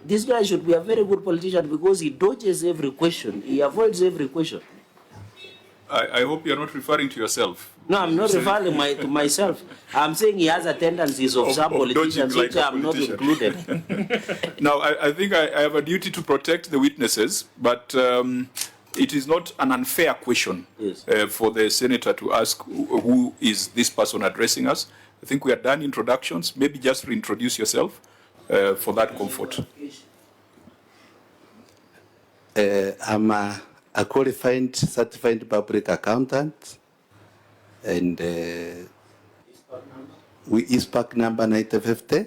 this guy should be a very good politician because he dodges every question. He avoids every question. I hope you're not referring to yourself. No, I'm not referring to myself. I'm saying he has a tendencies of some politicians which I'm not included. Now, I think I have a duty to protect the witnesses, but it is not an unfair question for the senator to ask who is this person addressing us. I think we are done introductions. Maybe just reintroduce yourself for that comfort. I'm a qualified certified public accountant, and we ISPAC number 9050,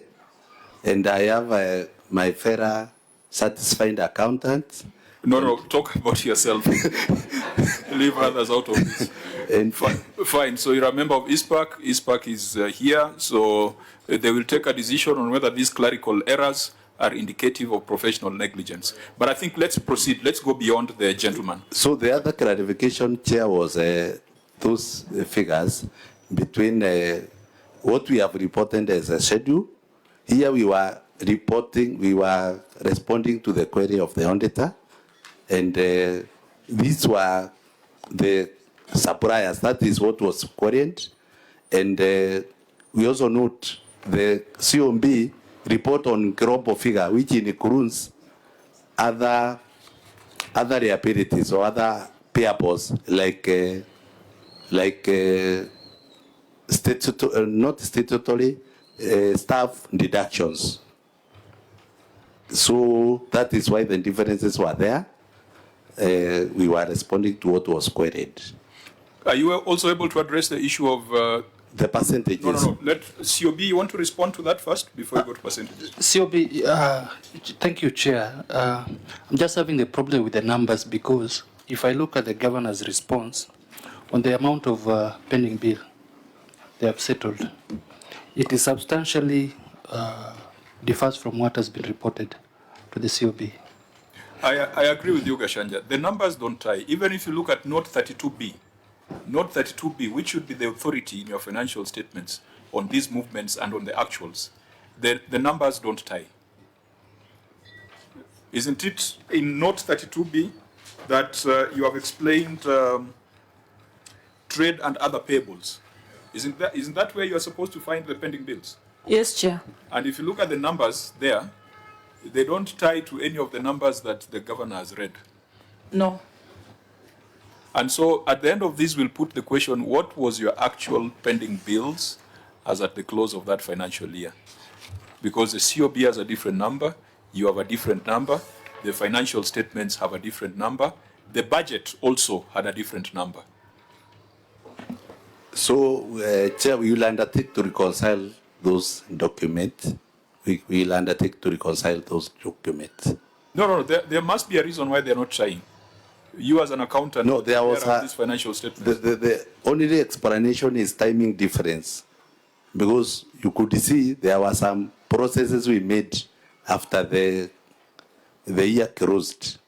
and I have my FERA satisfied accountant. No, talk about yourself. Leave others out of this. And fine. So you're a member of ISPAC. ISPAC is here, so they will take a decision on whether these clerical errors are indicative of professional negligence. But I think let's proceed. Let's go beyond the gentleman. So the other clarification, Chair, was those figures between what we have reported as a schedule. Here we were responding to the query of the auditor, and these were the suppliers. That is what was queried. And we also note the COB report on global figure, which includes other liabilities or other payables like not statutory staff deductions. So that is why the differences were there. We were responding to what was queried. Are you also able to address the issue of the percentages? No. Let COB, you want to respond to that first before you go to percentages? COB, thank you, Chair. I'm just having a problem with the numbers because if I look at the governor's response on the amount of pending bill they have settled, it is substantially differs from what has been reported to the COB. I agree with you, Gashanja. The numbers don't tie. Even if you look at Note 32B, Note 32B, which should be the authority in your financial statements on these movements and on the actuals, the numbers don't tie. Isn't it in Note 32B that you have explained trade and other payables? Isn't that where you are supposed to find the pending bills? Yes, Chair. And if you look at the numbers there, they don't tie to any of the numbers that the governor has read. No. And so at the end of this, we'll put the question, what was your actual pending bills as at the close of that financial year? Because the COB has a different number, you have a different number, the financial statements have a different number, the budget also had a different number. So, Chair, we will undertake to reconcile those documents. We will undertake to reconcile those documents. No, there must be a reason why they're not trying. You as an accountant, no, there was this financial statement. The only explanation is timing difference, because you could see there were some processes we made after the year closed.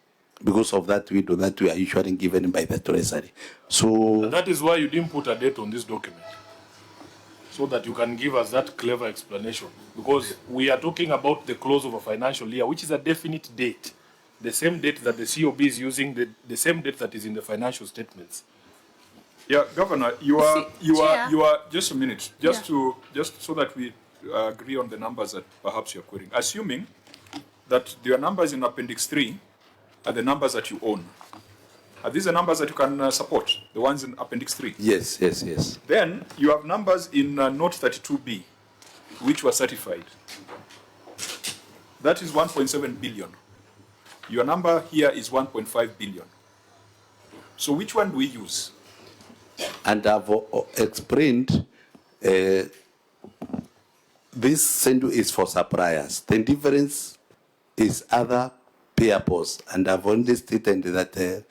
Because of that window that we are usually given by the Treasury. So and that is why you didn't put a date on this document. so that you can give us that clever explanation. Because we are talking about the close of a financial year, which is a definite date. The same date that the COB is using, the same date that is in the financial statements. Yeah, Governor, you are just a minute, just so that we agree on the numbers that perhaps you're querying. Assuming that your numbers in Appendix 3 are the numbers that you own. Are these the numbers that you can support, the ones in Appendix 3? Yes, yes, yes. Then you have numbers in Note 32B, which were certified. That is 1.7 billion. Your number here is 1.5 billion. So which one do we use? And I've explained this sendo is for suppliers. The difference is other payables, and I've only stated that there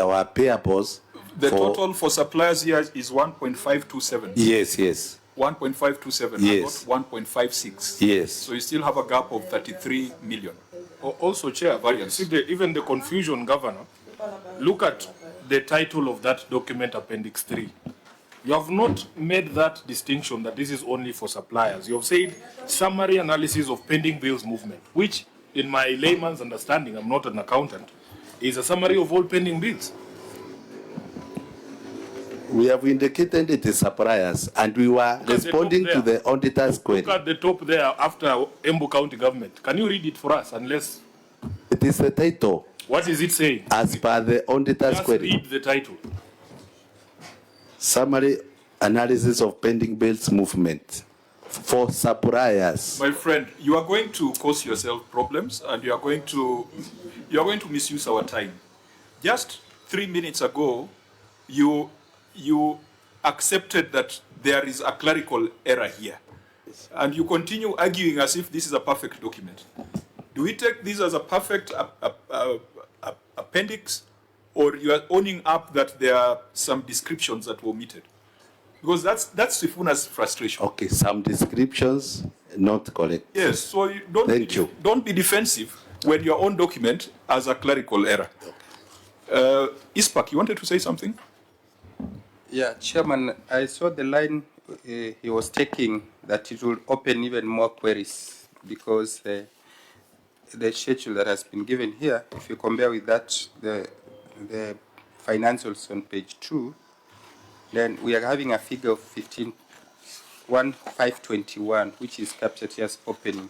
were payables. The total for suppliers here is 1.527. Yes, yes. 1.527, yes. not 1.56. Yes. So you still have a gap of 33 million. Also, Chair, see even the confusion, Governor, look at the title of that document, Appendix 3. You have not made that distinction that this is only for suppliers. You have said summary analysis of pending bills movement, which in my layman's understanding, I'm not an accountant, is a summary of all pending bills. We have indicated it is suppliers, and we were responding to the auditor's query. Look at the top there after Embu County government. Can you read it for us, unless... It is the title. What is it saying? As per the auditor's Just query. read the title. Summary analysis of pending bills movement for suppliers. My friend, you are going to cause yourself problems, and you are going to misuse our time. Just 3 minutes ago, you accepted that there is a clerical error here, and you continue arguing as if this is a perfect document. Do we take this as a perfect appendix, or you are owning up that there are some descriptions that were omitted? Because that's Sifuna's frustration. Okay, some descriptions not correct. Yes, so you don't be defensive when your own document has a clerical error. Ispak, you wanted to say something? Yeah, Chairman, I saw the line he was taking that it will open even more queries, because the schedule that has been given here, if you compare with that, the financials on page 2, then we are having a figure of 15,521, which is captured here as opening.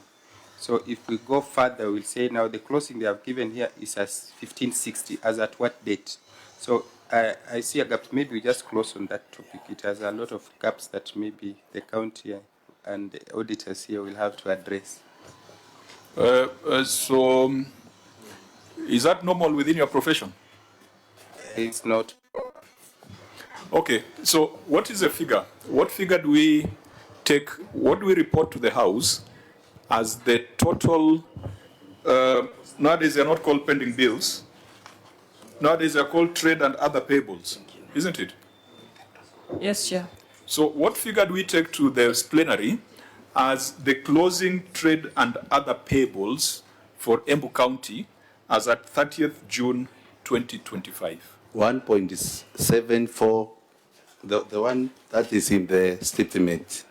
So if we go further, we'll say now the closing they have given here is as 1560, as at what date? So I see a gap. Maybe we just close on that topic. It has a lot of gaps that maybe the county and the auditors here will have to address. So, is that normal within your profession? It's not. Okay, so what is the figure? What figure do we take, what do we report to the House as the total, nowadays they're not called pending bills, nowadays they're called trade and other payables, isn't it? Yes, Chair. So what figure do we take to the plenary as the closing trade and other payables for Embu County as at 30th June 2025? 1.74, the one that is in the statement.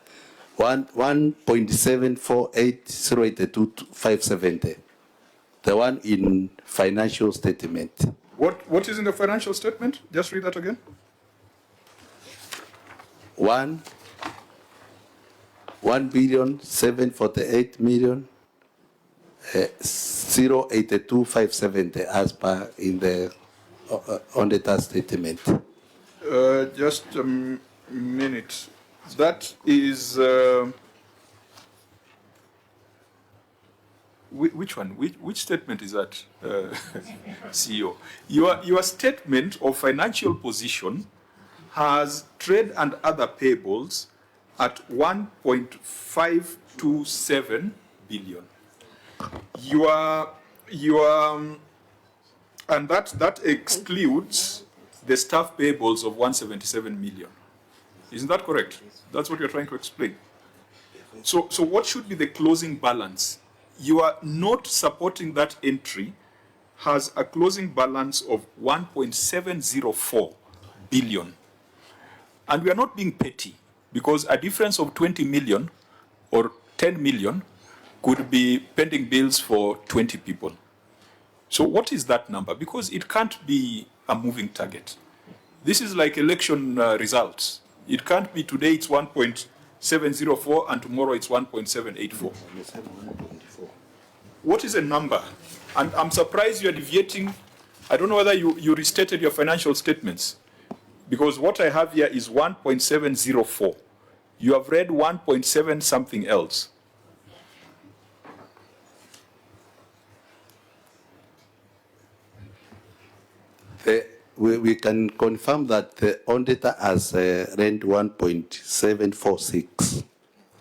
1.748082,570. The one in financial statement. What is in the financial statement? Just read that again. 1,748,082,570 as per in the auditor statement. Just a minute. That is which one? Which statement is that, CEO? Your statement of financial position has trade and other payables at 1.527 billion. And that excludes the staff payables of 177 million. Isn't that correct? That's what you're trying to explain. So what should be the closing balance? You are not supporting that entry has a closing balance of 1.704 billion. And we are not being petty. because a difference of 20 million or 10 million could be pending bills for 20 people. So what is that number? Because it can't be a moving target. This is like election results. It can't be today it's 1.704 and tomorrow it's 1.784. What is a number? And I'm surprised you're deviating. I don't know whether you restated your financial statements, because what I have here is 1.704. You have read 1.7 something else. We can confirm that the auditor has read 1.746.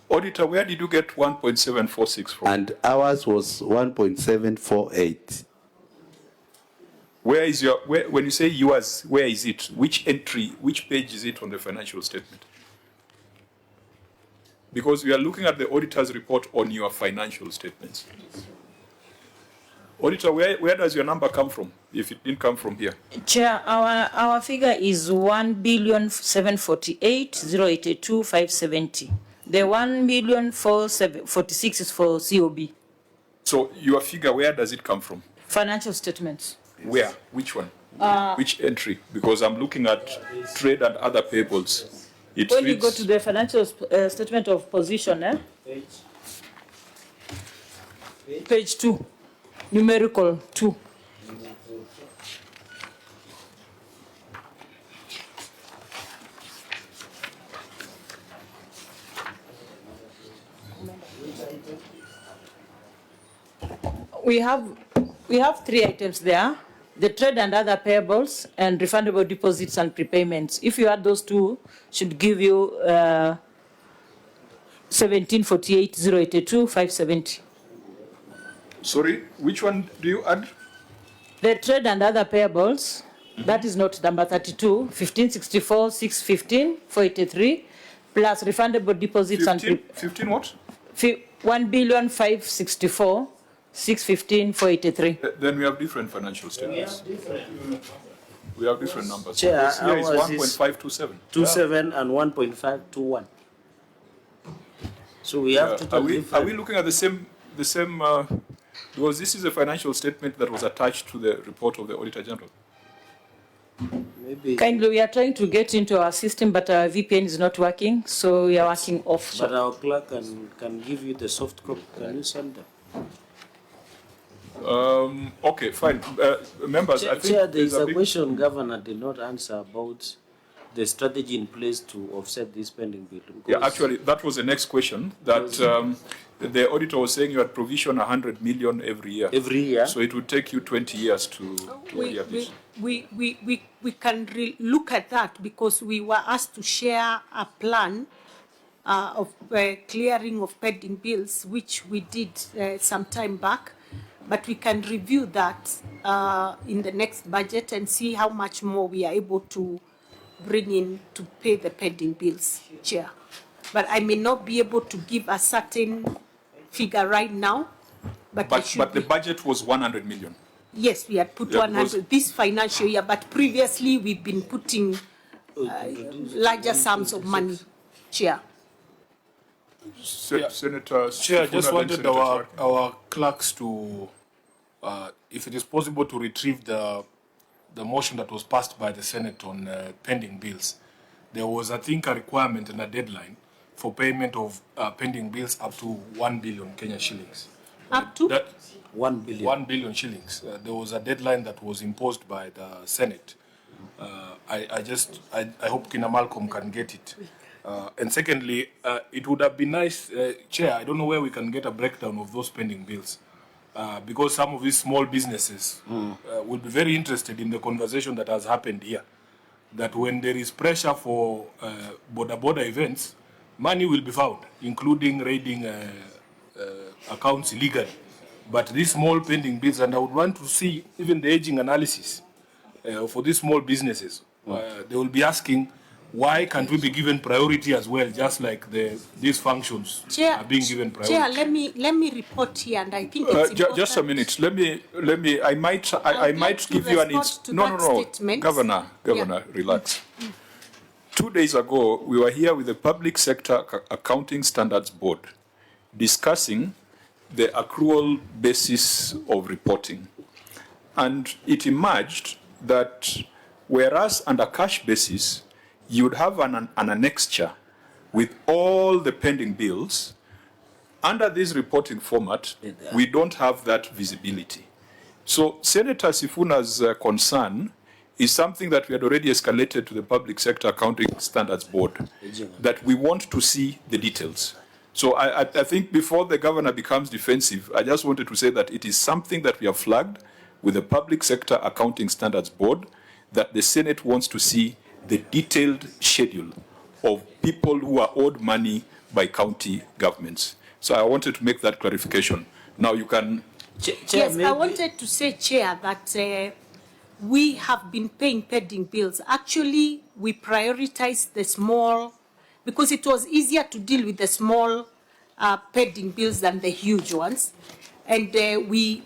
Auditor, where did you get 1.746 from? And ours was 1.748. Where is your, when you say yours, where is it? Which entry, which page is it on the financial statement? Because we are looking at the auditor's report on your financial statements. Auditor, where does your number come from, if it didn't come from here? Chair, our figure is 1,748,082,570. The 1,446 is for COB. So your figure, where does it come from? Financial statements. Where? Which one? Which entry? Because I'm looking at trade and other payables. When you go to the financial statement of position, page 2, numerical 2. We have 3 items there: the trade and other payables, and refundable deposits and prepayments. If you add those two, should give you 1748,082,570. Sorry, which one do you add? The trade and other payables, that is not number 32, 1564,615, 483, plus refundable deposits 15 what? 1,564,615, 483. Then we have different financial statements. We have different numbers. Chair, This here is 1.527. 27 and 1.521. So we have to. Are we looking at the same? Because this is a financial statement that was attached to the report of the Auditor General. Maybe. Kindly, we are trying to get into our system, but our VPN is not working, so we are working off. But our clerk can give you the soft copy. Can you send them? Okay, fine. Members, I think Chair, there is a question Governor did not answer about the strategy in place to offset this pending bill. Yeah, actually, that was the next question. That the auditor was saying you had provision 100 million every year. Every year. So it would take you 20 years to clear this. We can look at that, because we were asked to share a plan of clearing of pending bills, which we did some time back. But we can review that in the next budget and see how much more we are able to bring in to pay the pending bills, Chair. But I may not be able to give a certain figure right now. But the budget was 100 million. Yes, we had put 100 this financial year, but previously we've been putting larger sums of money, Chair. Senator Chair, I just Sifuna, wanted Senator our clerks to, if it is possible, to retrieve the motion that was passed by the Senate on pending bills. There was, I think, a requirement and a deadline for payment of pending bills up to 1 billion Kenya shillings. Up to? 1 billion. 1 billion shillings. There was a deadline that was imposed by the Senate. I hope Kina Malcolm can get it. And secondly, it would have been nice, Chair, I don't know where we can get a breakdown of those pending bills. Because some of these small businesses will be very interested in the conversation that has happened here. That when there is pressure for border events, money will be found, including raiding accounts illegally. But these small pending bills, and I would want to see even the aging analysis for these small businesses. They will be asking, why can't we be given priority as well, just like these functions are being given priority? Chair, let me report here, and I think it's important. Just a minute. Let me. I might give you an. No, Governor, relax. 2 days ago, we were here with the Public Sector Accounting Standards Board discussing the accrual basis of reporting. And it emerged that whereas under cash basis, you would have an annexure with all the pending bills, under this reporting format, we don't have that visibility. So Senator Sifuna's concern is something that we had already escalated to the Public Sector Accounting Standards Board, that we want to see the details. So I think before the governor becomes defensive, I just wanted to say that it is something that we have flagged with the Public Sector Accounting Standards Board, that the Senate wants to see the detailed schedule of people who are owed money by county governments. So I wanted to make that clarification. Now you can... Yes, I wanted to say, Chair, that we have been paying pending bills. Actually, we prioritize the small, because it was easier to deal with the small pending bills than the huge ones. And we,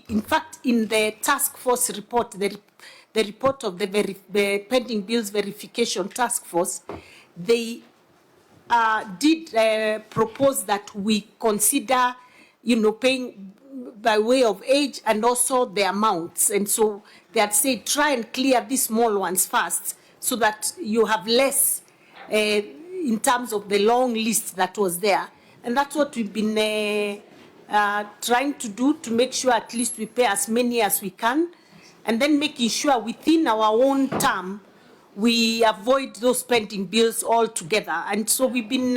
in fact, in the task force report, the report of the pending bills verification task force, they did propose that we consider, paying by way of age and also the amounts. And so they had said, try and clear these small ones first so that you have less in terms of the long list that was there. And that's what we've been trying to do, to make sure at least we pay as many as we can, and then making sure within our own term we avoid those pending bills altogether. And so we've been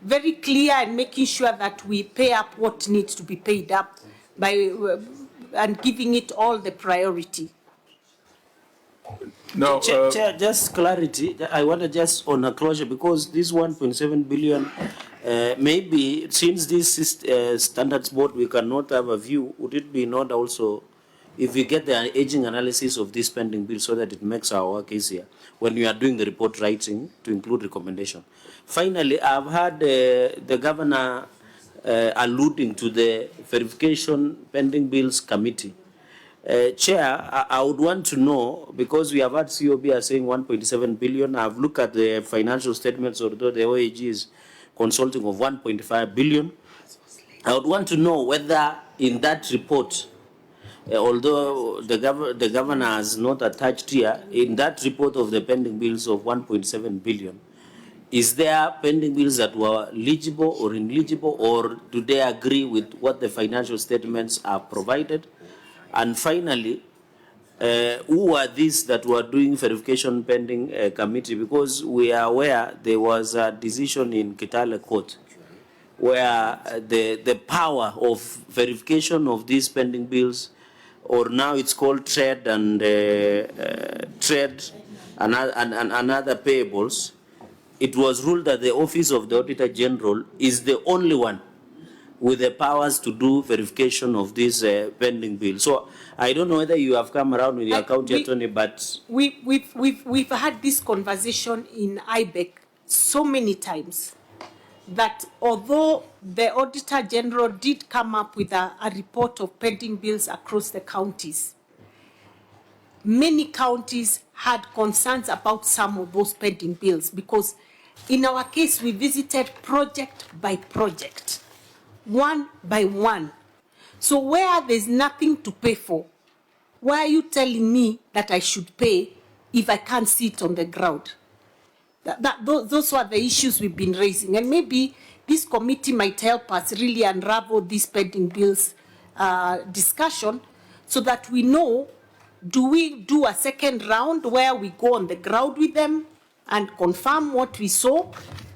very clear in making sure that we pay up what needs to be paid up by and giving it all the priority. No, Chair, just clarity. I want to just on a closure, because this 1.7 billion, maybe since this standards board, we cannot have a view. Would it be not also, if we get the aging analysis of this pending bill, so that it makes our work easier when we are doing the report writing to include recommendation? Finally, I've heard the governor alluding to the verification pending bills committee. Chair, I would want to know, because we have had COB saying 1.7 billion. I've looked at the financial statements, although the OAG is consulting of 1.5 billion. I would want to know whether in that report, although the governor has not attached here, in that report of the pending bills of 1.7 billion, is there pending bills that were legible or ineligible, or do they agree with what the financial statements have provided? And finally, who are these that were doing verification pending committee? Because we are aware there was a decision in Kitale Court where the power of verification of these pending bills, or now it's called trade and trade and other payables, it was ruled that the Office of the Auditor General is the only one with the powers to do verification of this pending bill. So I don't know whether you have come around with your county attorney, but we've had this conversation in IBEC so many times that although the Auditor General did come up with a report of pending bills across the counties, many counties had concerns about some of those pending bills, because in our case we visited project by project, one by one. So where there's nothing to pay for, why are you telling me that I should pay if I can't see it on the ground? Those were the issues we've been raising. And maybe this committee might help us really unravel this pending bills discussion, so that we know, do we do a second round where we go on the ground with them and confirm what we saw?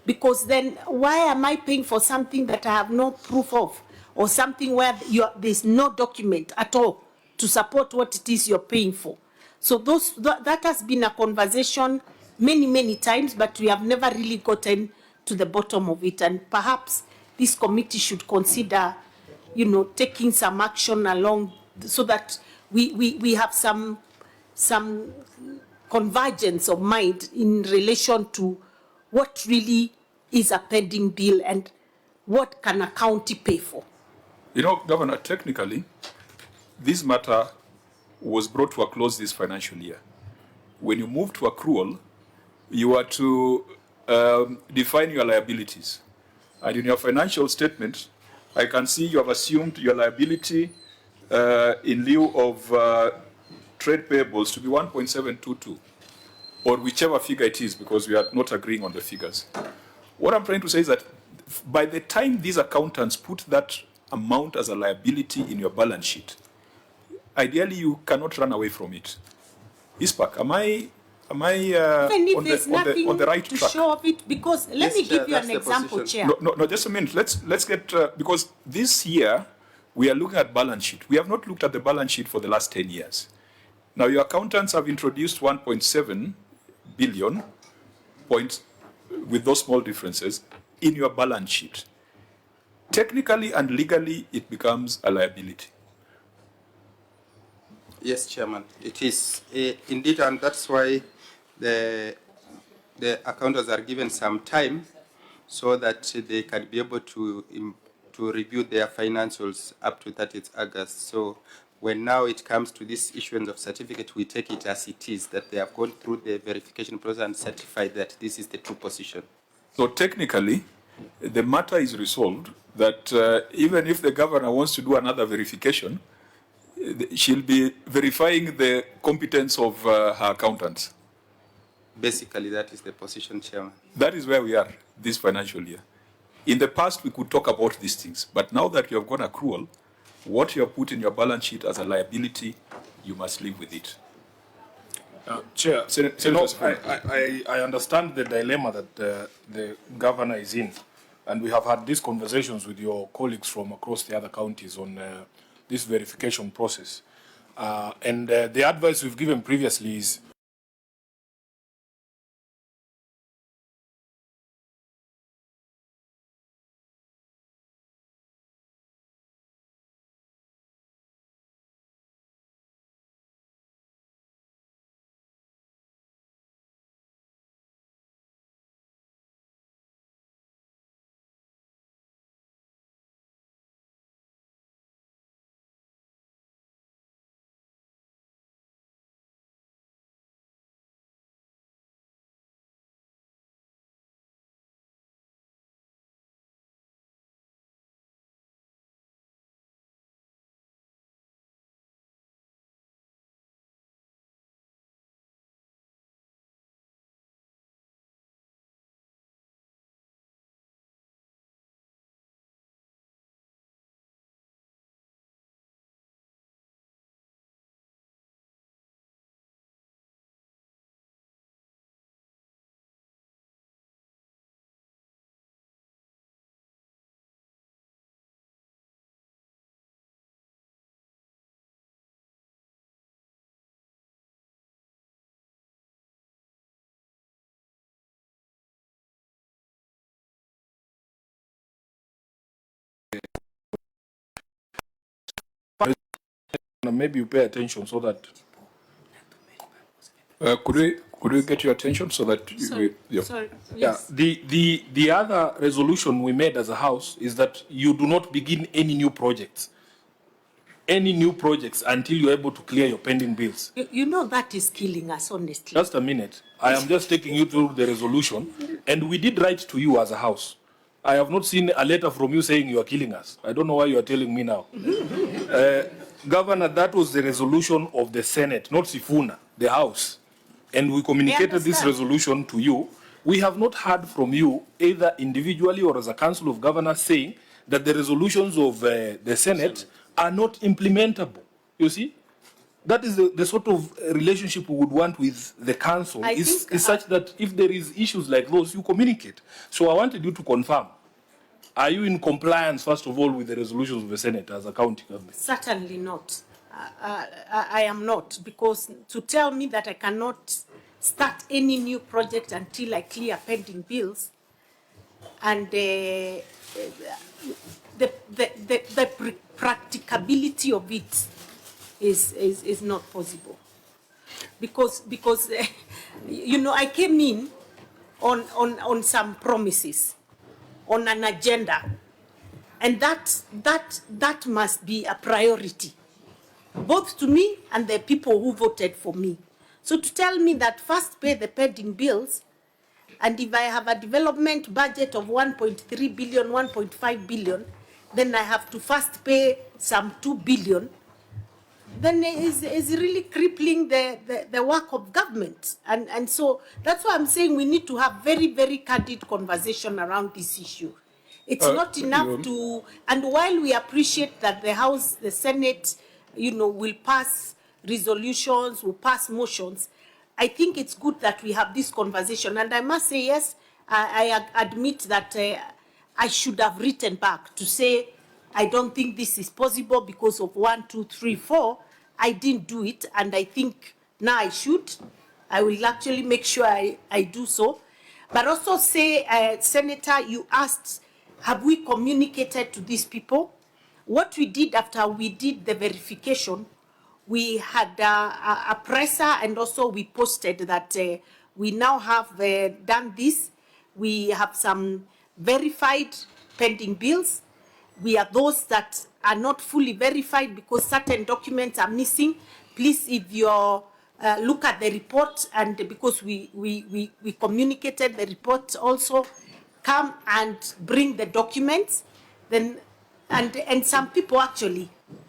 Because then why am I paying for something that I have no proof of, or something where there's no document at all to support what it is you're paying for? So that has been a conversation many, many times, but we have never really gotten to the bottom of it. And perhaps this committee should consider, taking some action along, so that we have some convergence of mind in relation to what really is a pending bill and what can a county pay for. Governor, technically, this matter was brought to a close this financial year. When you move to accrual, you are to define your liabilities. And in your financial statement, I can see you have assumed your liability in lieu of trade payables to be 1.722, or whichever figure it is, because we are not agreeing on the figures. What I'm trying to say is that by the time these accountants put that amount as a liability in your balance sheet, ideally you cannot run away from it. Ispak, am I Even if on there's nothing the right to track? show of it, because let me give you an example, Chair. No, just a minute. Let's get, because this year we are looking at balance sheet. We have not looked at the balance sheet for the last 10 years. Now your accountants have introduced 1.7 billion points with those small differences in your balance sheet. Technically and legally, it becomes a liability. Yes, Chairman, it is indeed, and that's why the accountants are given some time so that they can be able to review their financials up to 30th August. So when now it comes to this issuance of certificate, we take it as it is, that they have gone through the verification process and certified that this is the true position. So technically, the matter is resolved that even if the governor wants to do another verification, she'll be verifying the competence of her accountants. Basically, that is the position, Chairman. That is where we are this financial year. In the past, we could talk about these things, but now that you have gone accrual, what you have put in your balance sheet as a liability, you must live with it. Chair, I understand the dilemma that the governor is in, and we have had these conversations with your colleagues from across the other counties on this verification process. And the advice we've given previously is maybe you pay attention so that could we get your attention so that Sorry. Yes. The other resolution we made as a house is that you do not begin any new projects until you're able to clear your pending bills. You know that is killing us, honestly. Just a minute. I am just taking you through the resolution, and we did write to you as a house. I have not seen a letter from you saying you are killing us. I don't know why you are telling me now. Governor, that was the resolution of the Senate, not Sifuna, the House. And we communicated this resolution to you. We have not heard from you, either individually or as a Council of Governors, saying that the resolutions of the Senate are not implementable. You see? That is the sort of relationship we would want with the council, is such that if there is issues like those, you communicate. So I wanted you to confirm. Are you in compliance, first of all, with the resolutions of the Senate as a county government? Certainly not. I am not, because to tell me that I cannot start any new project until I clear pending bills, and the practicability of it is not possible, because you know, I came in on some promises, on an agenda, and that must be a priority, both to me and the people who voted for me. So to tell me that first pay the pending bills And if I have a development budget of 1.3 billion, 1.5 billion, then I have to first pay some 2 billion, then is really crippling the work of government. And so that's why I'm saying we need to have very, very candid conversation around this issue. It's not enough to, and while we appreciate that the House, the Senate, will pass resolutions, will pass motions, I think it's good that we have this conversation. And I must say, yes, I admit that I should have written back to say, I don't think this is possible because of 1, 2, 3, 4. I didn't do it, and I think now I should. I will actually make sure I do so. But also say, Senator, you asked, have we communicated to these people? What we did after we did the verification, we had a presser, and also we posted that we now have done this. We have some verified pending bills. We are those that are not fully verified because certain documents are missing. Please, if you look at the report, and because we communicated the report also, come and bring the documents. Then, and some people actually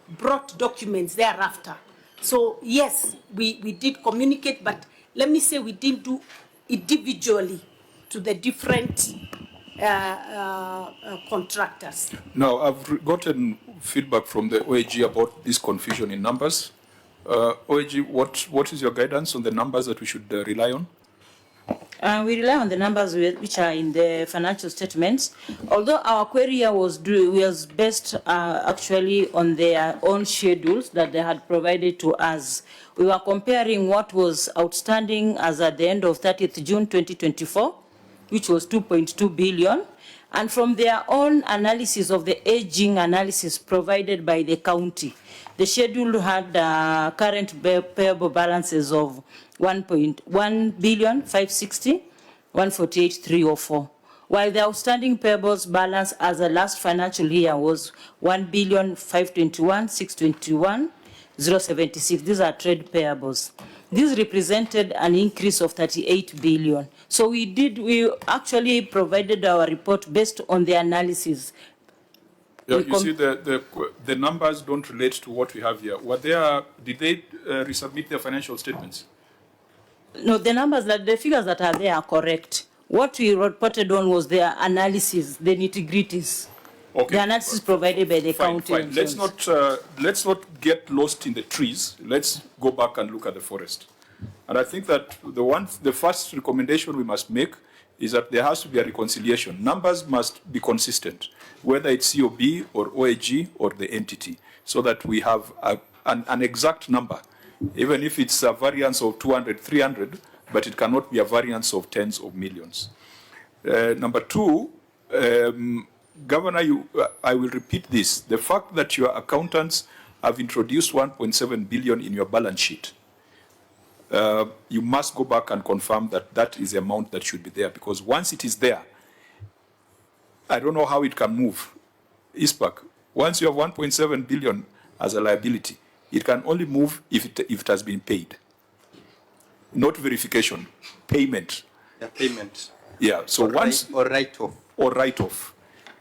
brought documents thereafter. So yes, we did communicate, but let me say we didn't do individually to the different contractors. Now, I've gotten feedback from the OAG about this confusion in numbers. OAG, what is your guidance on the numbers that we should rely on? We rely on the numbers which are in the financial statements. Although our query was based actually on their own schedules that they had provided to us. We were comparing what was outstanding as at the end of 30th June 2024, which was 2.2 billion. And from their own analysis of the aging analysis provided by the county, the schedule had current payable balances of 1.1 billion 560 148 304, while the outstanding payables balance as the last financial year was 1 billion 521 621 076. These are trade payables. This represented an increase of 38 billion. So we actually provided our report based on the analysis. Yeah, you see, the numbers don't relate to what we have here. Did they resubmit their financial statements? No, the figures that are there are correct. What we reported on was their analysis, the nitty-gritties. Okay. The analysis provided by the county. Fine. Let's not get lost in the trees. Let's go back and look at the forest. And I think that the first recommendation we must make is that there has to be a reconciliation. Numbers must be consistent, whether it's COB or OAG or the entity, so that we have an exact number, even if it's a variance of 200, 300, but it cannot be a variance of tens of millions. Number two, Governor, I will repeat this. The fact that your accountants have introduced 1.7 billion in your balance sheet, you must go back and confirm that that is the amount that should be there, because once it is there, I don't know how it can move. ISPAC, once you have 1.7 billion as a liability, it can only move if it has been paid. Not verification, payment. Yeah, payment. Yeah, so or write-off. Or write-off.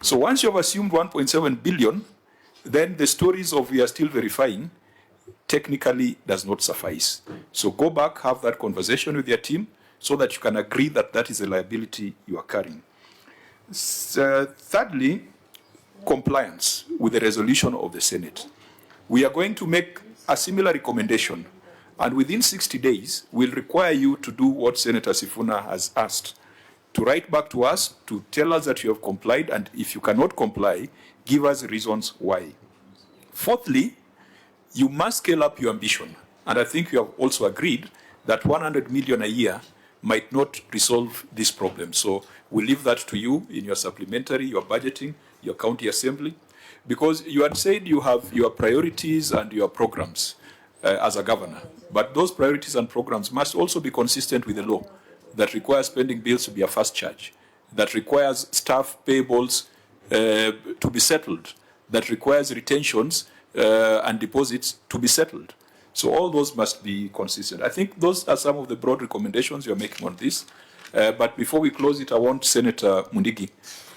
So once you have assumed 1.7 billion, then the stories of we are still verifying technically does not suffice. So go back, have that conversation with your team so that you can agree that that is a liability you are carrying. Thirdly, compliance with the resolution of the Senate. We are going to make a similar recommendation, and within 60 days, we'll require you to do what Senator Sifuna has asked, to write back to us, to tell us that you have complied, and if you cannot comply, give us reasons why. Fourthly, you must scale up your ambition. And I think you have also agreed that 100 million a year might not resolve this problem. So we leave that to you in your supplementary, your budgeting, your county assembly, because you had said you have your priorities and your programs as a governor. But those priorities and programs must also be consistent with the law that requires spending bills to be a fast charge, that requires staff payables to be settled, that requires retentions and deposits to be settled. So all those must be consistent. I think those are some of the broad recommendations you're making on this. But before we close it, I want Senator Mundigi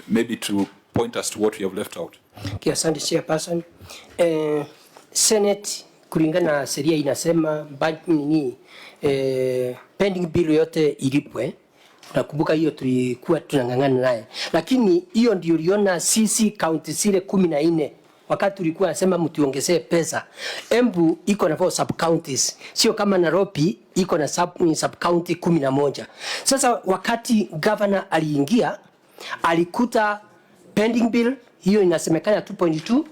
maybe to point us to what we have left out. Okay, asante Chairperson. Senate kulingana na sheria inasema pending bill yote ilipwe. Nakumbuka hiyo tulikuwa tunang'ang'ana naye, lakini hiyo ndio uliona sisi kaunti zile 14 wakati tulikuwa nasema mtuongezee pesa. Embu iko na 4 sub counties, sio kama Nairobi iko na sub county 11. Sasa wakati governor aliingia alikuta pending bill hiyo inasemekana 2.2,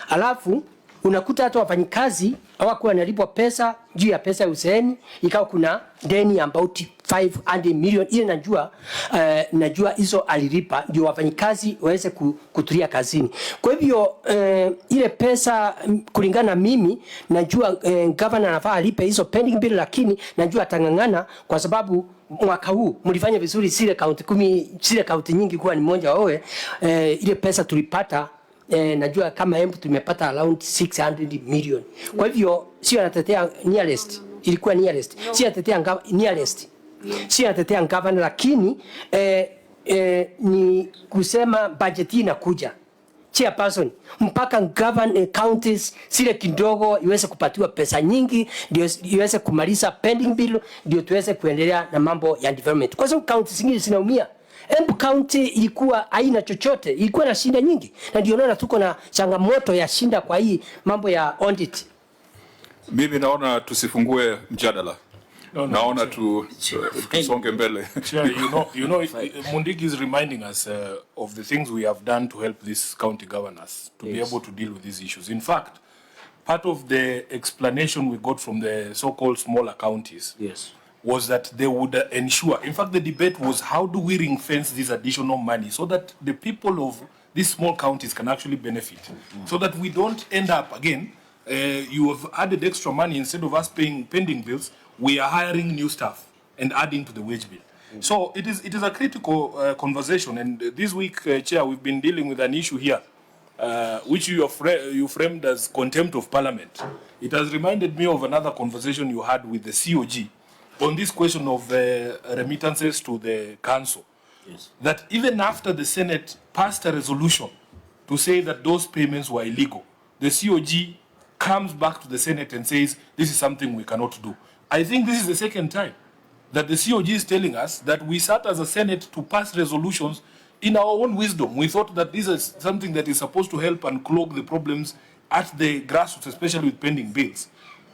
alafu unakuta hata wafanyikazi hawakuwa wanalipwa pesa juu ya pesa ya useni, ikawa kuna deni about 500 million. Ile najua hizo alilipa ndio wafanyikazi waweze kutulia kazini. Kwa hivyo ile pesa kulingana na mimi najua governor anafaa alipe hizo pending bill, lakini najua atang'ang'ana kwa sababu mwaka huu mlifanya vizuri, zile kaunti nyingi kuwa ni moja wawe ile pesa tulipata. Najua kama Embu tumepata around 600 million. Kwa hivyo sio anatetea nearest, ilikuwa nearest. Sio anatetea nearest. Sio anatetea governor, lakini ni kusema budget inakuja. Chairperson, mpaka counties zile kidogo iweze kupatiwa pesa nyingi ndio iweze kumaliza pending bill, ndio tuweze kuendelea na mambo ya development. Kwa sababu counties zingine zinaumia. Embu County ilikuwa haina chochote, ilikuwa na shinda nyingi, na ndio naona tuko na changamoto ya shinda kwa hii mambo ya audit. Mimi naona tusifungue mjadala. Naona tusonge mbele. You know, Mundigi is reminding us of the things we have done to help these county governors to be able to deal with these issues. In fact, part of the explanation we got from the so-called smaller counties was that they would ensure, in fact, the debate was how do we ring fence this additional money so that the people of these small counties can actually benefit, so that we don't end up, again, you have added extra money, instead of us paying pending bills, we are hiring new staff and adding to the wage bill. So it is a critical conversation, and this week, Chair, we've been dealing with an issue here, which you framed as contempt of parliament. It has reminded me of another conversation you had with the COG on this question of remittances to the council. That even after the Senate passed a resolution to say that those payments were illegal, the COG comes back to the Senate and says, this is something we cannot do. I think this is the second time that the COG is telling us that we sat as a Senate to pass resolutions in our own wisdom. We thought that this is something that is supposed to help and clog the problems at the grassroots, especially with pending bills.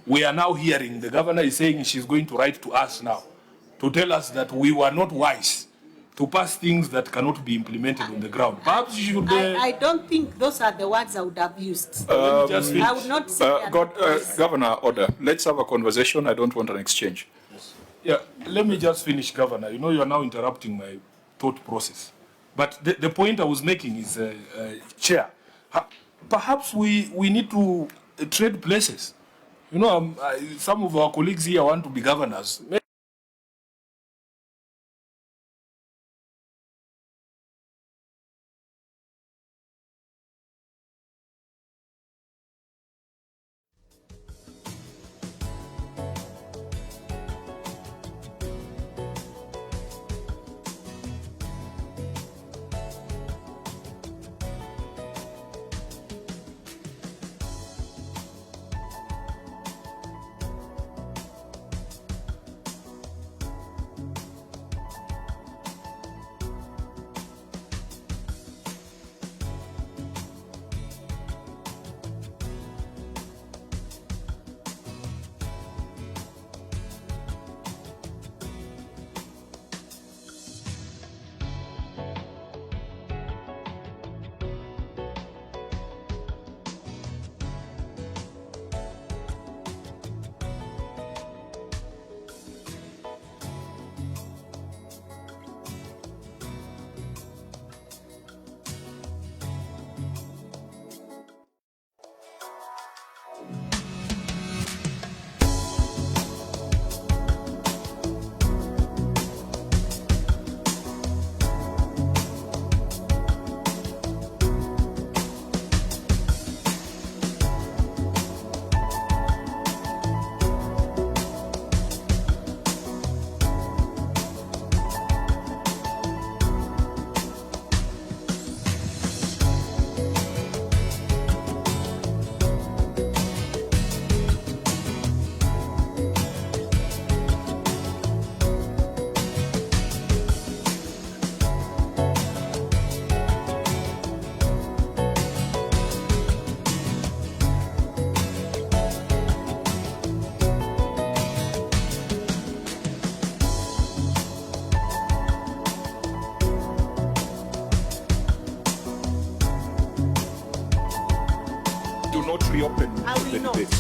We are now hearing the governor is saying she's going to write to us now to tell us that we were not wise to pass things that cannot be implemented on the ground. Perhaps you should... I don't think those are the words I would have used. I would not say Governor, order. Let's have a conversation. I don't want an exchange. Yeah, let me just finish, Governor. You know, you are now interrupting my thought process. But the point I was making is, Chair, perhaps we need to trade places. You know, some of our colleagues here want to be governors.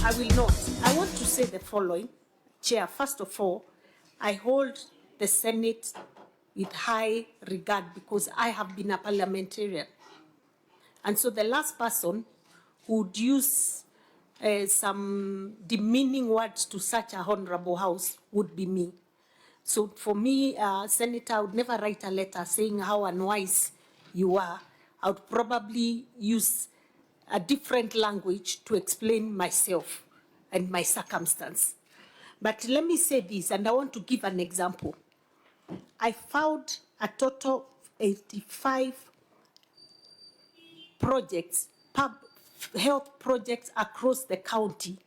I will not. I want to say the following, Chair. First of all, I hold the Senate with high regard because I have been a parliamentarian. And so the last person who would use some demeaning words to such a honorable house would be me. So for me, Senator, I would never write a letter saying how unwise you are. I would probably use a different language to explain myself and my circumstance. But let me say this, and I want to give an example. I found a total of 85 projects, health projects across the county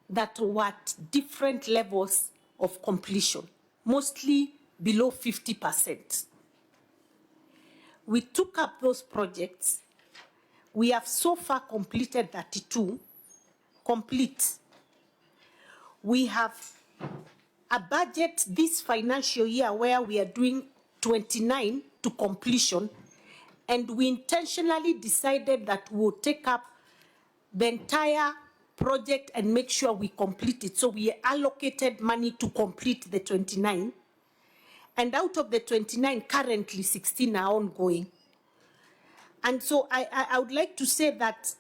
that were at different levels of completion, mostly below 50%. We took up those projects. We have so far completed 32, complete. We have a budget this financial year where we are doing 29 to completion, and we intentionally decided that we will take up the entire project and make sure we complete it. So we allocated money to complete the 29. And out of the 29, currently 16 are ongoing. And so I would like to say that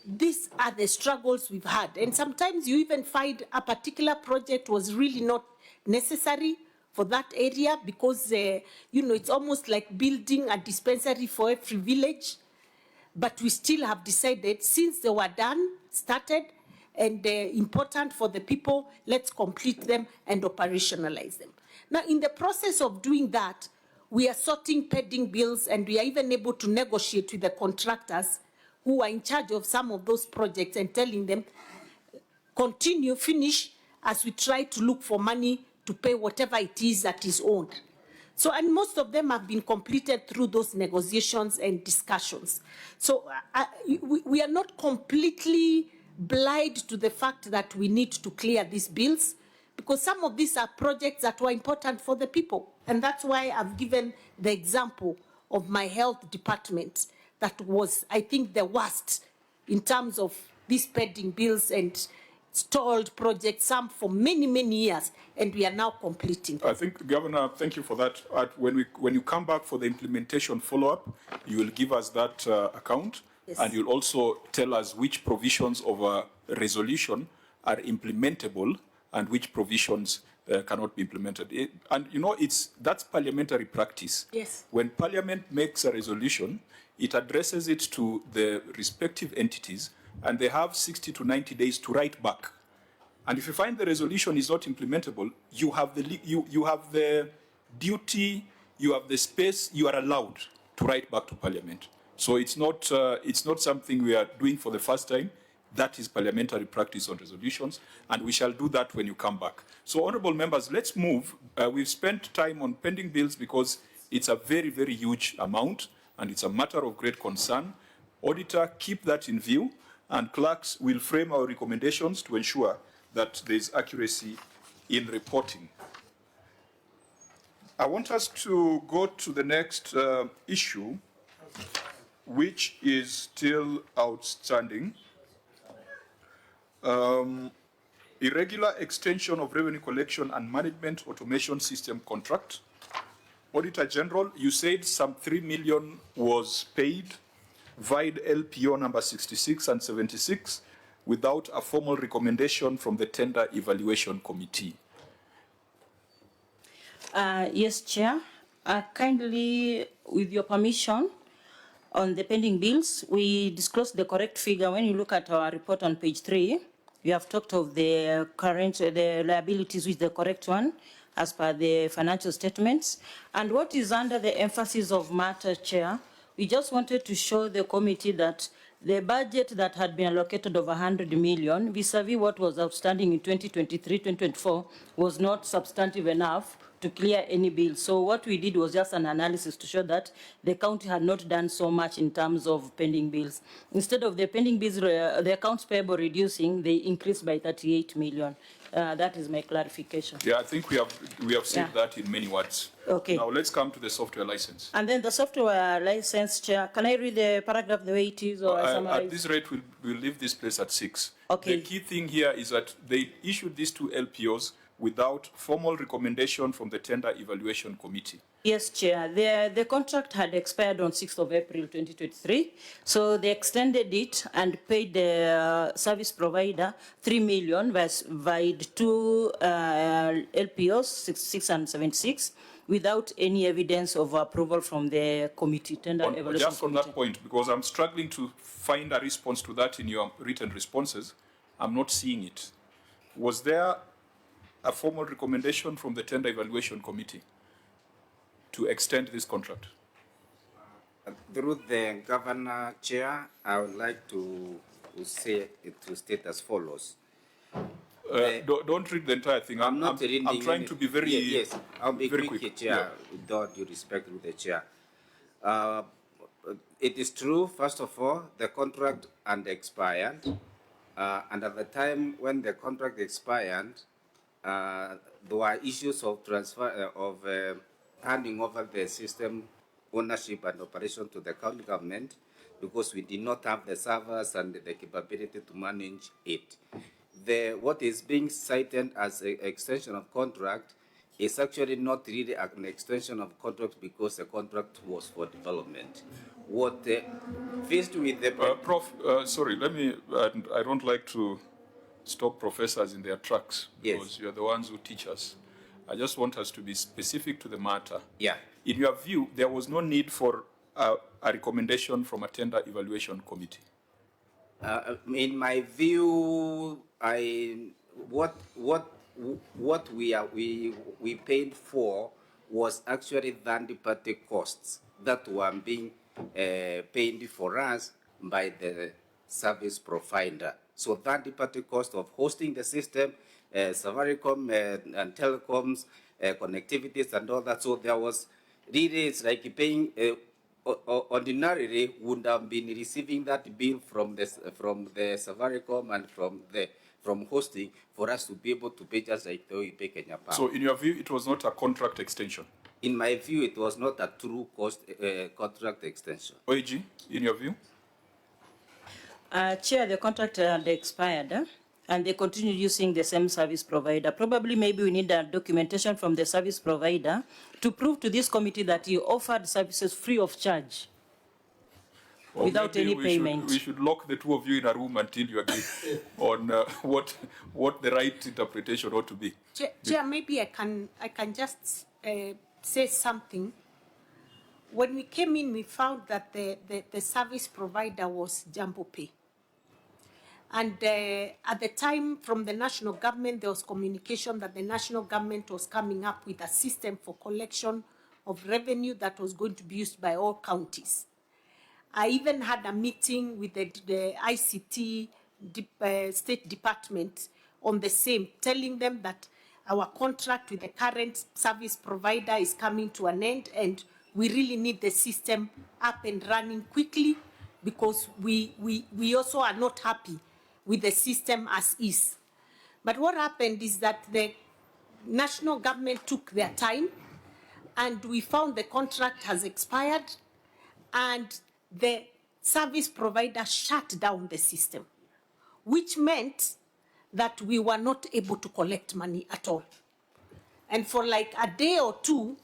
these are the struggles we've had. And sometimes you even find a particular project was really not necessary for that area because, you know, it's almost like building a dispensary for every village. But we still have decided, since they were done, started, and important for the people, let's complete them and operationalize them. Now, in the process of doing that, we are sorting pending bills, and we are even able to negotiate with the contractors who are in charge of some of those projects and telling them, continue, finish, as we try to look for money to pay whatever it is that is owed. So, and most of them have been completed through those negotiations and discussions. So we are not completely blind to the fact that we need to clear these bills, because some of these are projects that were important for the people. And that's why I've given the example of my health department that was, I think, the worst in terms of these pending bills and stalled projects, some for many, many years, and we are now completing. I think, Governor, thank you for that. When you come back for the implementation follow-up, you will give us that account, yes. And you'll also tell us which provisions of a resolution are implementable and which provisions cannot be implemented. And you know, that's parliamentary practice. Yes. When Parliament makes a resolution, it addresses it to the respective entities, and they have 60 to 90 days to write back. And if you find the resolution is not implementable, you have the duty, you have the space, you are allowed to write back to Parliament. So it's not something we are doing for the first time. That is parliamentary practice on resolutions, and we shall do that when you come back. So, honourable members, let's move. We've spent time on pending bills because it's a very, very huge amount, and it's a matter of great concern. Auditor, keep that in view, and clerks will frame our recommendations to ensure that there is accuracy in reporting. I want us to go to the next issue, which is still outstanding. Irregular extension of revenue collection and management automation system contract. Auditor General, you said some 3 million was paid via LPO number 66 and 76 without a formal recommendation from the Tender Evaluation Committee. Yes, Chair. Kindly, with your permission, on the pending bills, we disclosed the correct figure. When you look at our report on page 3, we have talked of the the liabilities with the correct one as per the financial statements. And what is under the emphasis of matter, Chair, we just wanted to show the committee that the budget that had been allocated of 100 million vis-a-vis what was outstanding in 2023-2024 was not substantive enough to clear any bill. So what we did was just an analysis to show that the county had not done so much in terms of pending bills. Instead of the pending bills, the accounts payable reducing, they increased by 38 million. That is my clarification. Yeah, I think we have said that in many words. Okay. Now let's come to the software license. And then the software license, Chair, can I read the paragraph the way it is, or summarize? At this rate, we'll leave this place at 6. Okay. The key thing here is that they issued these two LPOs without formal recommendation from the Tender Evaluation Committee. Yes, Chair. The contract had expired on 6th of April 2023, so they extended it and paid the service provider 3 million via two LPOs, 66 and 76, without any evidence of approval from the committee, Tender Evaluation Just on Committee. that point, because I'm struggling to find a response to that in your written responses, I'm not seeing it. Was there a formal recommendation from the Tender Evaluation Committee to extend this contract? Through the Governor, Chair, I would like to state as follows. Don't read the entire thing. I'm trying to be very... Yes, I'll be very quick, quick. Chair, Yeah. with all due respect to the Chair. It is true, first of all, the contract had expired. And at the time when the contract expired, there were issues of transfer, handing over the system ownership and operation to the county government because we did not have the servers and the capability to manage it. What is being cited as an extension of contract is actually not really an extension of contract because the contract was for development. What faced with the... Prof, sorry, let me, I don't like to stop professors in their tracks because you're the ones who teach us. I just want us to be specific to the matter. Yeah. In your view, there was no need for a recommendation from a Tender Evaluation Committee? In my view, what we paid for was actually third-party costs that were being paid for us by the service provider. So third-party cost of hosting the system, Safaricom and telecoms, connectivities and all that. So there was really, it's like paying, ordinarily would have been receiving that bill from the Safaricom and from hosting for us to be able to pay just like though we pay Kenya Power. So in your view, it was not a contract extension? In my view, it was not a true contract extension. OIG, in your view? Chair, the contract had expired, and they continued using the same service provider. Probably maybe we need a documentation from the service provider to prove to this committee that he offered services free of charge. Or without any payment. We should lock the two of you in a room until you agree on what the right interpretation ought to be. Chair, maybe I can just say something. When we came in, we found that the service provider was Jambo Pay. And at the time, from the national government, there was communication that the national government was coming up with a system for collection of revenue that was going to be used by all counties. I even had a meeting with the ICT State Department on the same, telling them that our contract with the current service provider is coming to an end and we really need the system up and running quickly because we also are not happy with the system as is. But what happened is that the national government took their time and we found the contract has expired and the service provider shut down the system, which meant that we were not able to collect money at all. And for like a day or two,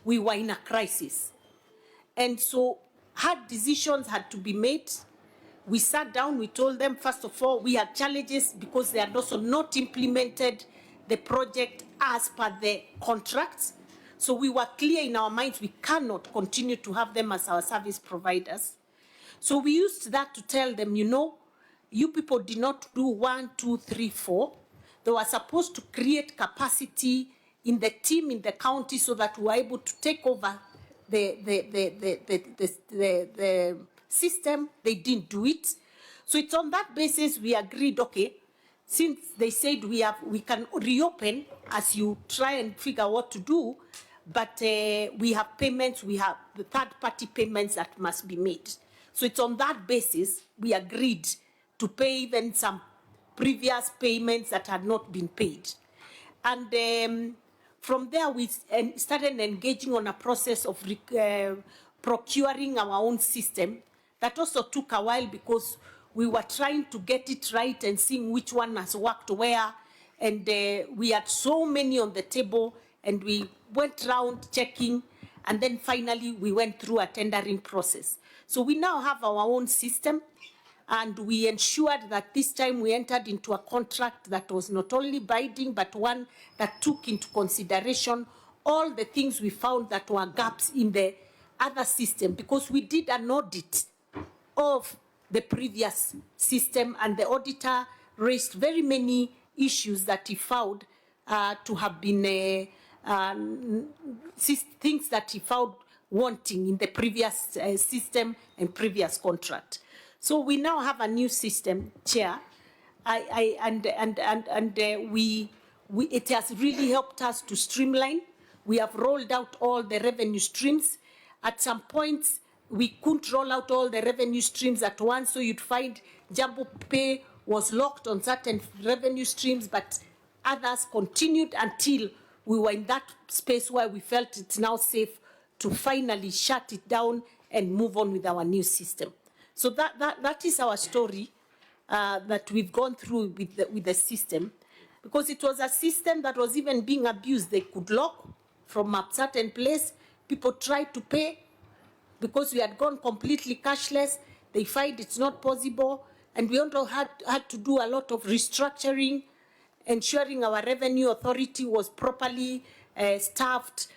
we were in a crisis. And so hard decisions had to be made. We sat down, we told them, first of all, we had challenges because they had also not implemented the project as per the contracts. So we were clear in our minds we cannot continue to have them as our service providers. So we used that to tell them, you know, you people did not do 1, 2, 3, 4. They were supposed to create capacity in the team in the county so that we were able to take over the system. They didn't do it. So it's on that basis we agreed, okay, since they said we can reopen as you try and figure what to do, but we have payments, we have the third-party payments that must be made. So it's on that basis we agreed to pay even some previous payments that had not been paid. And from there, we started engaging on a process of procuring our own system. That also took a while because we were trying to get it right and seeing which one has worked where. And we had so many on the table, and we went around checking, and then finally we went through a tendering process. So we now have our own system, and we ensured that this time we entered into a contract that was not only binding, but one that took into consideration all the things we found that were gaps in the other system, because we did an audit of the previous system, and the auditor raised very many issues that he found to have been things that he found wanting in the previous system and previous contract. So we now have a new system, Chair, it has really helped us to streamline. We have rolled out all the revenue streams. At some points, we couldn't roll out all the revenue streams at once, so you'd find Jambo Pay was locked on certain revenue streams, but others continued until we were in that space where we felt it's now safe to finally shut it down and move on with our new system. So that is our story that we've gone through with the system, because it was a system that was even being abused. They could lock from a certain place. People tried to pay because we had gone completely cashless. They find it's not possible. And we also had to do a lot of restructuring, ensuring our revenue authority was properly staffed,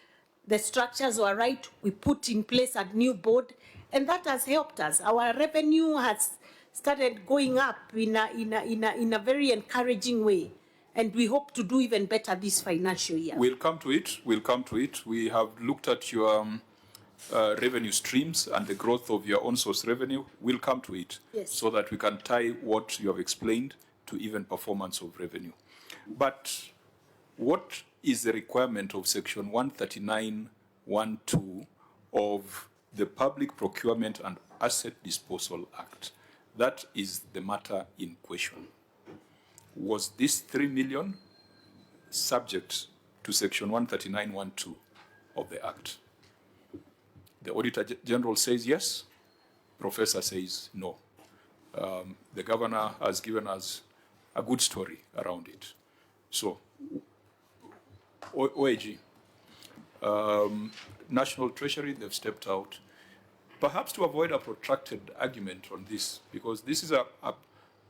the structures were right. We put in place a new board, and that has helped us. Our revenue has started going up in a very encouraging way, and we hope to do even better this financial year. We'll come to it. We'll come to it. We have looked at your revenue streams and the growth of your own source revenue. We'll come to it, yes, so that we can tie what you have explained to even performance of revenue. But what is the requirement of Section 139(1)(2) of the Public Procurement and Asset Disposal Act? That is the matter in question. Was this 3 million subject to Section 139(1)(2) of the Act? The Auditor General says yes. Professor says no. The Governor has given us a good story around it. So, OAG, National Treasury, they've stepped out, perhaps to avoid a protracted argument on this, because this is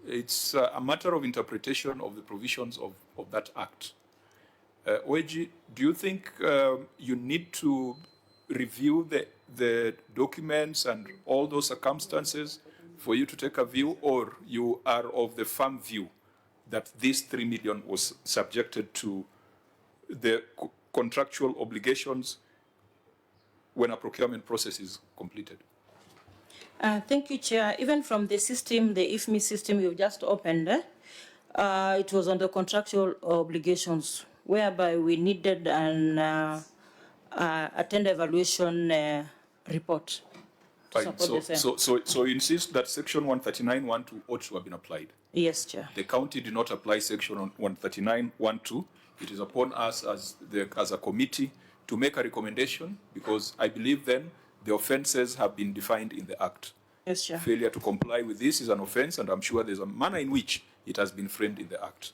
it's a matter of interpretation of the provisions of that Act. OAG, do you think you need to review the documents and all those circumstances for you to take a view, or you are of the firm view that this 3 million was subjected to the contractual obligations when a procurement process is completed? Thank you, Chair. Even from the system, the IFMI system you've just opened, it was under contractual obligations, whereby we needed a tender evaluation report. Fine. So you insist that Section 139(1)(2) ought to have been applied? Yes, Chair. The county did not apply Section 139(1)(2). It is upon us as a committee to make a recommendation, because I believe then the offences have been defined in the Act. Yes, Chair. Failure to comply with this is an offence, and I'm sure there's a manner in which it has been framed in the Act.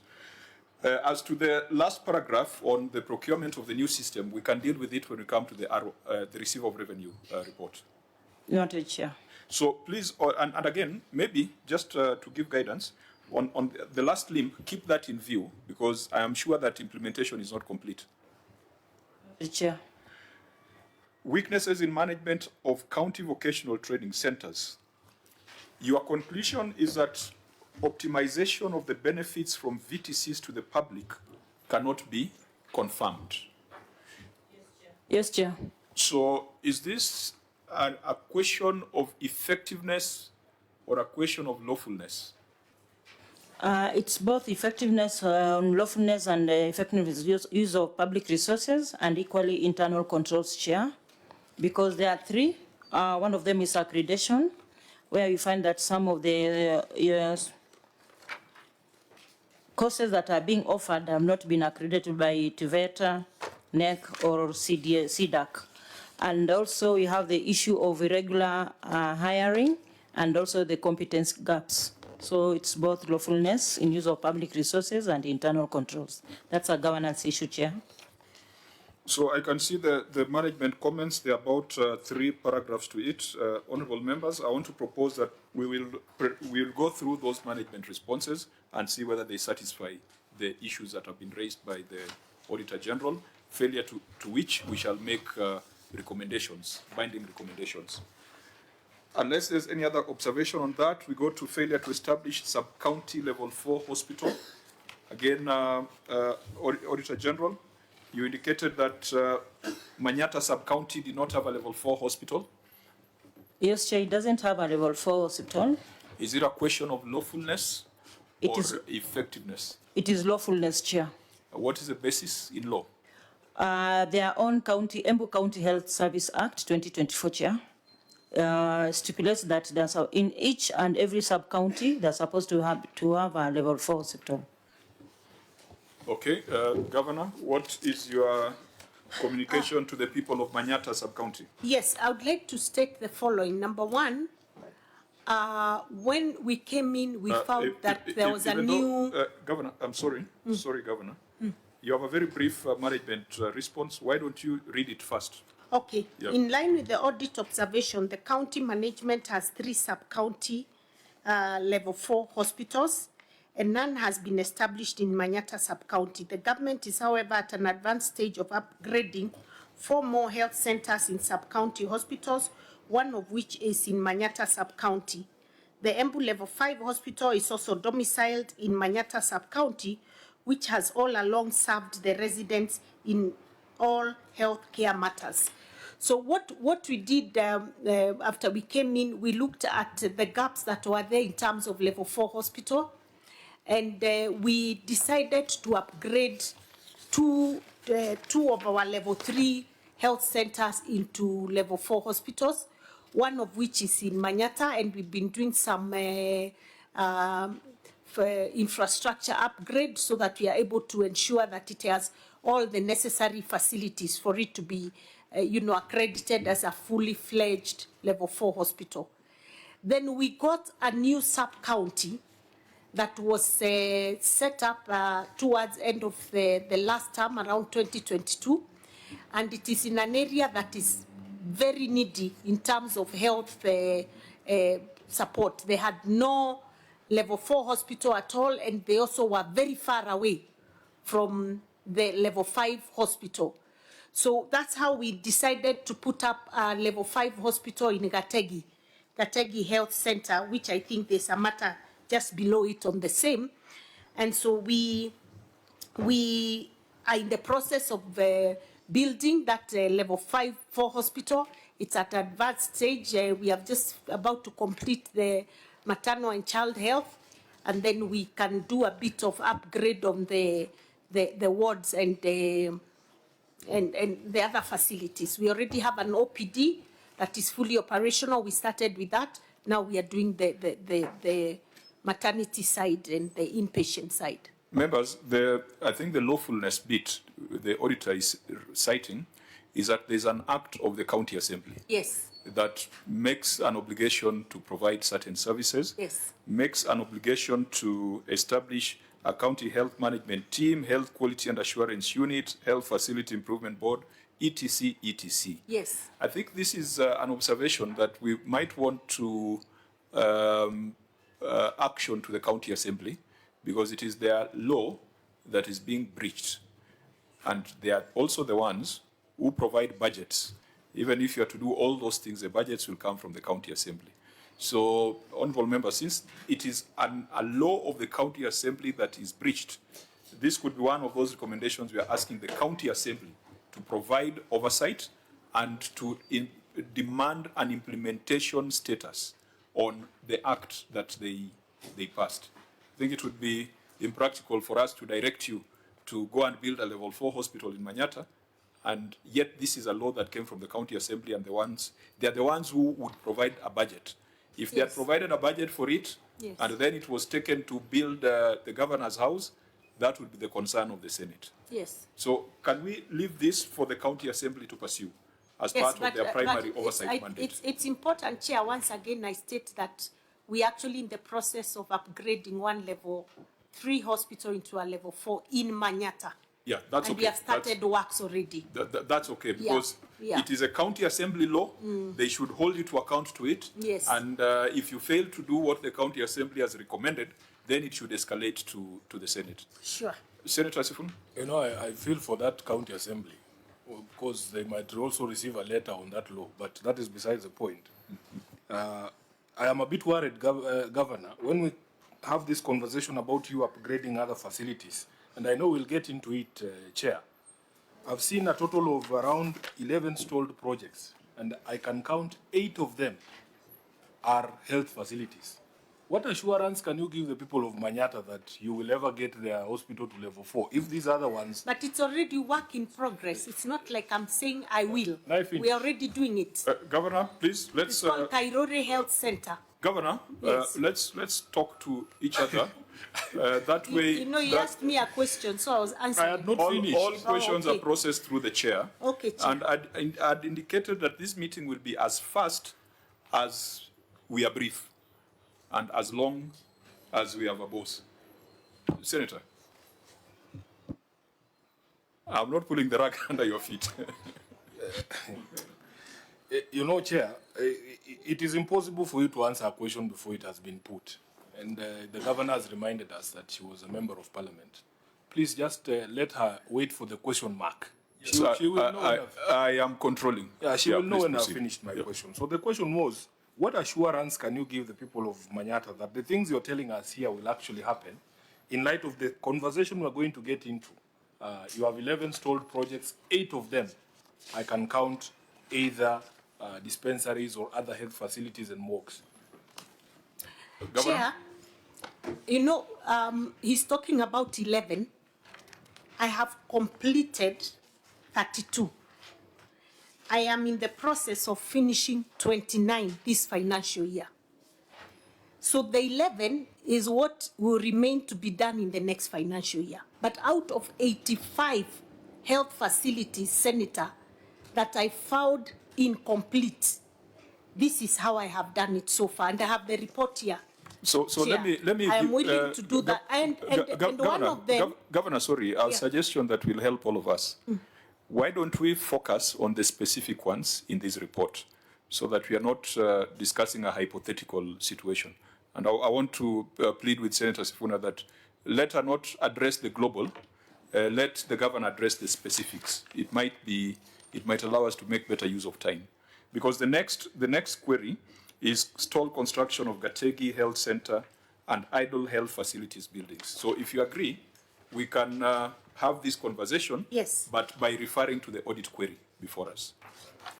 As to the last paragraph on the procurement of the new system, we can deal with it when we come to the receive of revenue report. Noted, Chair. So please, and again, maybe just to give guidance, on the last limb, keep that in view, because I am sure that implementation is not complete. Chair. Weaknesses in management of county vocational training centers. Your conclusion is that optimization of the benefits from VTCs to the public cannot be confirmed. Yes, Chair. So is this a question of effectiveness or a question of lawfulness? It's both effectiveness, lawfulness, and effectiveness use of public resources, and equally internal controls, Chair, because there are three. One of them is accreditation, where we find that some of the courses that are being offered have not been accredited by TVETA, NEC, or CDAC. And also we have the issue of irregular hiring, and also the competence gaps. So it's both lawfulness in use of public resources and internal controls. That's a governance issue, Chair. So I can see the management comments. There are about 3 paragraphs to it. Honourable members, I want to propose that we will go through those management responses and see whether they satisfy the issues that have been raised by the Auditor General, failure to which we shall make recommendations, binding recommendations. Unless there's any other observation on that, we go to failure to establish sub-county level 4 hospital. Again, Auditor General, you indicated that Manyata sub-county did not have a level 4 hospital. Yes, Chair, it doesn't have a level 4 hospital. Is it a question of lawfulness or effectiveness? It is lawfulness, Chair. What is the basis in law? Their own county, Embu County Health Service Act 2024, Chair, stipulates that there's in each and every sub-county, they're supposed to have a level 4 hospital. Okay, Governor, what is your communication to the people of Manyata sub-county? Yes, I would like to state the following. Number one, when we came in, we found that there was a new... Governor, I'm sorry. Sorry, Governor. You have a very brief management response. Why don't you read it first? Okay. Yep. In line with the audit observation, the county management has 3 sub-county level 4 hospitals, and none has been established in Manyata sub-county. The government is, however, at an advanced stage of upgrading 4 more health centers in sub-county hospitals, one of which is in Manyata sub-county. The Embu level 5 hospital is also domiciled in Manyata sub-county, which has all along served the residents in all healthcare matters. So what we did after we came in, we looked at the gaps that were there in terms of level 4 hospital, and we decided to upgrade two of our level 3 health centers into level 4 hospitals, one of which is in Manyata, and we've been doing some infrastructure upgrade so that we are able to ensure that it has all the necessary facilities for it to be, accredited as a fully fledged level 4 hospital. Then we got a new sub-county that was set up towards end of the last term, around 2022, and it is in an area that is very needy in terms of health support. They had no level 4 hospital at all, and they also were very far away from the level 5 hospital. So that's how we decided to put up a level 5 hospital in Gategi Health Center, which I think there's a matter just below it on the same. And so we are in the process of building that level 4 hospital. It's at an advanced stage. We are just about to complete the maternal and child health, and then we can do a bit of upgrade on the wards and the other facilities. We already have an OPD that is fully operational. We started with that. Now we are doing the maternity side and the inpatient side. Members, I think the lawfulness bit the auditor is citing is that there's an act of the county assembly. Yes. That makes an obligation to provide certain services. Yes. Makes an obligation to establish a county health management team, health quality and assurance unit, health facility improvement board, etc., etc. Yes. I think this is an observation that we might want to action to the county assembly, because it is their law that is being breached. And they are also the ones who provide budgets. Even if you are to do all those things, the budgets will come from the county assembly. So, honourable members, since it is a law of the county assembly that is breached, this could be one of those recommendations we are asking the county assembly to provide oversight and to demand an implementation status on the act that they passed. think it would be impractical for us to direct you to go and build a level 4 hospital in Manyata, and yet this is a law that came from the county assembly, and they are the ones who would provide a budget. If they had provided a budget for it, and then it was taken to build the governor's house, that would be the concern of the Senate. Yes. So can we leave this for the county assembly to pursue as part of their primary oversight mandate? It's important, Chair. Once again, I state that we are actually in the process of upgrading one level 3 hospital into a level 4 in Manyata. Yeah, that's and okay. We have started works already. That's okay, because it is a county assembly law. They should hold you to account to it. Yes. And if you fail to do what the county assembly has recommended, then it should escalate to the Senate. Sure. Senator Sifuna? You know, I feel for that county assembly, because they might also receive a letter on that law, but that is besides the point. I am a bit worried, Governor, when we have this conversation about you upgrading other facilities, and I know we'll get into it, Chair. I've seen a total of around 11 stalled projects, and I can count 8 of them are health facilities. What assurance can you give the people of Manyata that you will ever get their hospital to level 4 if these other ones... But it's already work in progress. It's not like I'm saying I will. We are already doing it. Governor, please, let's... It's called Kairore Health Center. Governor, let's talk to each other. That way... You know, you asked me a question, so I was answering. I had not finished. All questions are processed through the chair. Okay, Chair. And I'd indicated that this meeting will be as fast as we are brief, and as long as we have a boss. Senator, I'm not pulling the rug under your feet. You know, Chair, it is impossible for you to answer a question before it has been put. And the governor has reminded us that she was a member of parliament. Please just let her wait for the question mark. She will know I am controlling. Yeah, she will know when I've finished my question. So the question was, what assurance can you give the people of Manyata that the things you're telling us here will actually happen in light of the conversation we're going to get into? You have 11 stalled projects, 8 of them I can count either dispensaries or other health facilities and morgues. Chair, you know, he's talking about 11. I have completed 32. I am in the process of finishing 29 this financial year. So the 11 is what will remain to be done in the next financial year. But out of 85 health facilities, Senator, that I found incomplete, this is how I have done it so far, and I have the report here. So let me. I am willing to do that. And one of them. Governor, sorry, a suggestion that will help all of us. Why don't we focus on the specific ones in this report, so that we are not discussing a hypothetical situation? And I want to plead with Senator Sifuna that let her not address the global, let the governor address the specifics. It might allow us to make better use of time, because the next query is stall construction of Gategi Health Center and idle health facilities buildings. So if you agree, we can have this conversation, but by referring to the audit query before us.